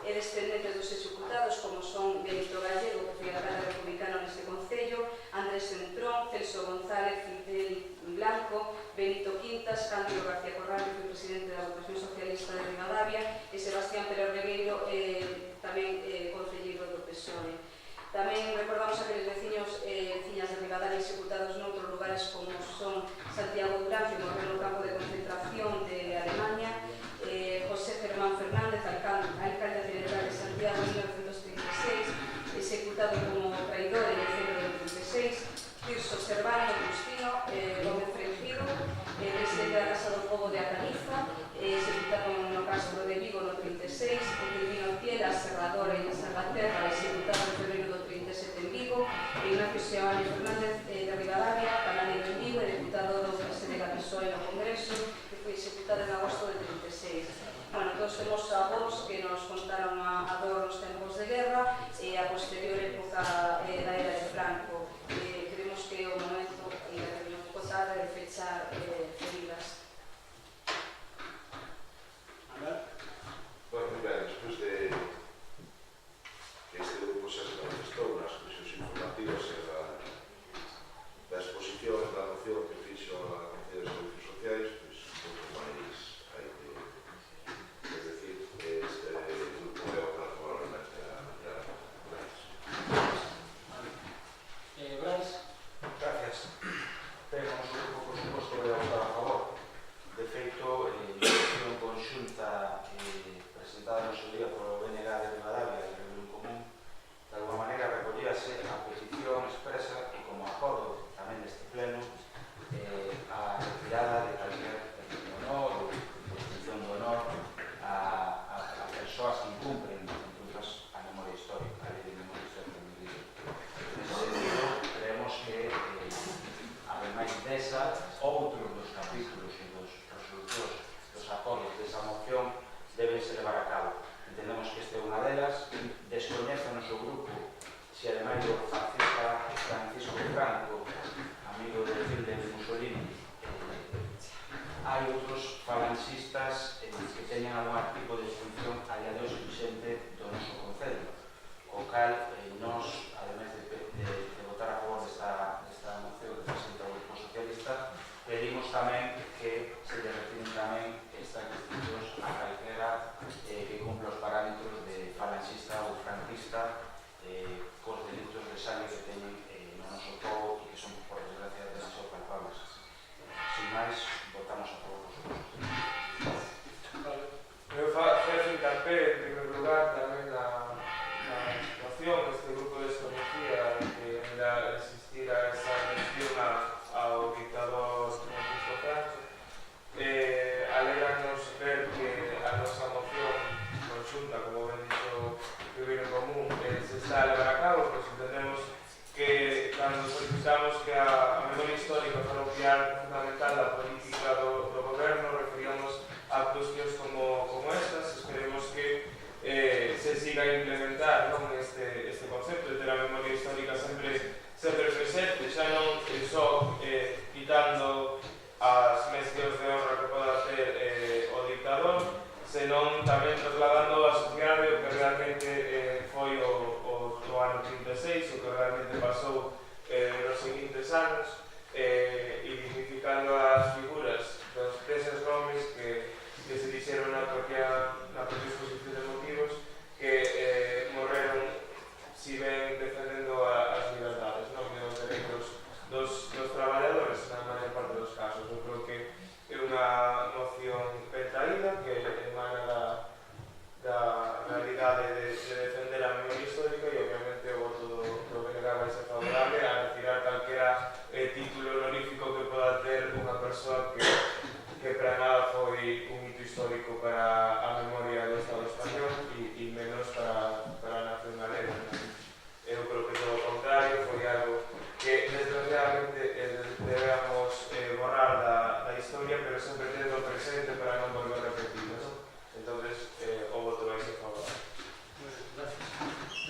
S8: e descendentes dos executados, como son Benito Gallego, que foi alcalde republicano neste concello, Andrés Centrón, Celso González, Fidel Blanco, Benito Quintas, Cándido García Corral, que foi presidente da Votación Socialista de Ribadavia, e Sebastián Pérez Regueiro, tamén concelleiro do PSOE. Tamén recordamos a aqueles veciños e veciñas de Ribadavia executados noutros lugares como son Santiago Durán, que morreu no campo de concentración de Alemania, José Germán Fernández, alcalde general de Santiago en 1936, executado como traidor en diciembre de 1936, Tirso Servano Agustino, Gómez Frengido, presidente da Casa do Pobo de Acaniza, executado no Castro de Vigo no 36, Etelvino Piela, Serrador en Salvaterra, executado en febrero do 37 en Vigo, Ignacio Seoane Fernández de Ribadavia, cananero en Vigo, e deputado do PSDG da PSOE no Congreso, que foi executado en agosto de 36. Bueno, todos temos avós que nos contaron a dor nos tempos de guerra e a posterior época da era de Franco. Creemos que é o momento, e que non pouco tarde, de fechar feridas.
S4: Bueno, muy bien, después de que este grupo se manifestou nas comisiones informativas e da exposición e da moción que fixo a Consello de Servicios Sociais, pois un pouco máis hai que decir que este grupo é o favorablemente a
S1: Brais.
S3: Gracias. Temos un grupo, por suposto, de votar a favor. De feito, moción conxunta presentada no seu día polo BNG de Ribadavia e Reunión Común, de alguma maneira recollíase a petición expresa e como acordo tamén deste pleno a retirada de calquer honor ou distinción de honor a persoas que incumpren, entre outras, a memoria histórica, a lei de memoria histórica. Nese sentido, creemos que, ademais desa, outros dos capítulos e dos resolucións dos acordos desa moción debense levar a cabo. Entendemos que esta é unha delas. Descoñece o noso grupo se ademais do fascista Francisco Franco, amigo de Hitler e Mussolini, hai outros falanxistas que teñen algún tipo de distinción a día de hoxe vixente do noso concello, o cal nos, ademais de votar a favor desta moción que presenta o Grupo Socialista, pedimos tamén que se lle retiren tamén estas distincións a calquera que cumpla os parámetros de falanxista ou franquista cos delitos de sangue que teñen no noso povo e que son, por desgracia, demasiado palpables. Sin máis, votamos a favor dos propostos.
S5: Eu faço hincapié, en primer lugar, tamén na situación que este grupo desconocía que era existir a esa mención ao dictador Francisco Franco. Alegranos ver que a nosa moción conxunta, como ben dixo Reunión Común, se está a levar a cabo, pois entendemos que cando solicitamos que a memoria histórica para un pilar fundamental da política do goberno, referíamos a cuestións como estas. Esperemos que se siga a implementar este concepto de ter a memoria histórica sempre presente, xa non só quitando as mencións de honra que poda ter o dictador, senón tamén trasladando a sociedade o que realmente foi o ano 36, o que realmente pasou nos seguintes anos, e dignificando as figuras deses nomes que se dixeron na propia exposición de motivos, que morreron si ben defendendo as liberdades, non os dereitos dos traballadores na maior parte dos casos. Eu creo que é unha moción ben traída que emana da realidade de defender a memoria histórica, e obviamente o voto do BNG vai ser favorable a retirar calquera tipo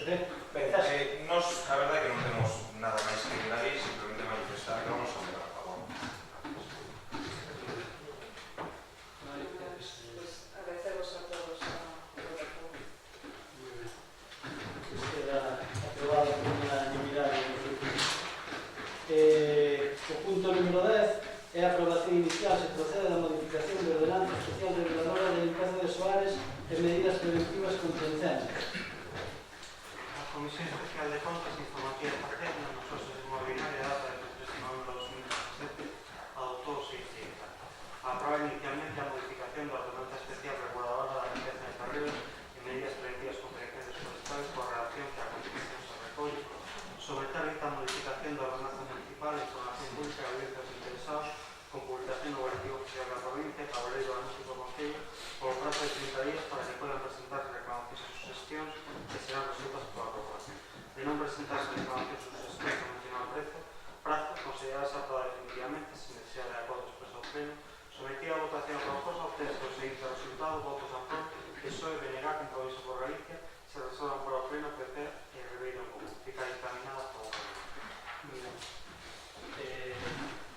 S6: Nos, a verdade é que non temos nada máis que añadir, simplemente manifestar que vamos a votar a favor.
S8: Pues agradecemos a todos a votación.
S1: Queda aprobado por unanimidade nos grupos. O punto número 10 é a aprobación inicial se procede da modificación de ordenanza especial reguladora de limpeza de soares e medidas preventivas contra incendios.
S2: A Comisión Especial de Contas Informativa e Paterna nos Osos de Mobiliaria data de 3 de novembro de 2017 adoptou o seguinte dictamen. Aproba inicialmente a modificación da ordenanza especial reguladora da limpeza de carreras e medidas preventivas contra incendios forestales por relación que a continuación se recolle. Someter esta modificación da ordenanza municipal a información pública e abierta aos interesados con publicación no Boletín Oficial da Provincia e Tabuleiro do Anuncio do Concello por prazo de 30 días para que puedan presentarse reclamacións e suxestións que serán resueltas pola corporación. De non presentarse reclamacións ou suxestións no mencionado prazo, consideradas aprobada definitivamente sin necesidade de acordo expreso ao pleno, sometida a votación a proposta, obterse o seguinte resultado, votos a favor, PSOE, BNG, Compromiso por Galicia, se resolvan por o pleno, PP e Ribeiro en Común. Fica dictaminada a favor.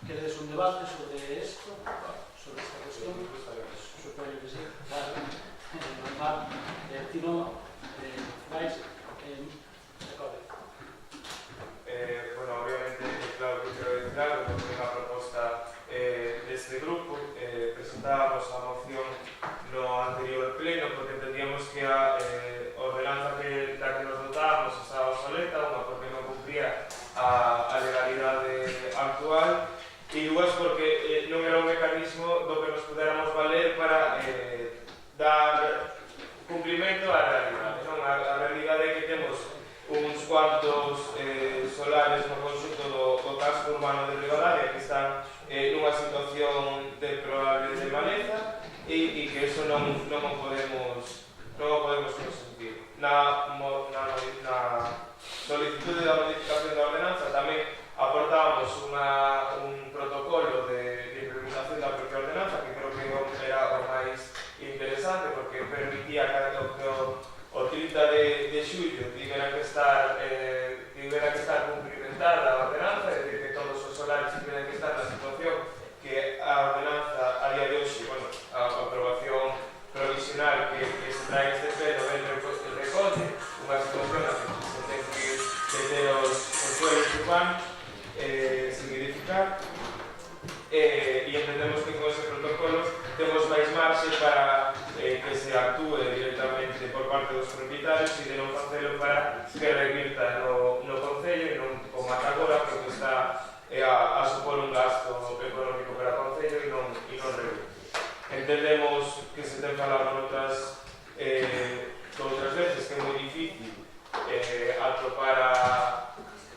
S1: Queredes un debate sobre isto? Sobre esta cuestión? Supoño que sí. Claro. Normal. Ti non vais recorde.
S5: Bueno, obviamente, claro que quero decir algo, porque unha proposta deste grupo presentábamos a moción no anterior pleno porque entendíamos que a ordenanza da que nos dotábamos estaba obsoleta, unha porque non cumpría a legalidade actual e dúas porque non era un mecanismo do que nos puderamos valer para dar cumprimento á realidade. A realidade é que temos uns cuantos solares no conxunto do casco urbano de Ribadavia que están nunha situación deplorable de maleza e que eso non o podemos consentir. Na solicitude da modificación da ordenanza tamén aportábamos un protocolo de implementación da propia ordenanza que creo que era o máis interesante porque permitía que o 30 de xullo tivera que estar cumplimentada a ordenanza, é dicir, que todos os solares tiveran que estar na situación que a ordenanza a día de hoxe, bueno, a aprobación provisional que se trae este pleno ben recolle unha situación na que se ten que ter os suelos urbanos sin edificar e entendemos que con ese protocolo temos máis marxe para que se actúe directamente por parte dos propietarios e de non facelo para que revirta no Concello e non como ata agora porque está a supor un gasto económico para o Concello e non revirte. Entendemos que se ten falado outras veces que é moi difícil atopar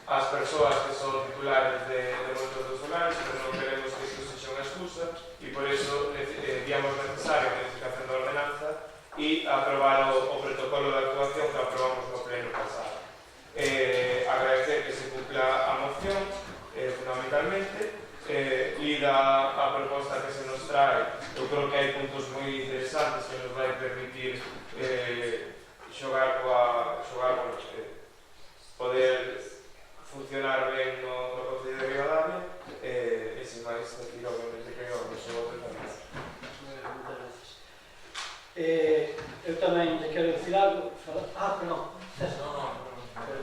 S5: as persoas que son titulares de moitos dos solares, pero non queremos que isto sexa unha excusa e por iso digamos necesaria a modificación da ordenanza e aprobar o protocolo de actuación que aprobamos no pleno pasado. Agradecer que se cumpla a moción, fundamentalmente, lida a proposta que se nos trae, eu creo que hai puntos moi interesantes que nos vai permitir poder funcionar ben no Concello de Ribadavia e sin máis decir obviamente que o noso voto tamén.
S1: Moitas gracias. Eu tamén te quero dicir algo. Perdón.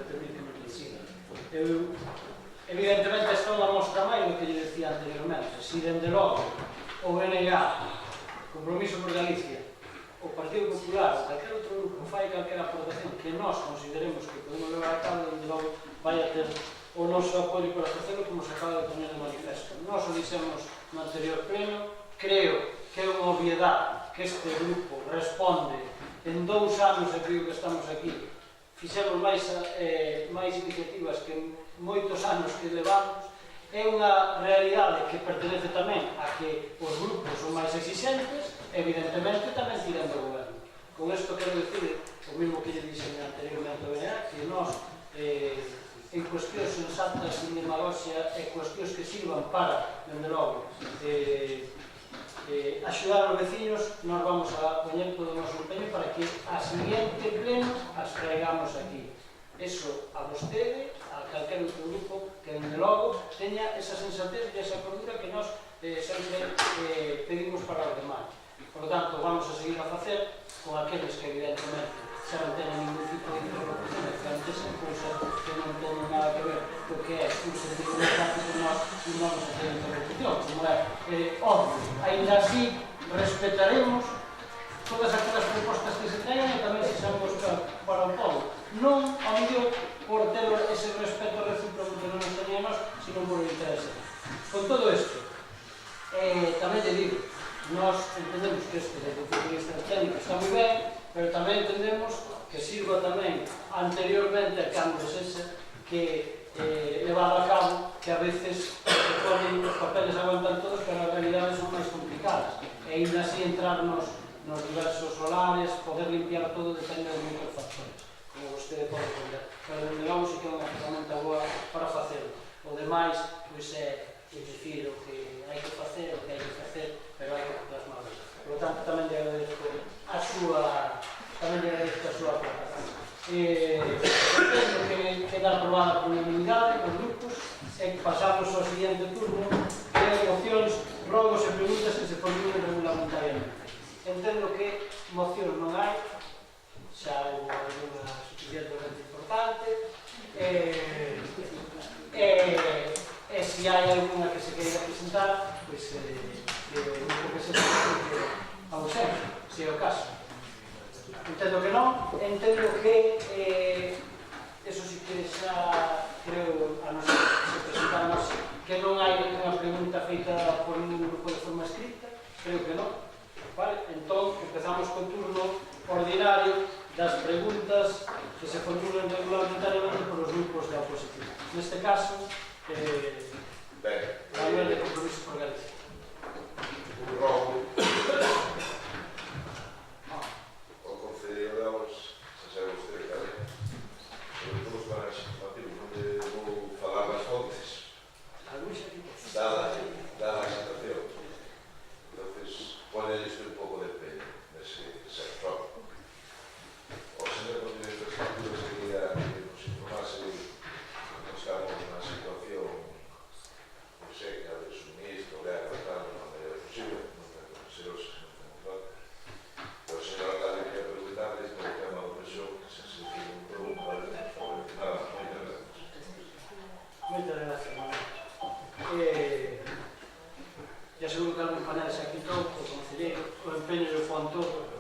S1: Permíteme que siga. Eu evidentemente estou na mostra máis do que lle decía anteriormente. Si dende logo o BNG, Compromiso por Galicia, o Partido Popular ou calquer outro grupo fai calquera aportación que nós consideremos que podemos levar a cabo, dende logo vai a ter o noso apoio para facelo, como se acaba de poner de manifesto. Nós o dixemos no anterior pleno, creo que é unha obviedade que este grupo responde en 2 anos e pico que estamos aquí. Fixemos máis iniciativas que moitos anos que levamos. É unha realidade que pertenece tamén a que os grupos son máis exixentes, evidentemente tamén tiran do goberno. Con isto quero dicir o mesmo que lle dixen anteriormente ao BNG, que nós en cuestións sensatas, sin demagoxia, e cuestións que sirvan para, dende logo, axudar os veciños, nós vamos a poñer todo o noso empeño para que a siguiente pleno as traigamos aquí. Eso a vostede, a calquer outro grupo que, dende logo, teña esa sensatez e esa cordura que nós sempre pedimos para os demais. Por lo tanto, vamos a seguir a facer con aqueles que, evidentemente, xa non teñen ningún tipo de interlocución e francesa, cousas que non teñen nada que ver co que é un sentido democrático, nós non vamos a ter interlocución, como é obvio. Ainda así, respetaremos todas aquelas propostas que se teñan e tamén se xa buscan para o povo. Non, ao mellor, por ter ese respeto recíproco que non nos teníamos, sino por o interese. Con todo isto, tamén te digo, nós entendemos que este de conferencia técnica está moi ben, pero tamén entendemos que sirva tamén anteriormente a cambios ese que levado a cabo, que a veces se ponen os papeles aguantan todos, pero as realidades son máis complicadas. E ainda así entrarnos nos diversos solares, poder limpiar todo depende de moitos factores, como vostede pode entender. Pero dende logo si que é unha ferramenta boa para facelo. O demais, pois é dicir o que hai que facer, o que hai que facer, pero hai que plasmar. Por lo tanto, tamén lle agradezco a súa plataforma. Entendo que queda aprobada por unanimidade nos grupos e pasamos ao seguinte turno que é mocións, rogos e preguntas que se formulen regulamentariamente. Entendo que mocións non hai, xa houve alguna suficientemente importante e se hai alguna que se queira presentar, pois que o grupo que se presente ao sempre, se é o caso. Entendo que non, entendo que eso si que xa creo a nos presentamos que non hai unha pregunta feita por un grupo de forma escrita, creo que non. Vale? Entón, empezamos co turno ordinario das preguntas que se formulan regulamentariamente por os grupos da oposición. Neste caso, Manuel de Compromiso por Galicia.
S4: Un rogo ao Concello de Aulas, se sabe vostede que é, sobre todo os paneles informativos, onde vou falar das fontes, dada a situación. Entonces, ponele isto un pouco de empeño nese sector. O señor Concello de Infraestructuras quería que nos informase que estamos nunha situación seca de suministro, de agua, tal, no medida posible, non se os pero o señor alcalde quería preguntarles por o tema do presión que se sentiu un pregunto para mencionar moitas gracias.
S1: Moitas gracias, Manuel. Ya seguro que algún panel se aquitou, o concelleiro, o empeño do Fontor,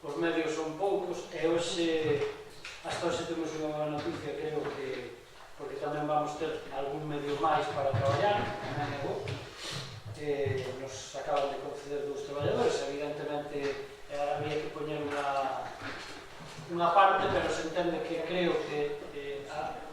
S1: os medios son poucos, e hoxe, hasta hoxe temos unha boa noticia, creo que, porque tamén vamos ter algún medio máis para traballar, tamén é bo. Nos acaban de conceder 2 traballadores, evidentemente había que poñer unha parte, pero se entende que creo que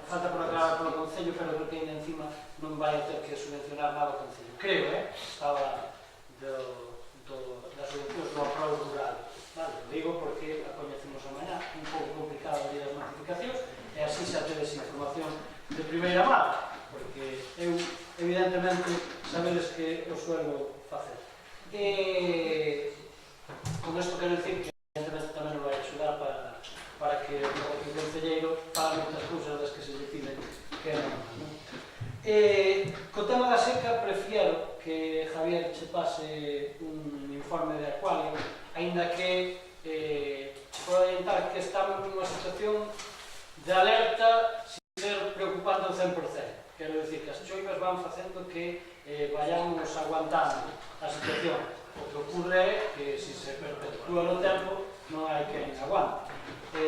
S1: falta por aclarar polo Concello, pero creo que ainda encima non vai a ter que subvencionar nada ao Concello. Creo, estaba das subvencións do aprobo rural. Vale, digo porque a coñecemos amanhã, un pouco complicado ali das notificacións, e así xa tedes información de primeira mano, porque eu, evidentemente, sabedes que o suelo facer. Con isto quero dicir que, evidentemente, tamén nos vai axudar para que o concelleiro faga moitas cousas das que se lle piden que é normal. Co tema da seca, prefiero que Javier che pase un informe de Acuario, aínda que podo adiantar que estamos nunha situación de alerta sin ser preocupante ao 100%. Quero dicir que as choivas van facendo que vayamos aguantando a situación. O que ocurre é que se perpetúa no tempo non hai quen aguante.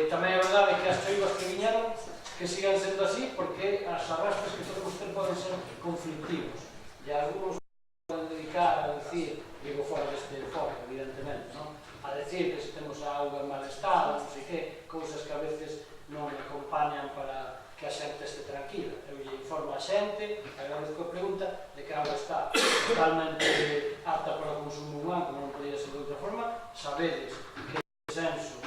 S1: Tamén é verdade que as choivas que viñeron que sigan sendo así porque as arrastres que podemos ter poden ser conflictivos. E algúns poden dedicar a decir, digo fora deste foro, evidentemente, non? A decir que se temos a auga en mal estado, non sei que, cousas que a veces non acompañan para que a xente este tranquila. Eu lle informo a xente, agradezco a pregunta, de que a auga está totalmente apta para o consumo humano, como non podía ser de outra forma. Sabedes que o censo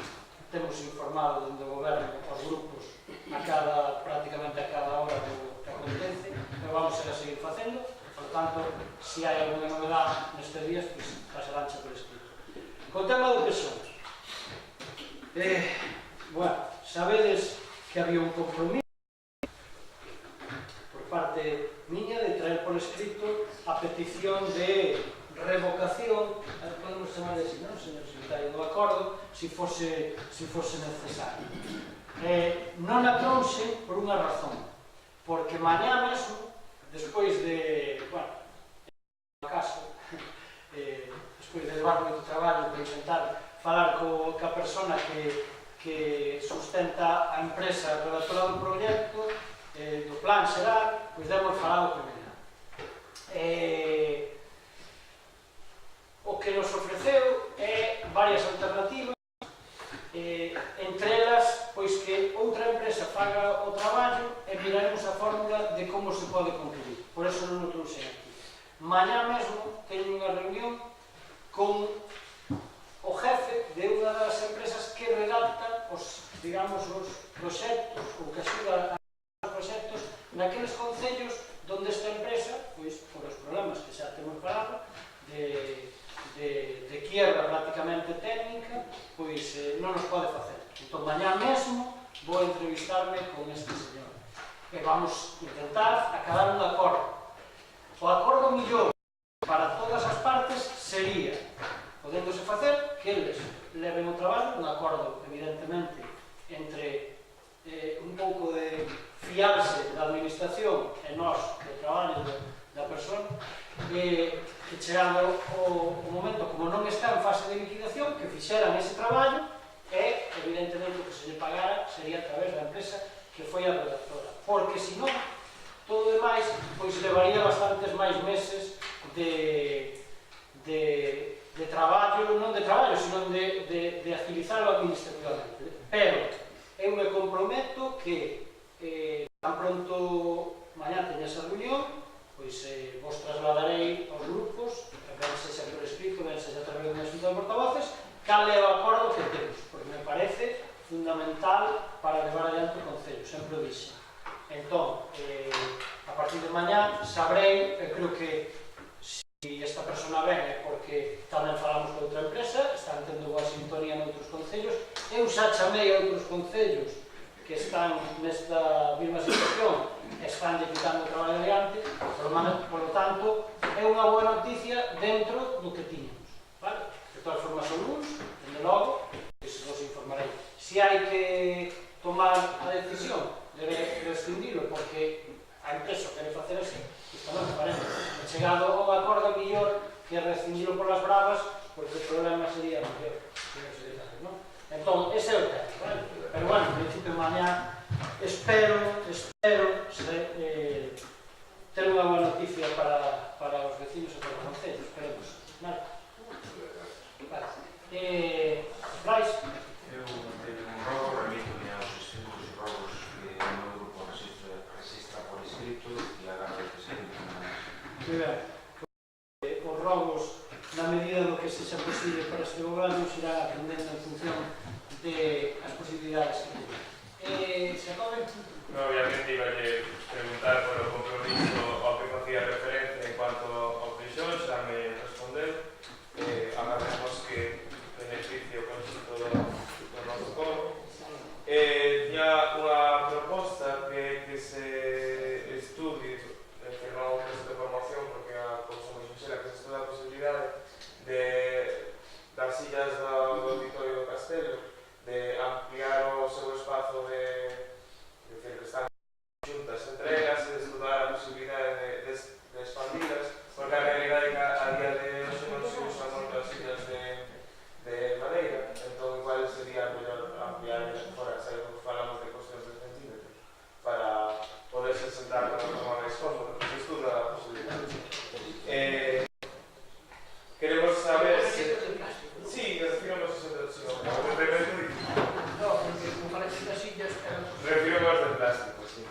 S1: temos informado dende o goberno aos grupos prácticamente a cada hora do que acontece, pero vamos a seguir facendo. Por tanto, se hai alguna novedade nestes días, pois pasaránse por escrito. Con tema do que son, bueno, sabedes
S7: que había un compromiso por parte miña de traer por escrito a petición de revocación, podemos chamar así, non, señor secretario, do acordo, se fose necesario. Non a trouxe por unha razón, porque mañá mesmo, despois de, bueno, no caso, despois de levar moito traballo para intentar falar ca persona que sustenta a empresa redactora do proxecto, do plan xeral, pois demos falado con ela. O que nos ofreceu é varias alternativas, entre elas, pois que outra empresa faga o traballo e miraremos a fórmula de como se pode concluir. Por eso non o trouxe aquí. Mañá mesmo teño unha reunión con o jefe de unha das empresas que redacta os, digamos, os proxectos ou que axuda a os proxectos naqueles concellos onde esta empresa, pois, por os problemas que xa temos falado, de quiebra prácticamente técnica, pois non nos pode facer. Entón, mañá mesmo vou entrevistarme con este señor e vamos intentar acabar un acordo. O acordo millor para todas as partes sería, podéndose facer, que eles leven o traballo, un acordo, evidentemente, entre un pouco de fiarse da administración e nós, do traballo da persona, que chegando o momento, como non está en fase de liquidación, que fixeran ese traballo e, evidentemente, o que se lle pagara sería a través da empresa que foi a redactora. Porque, senón, todo demais, pois levaría bastantes máis meses de traballo, non de traballo, sino de agilizarlo administrativamente. Pero eu me comprometo que tan pronto mañá teña esa reunión, pois vos trasladarei aos grupos, ben sexa por escrito, ben sexa a través da Xunta de Portavoces, cal é o acordo que temos, porque me parece fundamental para levar adiante o Concello, sempre o dixe. Entón, a partir de mañá sabrei, creo que se esta persona ven é porque tamén falamos con outra empresa, están tendo boa sintonía noutros concellos, eu xa chamei a outros concellos que están nesta mesma situación e están quitando o traballo adiante, por lo tanto, é unha boa noticia dentro do que tiñamos, vale? De todas formas, son uns, dende logo, que se vos informarei. Se hai que tomar a decisión de rescindilo porque a empresa quere facer así, isto non me parece. He chegado ao acordo mellor que rescindilo por las bravas, porque o problema sería mellor, non? Entón, ese é o tema, vale? Pero, bueno, en principio, mañá espero ter unha boa noticia para os vecinos e para os concellos, esperemos, vale? Brais?
S6: Eu teño un rogo, remito-me aos escritos e rogos que o meu grupo resistra por escrito e agardo que se
S7: Moi ben. Os rogos, na medida do que sexa posible para este goberno, será atendendo en función das posibilidades que teña. Se acabe?
S5: No, obviamente iba a preguntar por o compromiso ao que facía referencia en cuanto ao Peixón, xa me respondeu. Agardemos que beneficie o conxunto do noso coro. Tiña unha proposta que se estudie, que non é de formación, porque a cousa moi sinxela, que se estuda a posibilidade das illas do Auditorio do Castelo, de ampliar o seu espazo de que están xuntas entre elas e de estudar a posibilidade de expandidas, porque a realidade é que a día de hoxe non se usan moitas illas de madeira, entón igual sería mellor ampliar fora, sabemos que falamos de cuestións de centímetros, para poderse sentar con unha máis cómoda, que se estuda a posibilidade. Queremos saber se... Sí, refiramos a ese
S7: No, porque como parece que as illas...
S5: Refiramos de plástico, sí.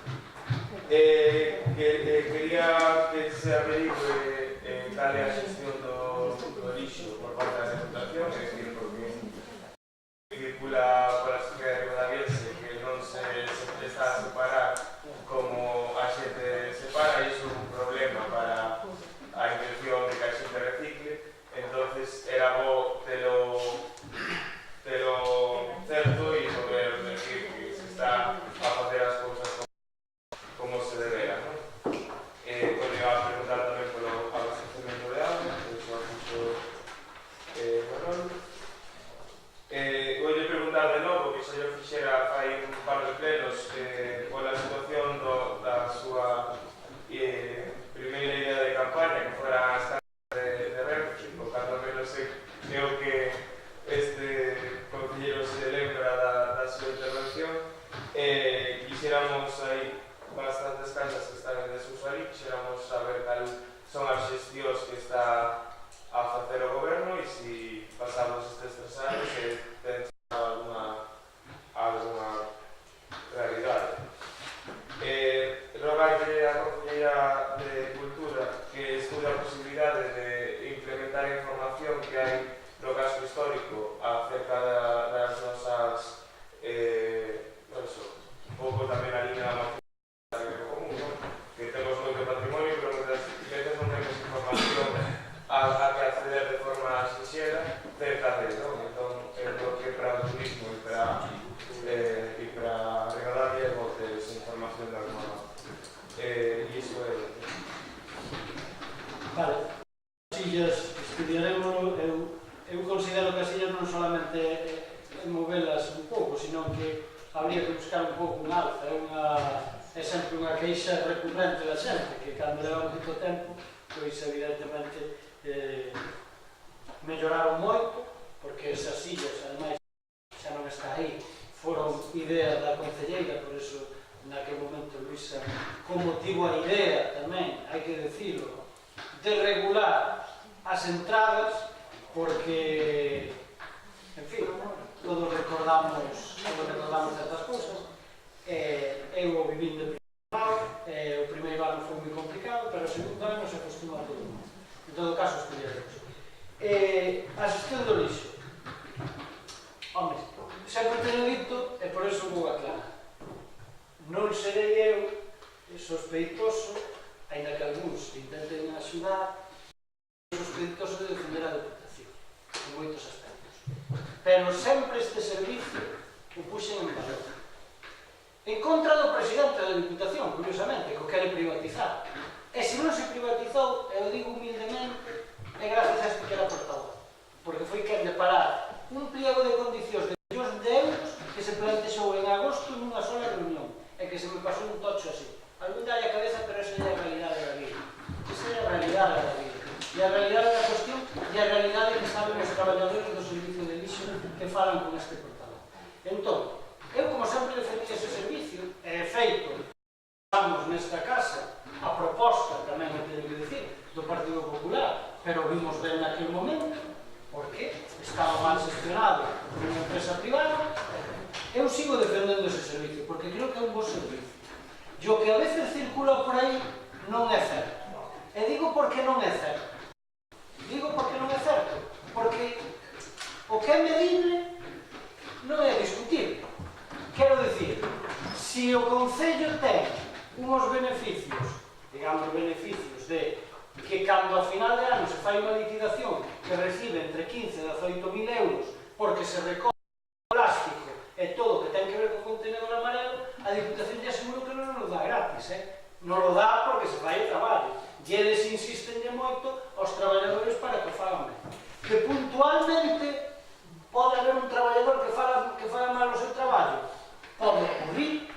S5: Quería que se averigüe cal é a xestión do lixo por parte da Deputación, é dicir, porque circula pola sociedade ribadavierense que non se está a separar como a xente separa, e iso é un problema para a intención de que a xente recicle. Entonces era bo telo certo e poder decir que se está a xa yo fixera hai un par de plenos pola situación da súa primeira idea de campaña, que fora as casas de Renfe, cando menos é o que este concelleiro se lembra da súa intervención. Quixéramos aí bastantes casas que están en desuso ali, quixéramos saber cal son as xestións que está a facer o goberno e se pasamos estes 3 anos ten alguna realidade. Rogarlle a Conselleira de Cultura que estude a posibilidade de implementar a información que hai no casco histórico acerca das nosas un pouco tamén a línea da común, que temos moito patrimonio, pero muitas veces non temos información a que acceder de forma sinxela cerca de, non? Entón, é lo que para o turismo e para regalar botes información de alguna manera. E iso é...
S1: Vale, Casillas, estudiaremos, eu considero que Casillas non solamente movelas un pouco, sino que habría que buscar un pouco un alza, é sempre unha queixa recurrente da xente, que cando leva moito tempo, pois evidentemente melloraron moito, porque esas illas, ademais, xa non está aí, foron idea da concelleira, por eso naquele momento Luisa, con motivo a idea tamén, hai que decirlo, de regular as entradas, porque, en fin, todos recordamos certas cousas. Eu o vivín de primeiro ano, o primeiro ano foi moi complicado, pero o segundo ano se acostuma a todo mundo. En todo caso, estudiaremos. A xestión do lixo. Home, sempre teño dito, e por eso vou aclarar. Non serei eu sospeitoso, ainda que algúns intenten axudar, sospeitoso de defender a Deputación, en moitos aspectos. Pero sempre este servicio o puxen en valor. En contra do presidente da Diputación, curiosamente, que o quere privatizar. E se non se privatizou, eu digo humildemente, é gracias a este que era portavoz. Porque foi quen de parar un pliego de condicións de millóns de euros que se plantexou en agosto nunha sola reunión e que se me pasou un tocho así. Algún dalle a cabeza, pero esa é a realidade da vida. Esa é a realidade da vida. E a realidade da cuestión e a realidade que saben os traballadores do servicio de lixo que falan con este portavoz. Entón, eu como sempre defendí ese servicio, é feito, estamos nesta casa, a proposta, tamén o teño que decir, do Partido Popular, pero vimos ben naquele momento, porque estaba mal gestionado por unha empresa privada. Eu sigo defendendo ese servicio, porque creo que é un bo servicio. E o que a veces circula por aí non é certo. E digo porque non é certo. Digo porque non é certo, porque o que é medible non é discutible. Quero dicir, se o Concello ten uns beneficios, digamos beneficios de que cando a final de ano se fai unha liquidación que recibe entre 15 e 18.000 euros porque se recoge o plástico e todo o que ten que ver co contenedor amarelo, a Diputación ya seguro que non nos dá gratis, non lo dá porque se fai o traballo. E eles insistenlle moito aos traballadores para que o fagan ben. Que puntualmente pode haber un traballador que faga mal o seu traballo. Pode ocurrir,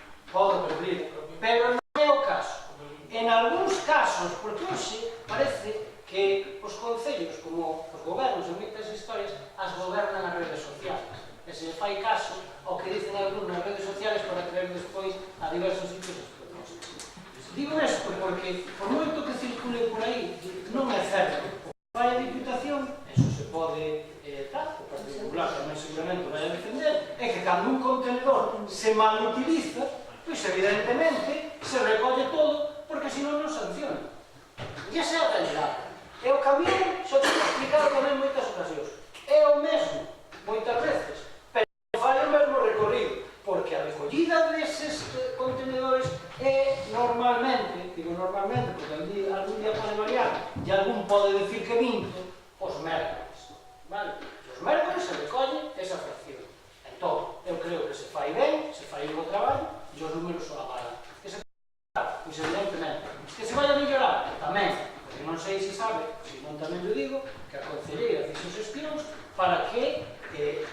S1: pero non é o caso. En algúns casos, porque hoxe parece que os concellos, como os gobernos en moitas historias, as gobernan as redes sociales. E se fai caso ao que dicen algúns nas redes sociales para traer despois a diversos sitios as propostas. Digo isto porque, por moito que circule por aí, non é certo. O que vai a Diputación, eso se pode o Partido Popular tamén seguramente vai a defender, é que cando un contenedor se mal utiliza, pois evidentemente se recolle todo, porque senón non sanciona. E esa é a realidade. E o camión, xa te he explicado tamén en moitas ocasións, é o mesmo, moitas veces, pero fai o mesmo recorrido, porque a recollida deses contenedores é normalmente, digo normalmente, porque algún día pode variar, e algún pode decir que minto, os mércoles, vale? Os mércoles se recolle esa fracción. Entón, eu creo que se fai ben, se fai un bo traballo, e os números son avalan. Que se fai, pois evidentemente, que se vai a mellorar, tamén, porque non sei se sabe, se non tamén eu digo, que a concelleira fixo xestións para que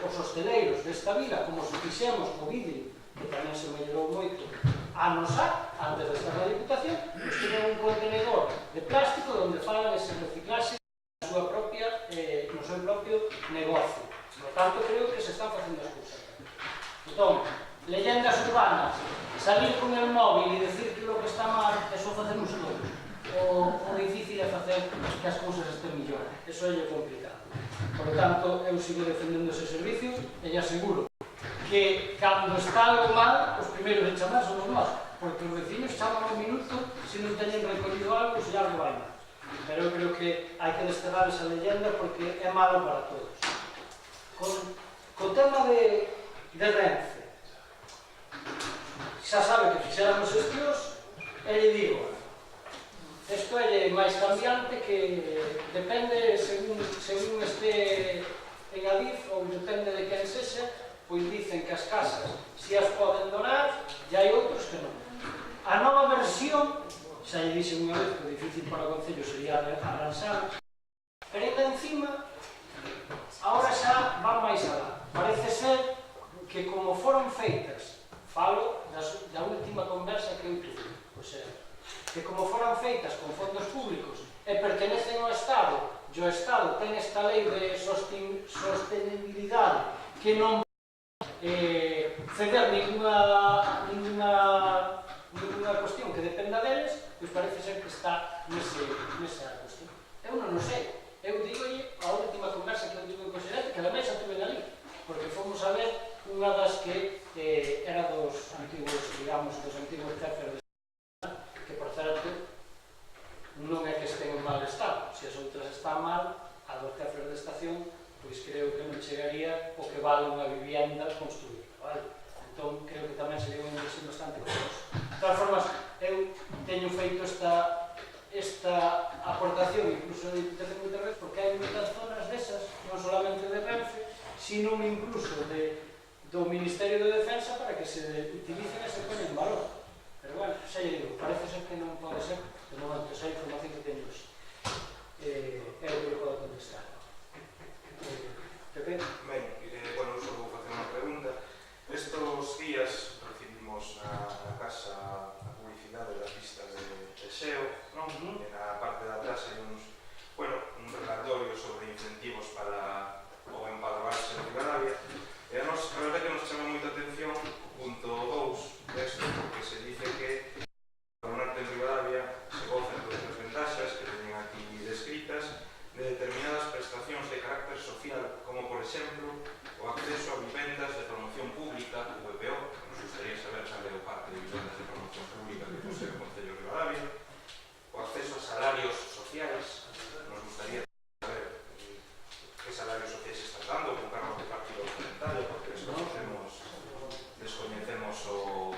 S1: os hosteleros concelleiros desta vila, como se fixemos co vídeo, que tamén se mellorou moito, anos antes de estar na Diputación, pois tienen un contenedor de plástico onde falan ese reciclaxe no seu propio negocio. Por tanto, creo que se están facendo as cousas. Entón, leyendas urbanas, salir con el móvil e decir que lo que está mal, eso facemos todos. O difícil é facer que as cousas estén mellor. Eso é complicado. Por tanto, eu sigo defendendo ese servicio e lle aseguro que cando está algo mal, os primeiros en chamar somos nós, porque os vecinos chaman un minuto se non teñen recollido algo, se algo vai mal. Pero eu creo que hai que desterrar esa leyenda porque é malo para todos. Co tema de Renfe, xa sabe que fixéramos xestións, e lle digo, isto é máis cambiante que depende según este en Adif ou depende de quen sexa, pois dicen que as casas si as poden donar e hai outros que non. A nova versión, xa lle dixen unha vez que o difícil para o Concello sería arranxar, pero ainda encima agora xa van máis alá. Parece ser que como foron feitas, falo da última conversa que eu tuve, o sea, que como foran feitas con fondos públicos e pertenecen ao Estado, e o Estado ten esta lei de sostenibilidade que non ceder ninguna cuestión que dependa deles, pois parece ser que está nesa cuestión. Eu non o sei. Eu digolle a última conversa que eu tive en Conselleiro, que ademais a tuve ali, porque fomos a ver unha das que era dos antigos, digamos, dos antigos jefes de que, por certo, non é que estén en mal estado. Se as outras están mal, a dos jefes de estación, pois creo que non chegaría o que vale unha vivienda construída, vale? Entón, creo que tamén sería unha inversión bastante costosa. De todas formas, eu teño feito esta aportación, incluso de Diputación de Terres, porque hai moitas zonas desas, non solamente de Renfe, sino incluso do Ministerio de Defensa para que se utilicen e se poñen en valor. Pero, bueno, xa lle digo, parece ser que non pode ser, de momento, esa información que teño hoxe. É o que eu podo contestar. Pepe?
S6: Ben, bueno, só vou facer unha pregunta. Estos días recibimos na casa a publicidade das listas de SEO, non? E na parte de atrás hai un relatorio sobre incentivos para o empadroarse en Ribadavia. E a verdade que nos chama moita atención o punto 2 desto, porque se dice que empadronarte en Ribadavia se gozan de outras ventaxas que teñen aquí descritas de determinadas prestacións de carácter social, como por exemplo o acceso a vivendas de promoción pública, VPO, nos gustaría saber cal é o parque de vivendas de promoción pública que posee o Concello de Ribadavia, o acceso a salarios sociais, nos gustaría saber que salarios sociais están dando con cargos de partido parlamentario, porque descoñecemos o,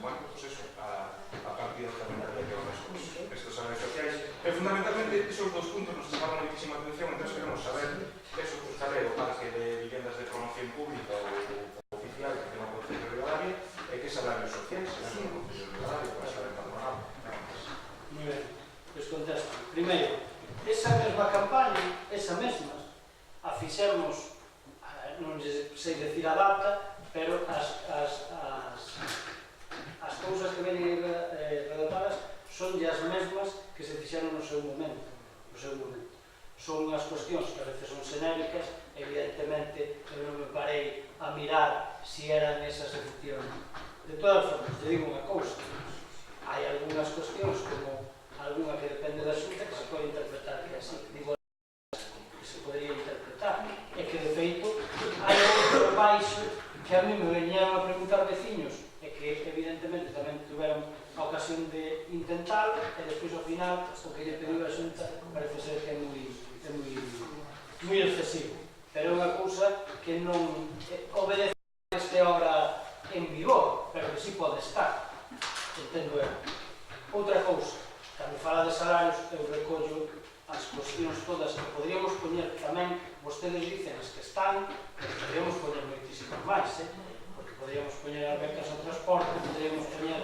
S6: bueno, pues eso, a partido parlamentario que vamos estos salarios sociais. E fundamentalmente esos dos puntos nos chamaron moitísima atención, entón queremos saber eso, pues, cal é o parque de vivendas de promoción pública ou oficial que ten o Concello de Ribadavia e que salarios sociais se dan no Concello de Ribadavia para saber patronado.
S1: Moi ben, pois contesto. Primeiro, esa mesma campaña, a fixemos, non sei decir a data, pero as cousas que venen redactadas son as mesmas que se fixeron no seu momento. Son as cuestións que a veces son xenéricas, evidentemente eu non me parei a mirar se eran esas efectivamente. De todas formas, te digo unha cousa, hai algunhas cuestións como alguna que depende da Xunta que se pode interpretar que así, digo que se podría interpretar, e que de feito hai outro baixo que a mí me venían a preguntar veciños e que evidentemente tamén tuveron a ocasión de intentar e despois ao final o que lle pediu a Xunta parece ser que é moi excesivo, pero é unha cousa que non obedece a este obra en vigor, pero que si pode estar, entendo eu. Outra cousa, cando fala de salarios, eu recollo as cuestións todas que podríamos poñer tamén, vostedes dicen as que están, pero podríamos poñer moitísimas máis, porque podríamos poñer as becas ao transporte, podríamos poñer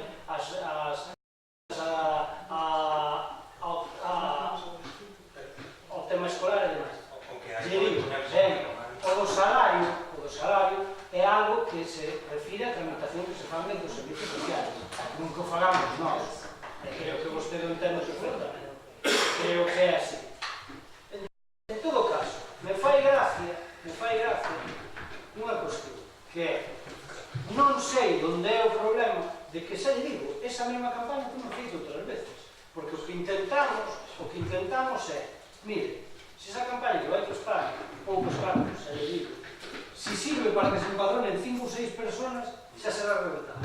S1: ao tema escolar e demais. O do salario é é algo que se refire á tramitación que se fan dentro dos servicios sociales. Nunca o falamos nós. Creo que vostede o entende perfectamente. Creo que é así. En todo caso, me fai gracia unha cuestión, que é, non sei onde é o problema de que, xa lle digo, esa mesma campaña que non feito outras veces, porque o que intentamos é, mire, se esa campaña que vai costar poucos cartos, xa lle digo, se sirve para que se empadronen 5 ou 6 personas, xa será reventada.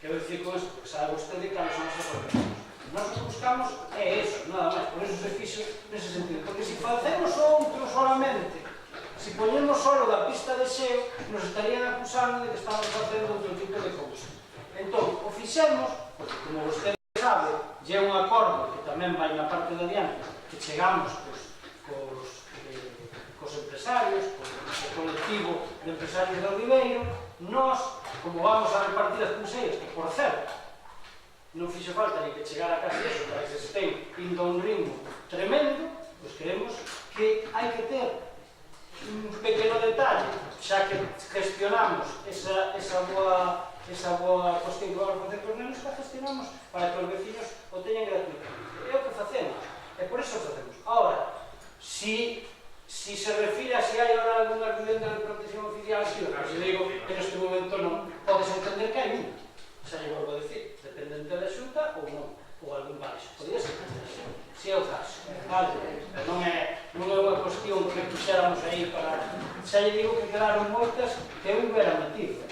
S1: Quero dicir con isto, porque sabe vostede que son os problemas. Nós o que buscamos é eso, nada máis, por eso se fixo nese sentido, porque se facemos outro solamente, se poñemos solo da pista de xeo, nos estarían acusando de que estamos facendo outro tipo de cousa. Entón, o fixemos, porque como vostede sabe, lle é un acordo que tamén vai na parte de adiante, que chegamos cos empresarios, co colectivo de empresarios do Ribeiro, nós, como vamos a repartir as pulseiras, que por certo, non fixo falta ni que chegar a casa eso, para que se estén indo a un ritmo tremendo, pois creemos que hai que ter un pequeno detalle, xa que gestionamos esa boa cuestión que vamos a facer con nenos, que gestionamos para que os vecinos o teñan gratuitamente. É o que facemos, e por eso o facemos. Ahora, si se refire a si hai ahora algunha vivienda de protección oficial, si eu digo que neste momento non podes entender que hai un, xa lle volvo a decir, dependente da xunta ou non, ou algún baixo, podría ser si é o caso, vale? Non é unha cuestión que puxéramos aí para... Xa lle digo que quedaron moitas que eu hubiera metido,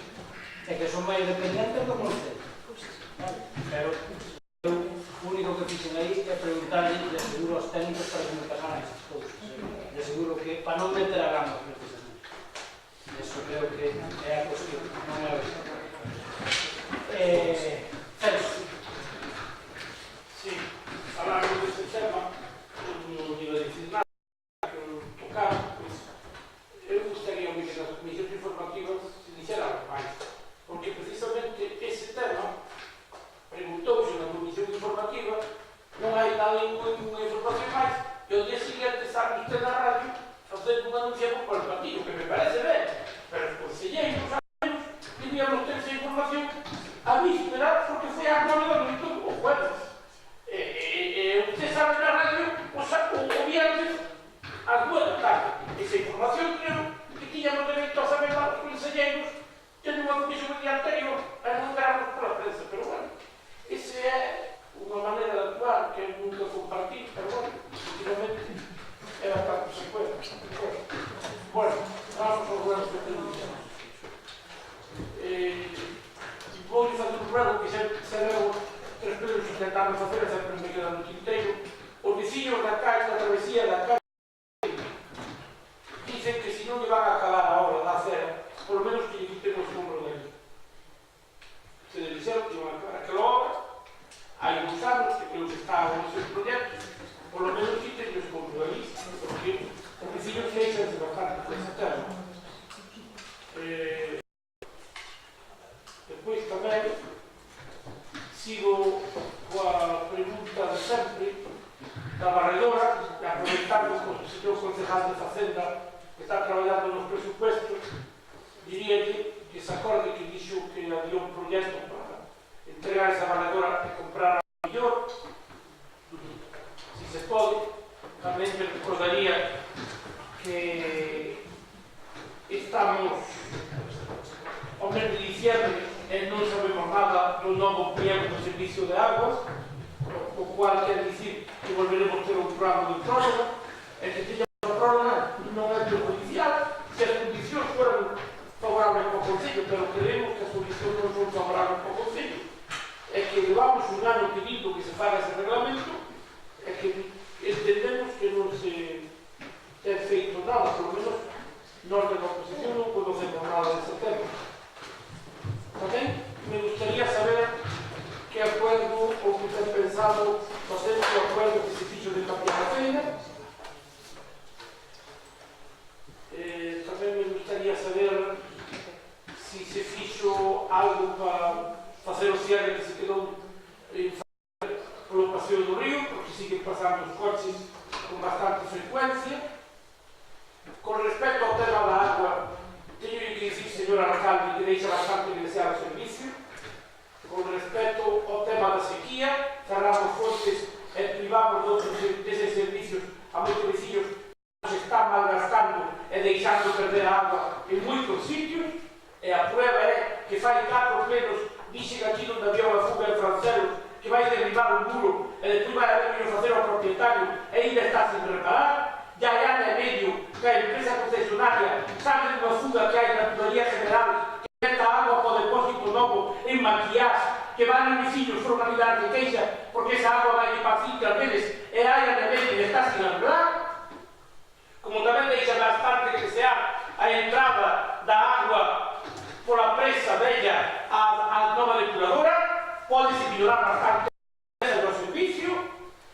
S1: e que son máis dependentes do concello, pero eu o único que fixen aí é preguntarle de seguro aos técnicos para que me pasaran esas cousas, de seguro que para non meter a gama precisamente. Eso creo que é a cuestión, non é a cuestión. Celso.
S9: Sí, falando deste tema, non iba a dicir nada, pero tocar, eu gustaría que nas comisións informativas se dixera algo máis, porque precisamente ese tema preguntouse na comisión informativa, non hai nada ninguna información máis, e o día seguinte está usted na radio facendo un anuncio por el partido, que me parece ben, pero os conselleiros anos teníamos ter esa información a víspera, porque foi a 9 da noite o jueves. Usted sabe na radio o viernes ás 2 da tarde. Esa información creo que tiñamos dereito a saber os conselleiros tendo unha comisión de día anterior a non darnos pola prensa, pero bueno, esa é unha maneira de actuar que nunca compartí, pero bueno, efectivamente é bastante se puede. Bueno, vamos aos ruegos que tenemos. Vou fazer un ruego que se leu 3 pelos que intentamos facer, sempre me queda no tinteiro. Os vecinos da calle, da travesía da calle, dicen que se non lle van a calar a hora da acera, por lo menos que lle quiten o escombro dele. Se lle dixeron que iban a calar aquela hora, hai uns anos que creo que está en esos proxectos, por lo menos quiten o escombro dele, porque os vecinos queixan-se bastante con ese tema. Depois tamén sigo coa pregunta de sempre da barredora, aproveitando que o señor concejal de Facenda que está traballando nos presupuestos, diríalle que se acorde que dixo que había un proxecto para entregar esa barredora e comprar a mellor, si se pode. Tamén me recordaría que estamos ao mes de diciembre e non sabemos nada do novo proxecto do servicio de aguas, o cual quer dicir que volveremos ter un programa de prórroga, e que teñamos a prórroga non é perjudicial se as condicións foran favorables para o Concello, pero queremos que as condicións non son favorables para o Concello. É que levamos un ano pedindo que se faga ese reglamento, e que entendemos que non se ten feito nada, por lo menos nós da oposición non conocemos nada desse tema. Tamén me gustaría saber que acuerdo ou que ten pensado facer o acuerdo que se fixo de cambiar a feira. Tamén me gustaría saber si se fixo algo para facer o cierre que se quedou en polo paseo do río, porque siguen pasando os coches con bastante frecuencia. Con respecto ao tema da agua, teño que dicir, señor alcalde que deixa bastante que desear o servicio. Con respecto ao tema da sequía, cerramos fontes e privamos deses servicios a moitos veciños que se están malgastando e deixando perder a agua en moitos sitios, e a prueba é que fai 4 plenos dixen aquí onde había unha fuga en Franceros que vai derribar o muro e despois vai haber que facer ao propietario e ainda está sin reparar. Ya hai ano e medio que a empresa concesionaria sabe de unha fuga que hai na tubería general que meta agua para o depósito novo en Maquiás, que van os veciños formalidade de queixa porque esa agua vai para fincas deles e hai ano e medio e está sin arreglar. Como tamén deixa bastante que desear a entrada da agua pola presa bella a nova depuradora, pode-se melhorar bastante o servicio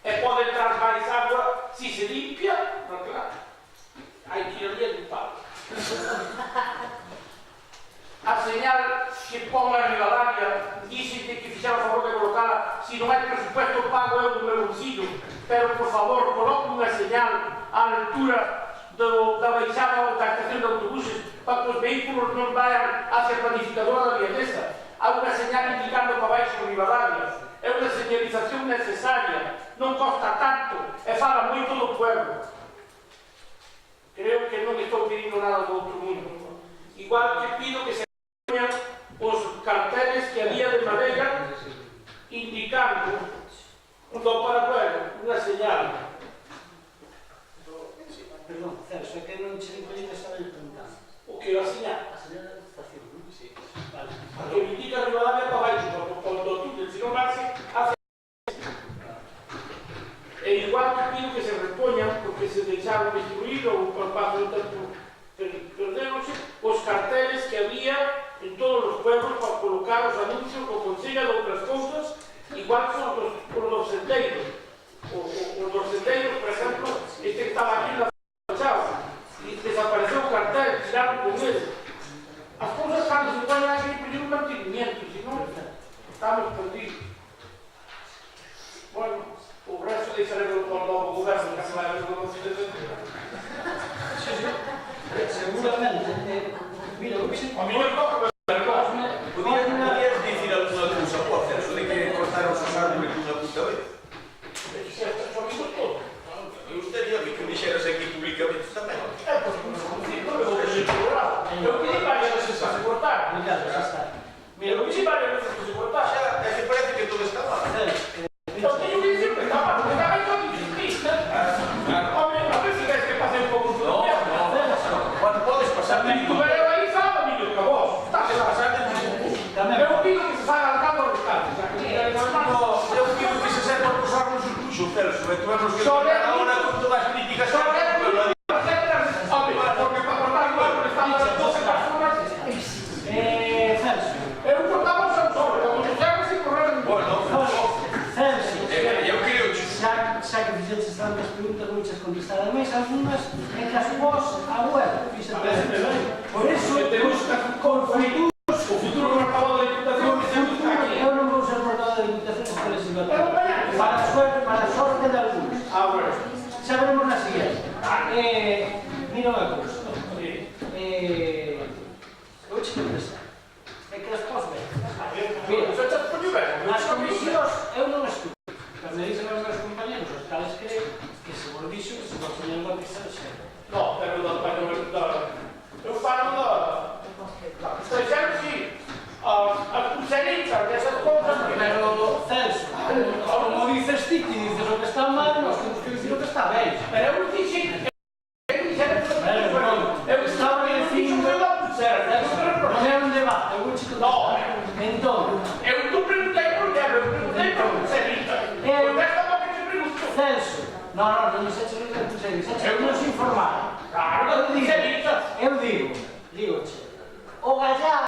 S9: e pode entrar máis agua si se limpia, pero claro, hai tiraría de palo. A señal que pon a Ribadavia dice que fixeron a favor de colocala si non hai presupuesto pago eu do meu bolsillo, pero por favor coloque unha señal á altura da baixada da estación de autobuses para que os vehículos non vayan hacia a planificadora da Viadesa. Há unha señal indicando para baixo de Ribadavia. É unha señalización necesaria, non costa tanto e fala moito do pueblo. Creo que non estou pedindo nada do outro mundo. Igual que pido que se poñan os carteles que había de madeira indicando do paraguero, unha señal.
S1: Perdón, Celso, é que non che digo que estaba preguntando.
S9: O que a señal?
S1: A señal da estación, non? Sí. Vale.
S9: A que me indica Ribadavia para baixo, por do túnel, se non base, hace. E igual que pido que se repoñan, porque se deixaron destruir ou por paso do tempo perdéronse, os carteles que había en todos os pueblos para colocar os anuncios o consello de outras cousas, igual que os dos sendeiros. Os dos sendeiros, por exemplo, este que estaba aquí na fachada, e desapareceu o cartel, tiraron con ele. As cousas cando se ponen aquí pedir un mantenimiento, senón estamos perdidos. Bueno, o resto deixaremos con o novo goberno que vai haber unha consideración.
S1: Seguramente, mira, o que se...
S9: A mí me toca,
S10: Podías dicir alguna cousa, por Celso, de que cortaron os árboles dunha puta vez? Eu estaría que me dixeras aquí públicamente tamén.
S9: Eu pedi varias veces para se cortar. Mira, eu pedi varias veces para se cortar.
S10: Xa, é que parece que todo está mal.
S9: Eu teño que dicir que está mal, porque tamén son disciplinas. Home, a ver se ves que pasei un pouco de tempo.
S10: Cuando podes pasar de
S9: Tu vereu aí sabe, millo que a vos. Está que pasar de eu pido que se faga al cabo dos casos.
S10: Eu pido que se sepa posarnos o puxo, Celso, e tuvemos que tomar agora con todas as críticas que
S9: porque para cortar igual, porque estamos as 12 personas.
S1: Celso.
S9: Eu cortaba o seu sobre, como puxeron sin correr en
S10: Bueno,
S1: Celso.
S10: eu creo que
S1: Xa que fixetes tantas preguntas, nonches contestar a mesa, algunhas en que as vos a web por eso, con futuro
S9: o futuro non acabou da Diputación que se busca aquí.
S1: eu non vou ser portador da Diputación por legislatura para a sorte de algúns.
S9: Bueno.
S1: Xa veremos na siguiente. Mira unha cousa. Eu che contestar. É que as pos ver. Mira, nas comisións eu non estudo. Pero me dicen os meus compañeros, os tales que se vos dixo que se vos teñen unha pizza de xero.
S9: No, pero eu falo da... Estou dizendo que as pulseritas desas cousas...
S1: Pero, Celso, como dices ti, que dices o que está mal, nós temos que dicir o que está ben.
S9: Pero eu dixen... Eu
S1: estaba dicindo... Non é un debate, eu vou te contar. Entón,
S9: tu preguntei por qué, eu preguntei por pulseritas. Contesta o que te pregunto.
S1: Celso, non sei se non pulseritas, eu non se informar.
S9: Claro, das pulseritas.
S1: Eu digoche, o Gallá,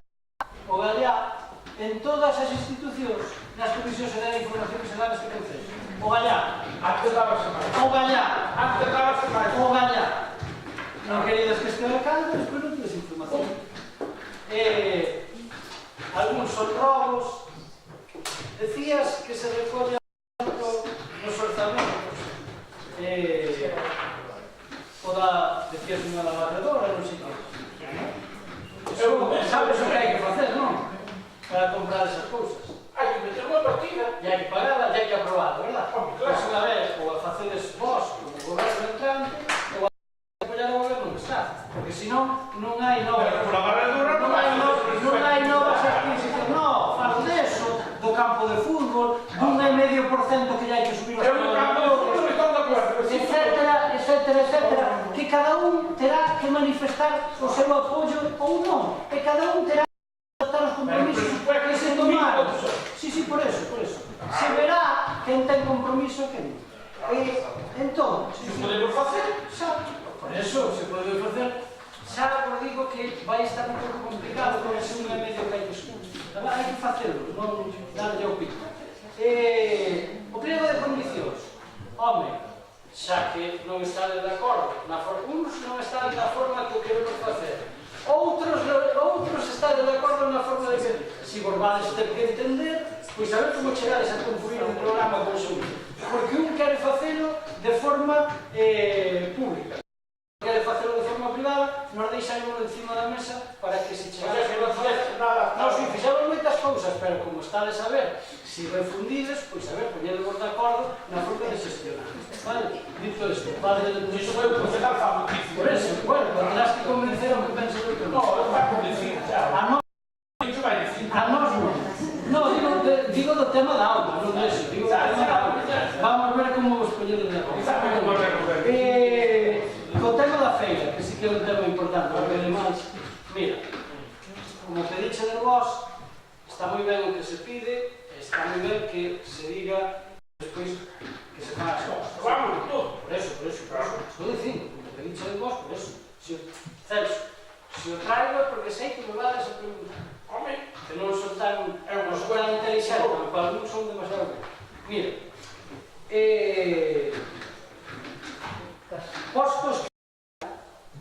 S1: en todas as institucións, nas comisións se dá a información que se dá neste concello. O Gallá.
S9: Antes dábase máis.
S1: O Gallá.
S9: Antes dábase máis.
S1: O Gallá. Non queridas que este alcalde, despois non tens información. Algúns son robos. Decías que se recolle nos orzamentos. Decías unha lavadora, non sei que. Eu, sabe
S7: para comprar esas cousas.
S9: Hai que meter unha partida.
S7: E hai que pagala, e hai que aprobarla, verdad?
S9: Home, claro.
S7: Pois unha vez, ou a facedes vos, como goberno entrante, ou a apoiar o goberno do Estado. Porque senón, non hai novas...
S10: Pero pola barredura non hai
S7: novas adquisicións. No, falo deso, do campo de fútbol, dun 1,5% que ya hai que subir os
S9: É un campo de fútbol que están de acordo.
S7: etcétera, etcétera, etcétera, que cada un terá que manifestar o seu apoio ou non, e cada un terá que adoptar os compromisos que se tomaron. Sí, por eso. Se verá quen ten compromiso e quen non. Entón,
S9: Se podemos facer.
S7: por eso se pode facer, xa vos digo que vai estar un pouco complicado con ese 1,5 que hai que subir. Hai que facelo, non darlle ao pico. O pliego de condicións, home, xa que non estades de acordo na forma, uns non estades na forma que o queremos facer, outros estades de acordo na forma de que se vos vades ter que entender, pois a ver como chegades a construir un programa conxunto, porque un quere facelo de forma pública, quere facelo de forma privada, nos deixamos encima da mesa para que se chegades a facer nada. Nos fixamos moitas cousas, pero como estades a ver, se refundides, pois a ver, poñedevos de acordo na forma de gestionar. Vale? Dito isto, padre de...
S9: Iso foi o concejal fa muchísimo.
S7: Por eso, bueno, tendrás que convencer ao que pense do outro.
S9: No, está convencido, xa.
S7: A nós
S9: Iso vai dicir.
S7: non. No, digo do tema da auga, non deso, digo do tema da auga. Vamos ver como vos poñedes de acordo. Co tema da feira, que sí que é un tema importante, porque ademais, mira, como te dixe de vos, está moi ben o que se pide, está moi ben que se diga despois que se faga as cosas.
S9: Vamos, todo.
S7: Por eso. Estou dicindo, como te dixe de vos, por eso. Celso, se o traigo é porque sei que me vades a preguntar.
S9: Home,
S7: Que non son tan inteligentes, pero para algúns son demasiado ben. Mira,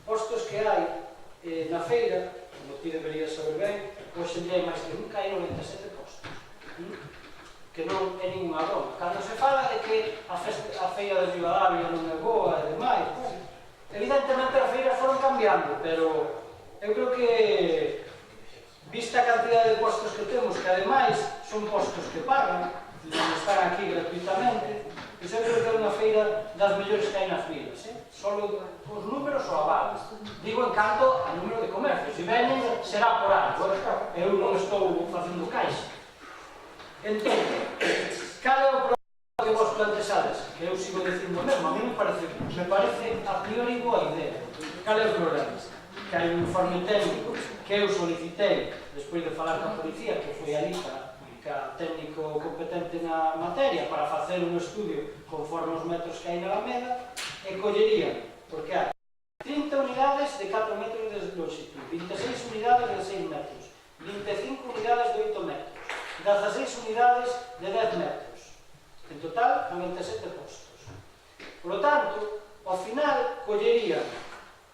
S7: postos que hai na feira, como ti deberías saber ben, hoxe en día máis que nunca hai 97 postos. Que non é ninguna broma. Cando se fala de que a feira de Ribadavia non é boa e demais, evidentemente as feiras foron cambiando, pero eu creo que vista a cantidad de postos que temos, que ademais son postos que pagan, non están aquí gratuitamente, pois eu creo que é unha feira das mellores que hai nas vilas, solo os números o avalan. Digo en canto a número de comercios, se veñen será por algo, eu non estou facendo caixa. Entón, cal é o problema que vos plantexades? Que eu sigo dicindo mesmo, a mí me parece a priori boa idea. Cal é o problema? Que hai un informe técnico que eu solicitei despois de falar ca policía, que foi ali ca técnico competente na materia para facer un estudio conforme os metros que hai na Alameda, e collerían, porque hai 30 unidades de 4 metros de longitud, 26 unidades de 6 metros, 25 unidades de 8 metros, 16 unidades de 10 metros, en total 97 postos. Por lo tanto, ao final collerían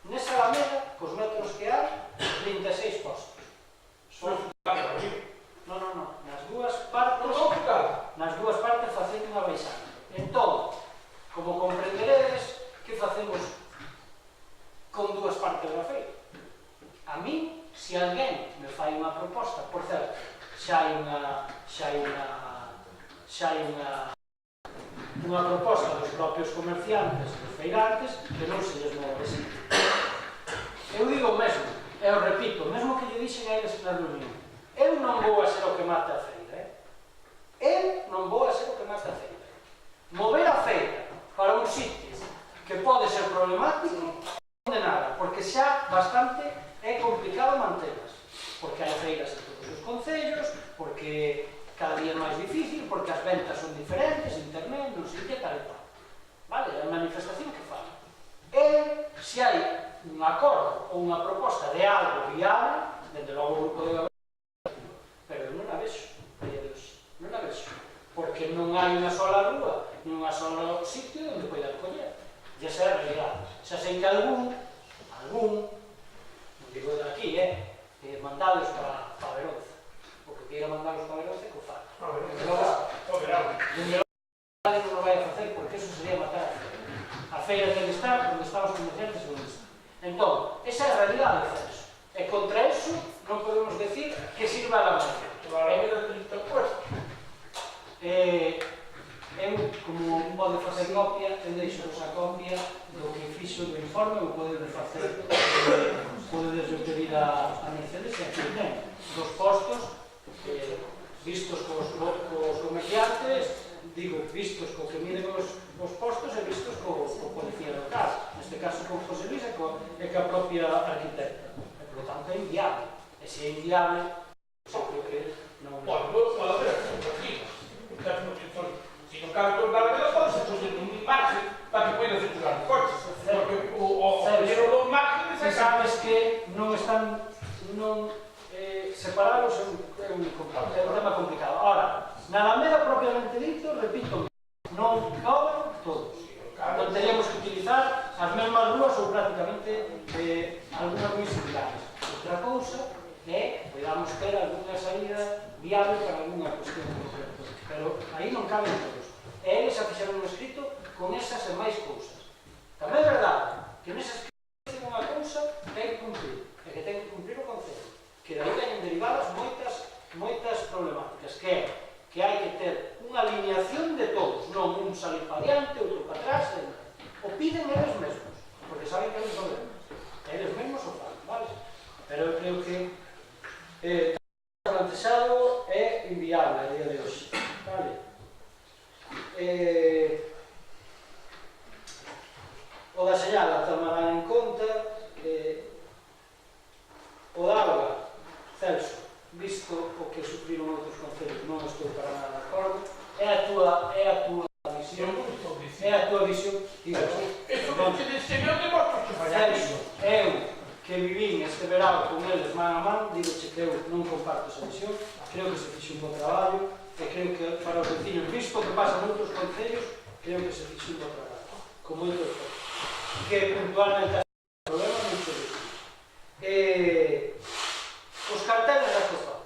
S7: nesa Alameda, cos metros que hai, 26 postos. Non, nas dúas partes facendo unha baixada. Entón, como comprenderedes, que facemos con dúas partes da feira? A mí, se alguén me fai unha proposta, por certo, xa hai unha proposta dos propios comerciantes, dos feirantes, que non se lles move así. Eu digo o mesmo, e o repito, mesmo que lle dixen a eles na reunión, eu non vou a ser o que mate a feira, eu non vou a ser o que mate a feira. Mover a feira para un sitio que pode ser problemático, non de nada, porque xa bastante é complicado mantelas, porque hai feiras en todos os concellos, porque cada día é máis difícil, porque as ventas son diferentes, internet, non sei que tal e tal. Vale, é a manifestación que fan. E se hai un acordo ou unha proposta de algo viable, dende logo o grupo de goberno, pero non a vexo, non a vexo, porque non hai unha sola rúa, nin unha sola sitio onde poidan coller. E esa é a realidade. Xa sei que algún, non digo de aquí, mandados para Veronza, o que queira mandados para Veronza, que o fa. Non o vai a facer, porque eso sería matar a feira. A feira ten que estar onde están os comerciantes e onde están. Entón, esa é a realidade de Celso. E contra eso non podemos decir que sirva a la mañana. E
S1: facer copia, eu deixo a copia do que fixo do informe, ou podedes facer, podedes referir a Mercedes, e aquí ten dos postos vistos cos comerciantes, digo, vistos co que miden os postos e vistos co policía local, neste caso con José Luis e ca propia arquitecta, e por lo tanto é inviable, e se é inviable, eu creo que non...
S10: Bueno, pode haber, se non cabe todo nada de pode ser posible un margen para que poida circular os coches, porque o dinero dos márgenes
S1: Se sabes que non están separados é un tema complicado. Ahora, na Alameda propiamente dito, repito, non caben todos. Non teríamos que utilizar as mesmas rúas ou prácticamente algunas moi similares. Outra cousa é, podamos ter alguna saída viable para alguna cuestión concreta, pero aí non caben todos. E eles xa fixeron un escrito con esas e máis cousas. Tamén é verdade que nese escrito ten unha cousa que ten que cumprir, e que ten que cumprir o Concello, que daí teñen derivadas moitas problemáticas, que hai que ter unha alineación de todos, non un salir para diante, outro para atrás, o piden eles mesmos, porque saben que eles son mesmos, eles mesmos o fan, vale? Pero eu creo que o plantexado é inviable a día de hoxe, vale? O da señala tomarán en conta o da auga, Celso, visto o que sufriron outros concellos, non estou para nada de acordo, é a túa visión, Celso, eu que vivín este verão con eles man a man, digo que eu non comparto esa visión, creo que se fixe un bo traballo, e creo que para os vecinos, visto o que pasa noutros concellos, creo que se fixe un bo traballo, con moitos esforzos, que puntualmente hai problemas moito disso. Os carteles da Copa,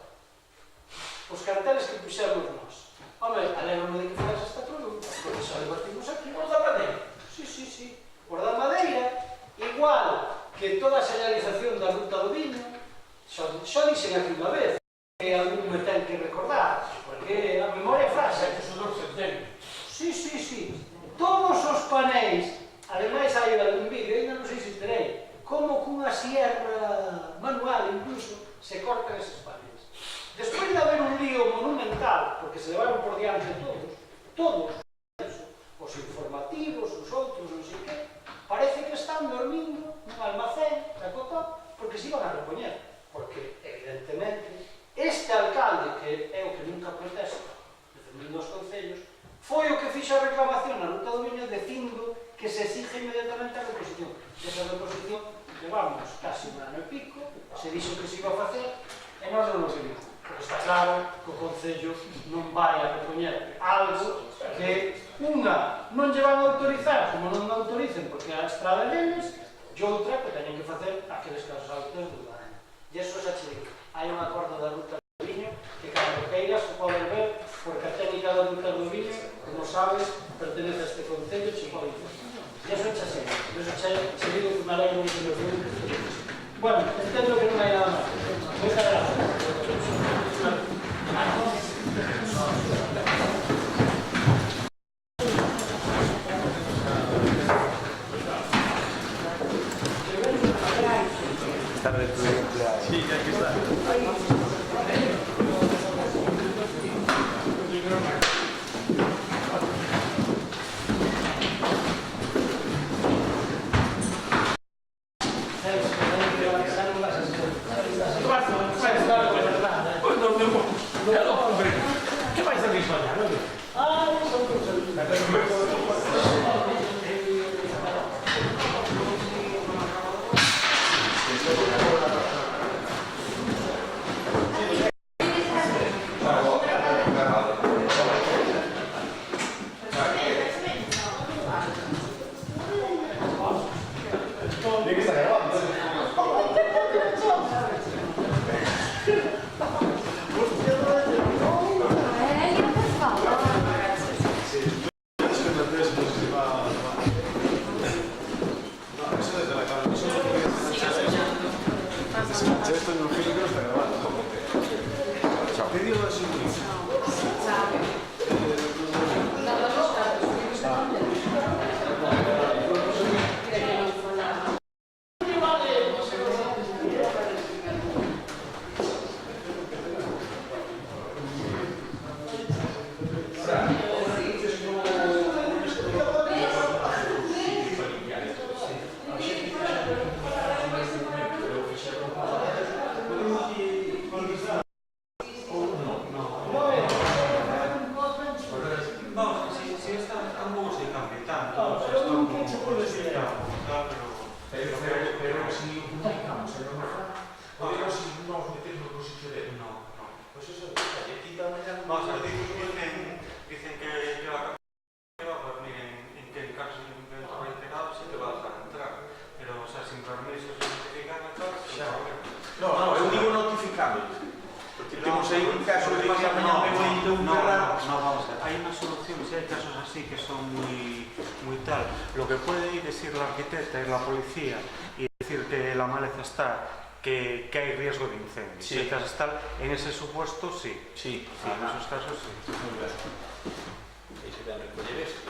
S1: os carteles que puxemos nós. Home, alegro-me de que fagas esta pregunta, porque xa debatimos aquí.
S10: Os da Madeira?
S1: Sí. Os da Madeira, igual que toda a señalización da ruta do viño, xa dixen aquí unha vez, que algún me ten que recordar, porque a memoria frase. Sí. Todos os panéis, ademais hai algún vídeo, ainda non sei se terei, como cunha sierra manual incluso, se cortan eses paneles. Despois de haber un lío monumental, porque se levaron por diante todos, os informativos, os outros, non sei que, parece que están dormindo nun almacén da Copa, porque se iban a repoñer. Porque, evidentemente, este alcalde, que é o que nunca protesta, defendindo os concellos, foi o que fixo a reclamación na Ruta do Viño dicindo que se exige inmediatamente a reposición. Esa reposición levamos casi un ano e pico, se dixo que se iba a facer, e nós non o queríamos. Porque está claro que o Concello non vai a repoñer algo que unha non lle van a autorizar, como non autoricen porque a estrada deles, e outra que teñen que facer aqueles casos altos do daño. E iso xa che digo, hai un acordo da Ruta do Viño que cando queiras se pode ver, porque a técnica da Ruta do Viño, como sabes, pertenece a este Concello, che pode ir. E iso xa sei, che digo que me alegro de los minutos. Bueno, entendo que non hai nada máis. Moitas gracias.
S5: Sí, aquí está.
S2: Vamos a ver, dicen que la capacidad va a dormir en que en caso de un evento reiterado sí te va a dejar entrar. Pero, o sea, sin permiso, sin notificar,
S10: No, eu digo notificándole. Porque temos aí un caso de pasar mañana me voy a interrumper.
S2: No, vamos a ver. Hay unas soluciones, hay casos así que son muy tal. Lo que puede ir es ir la arquitecta y la policía y decir que la maleza está, que hay riesgo de incendio.
S10: Sí.
S2: Si casas tal, en ese supuesto sí.
S10: Sí,
S2: En esos casos sí.
S10: moi ben. E se ten recoller eso.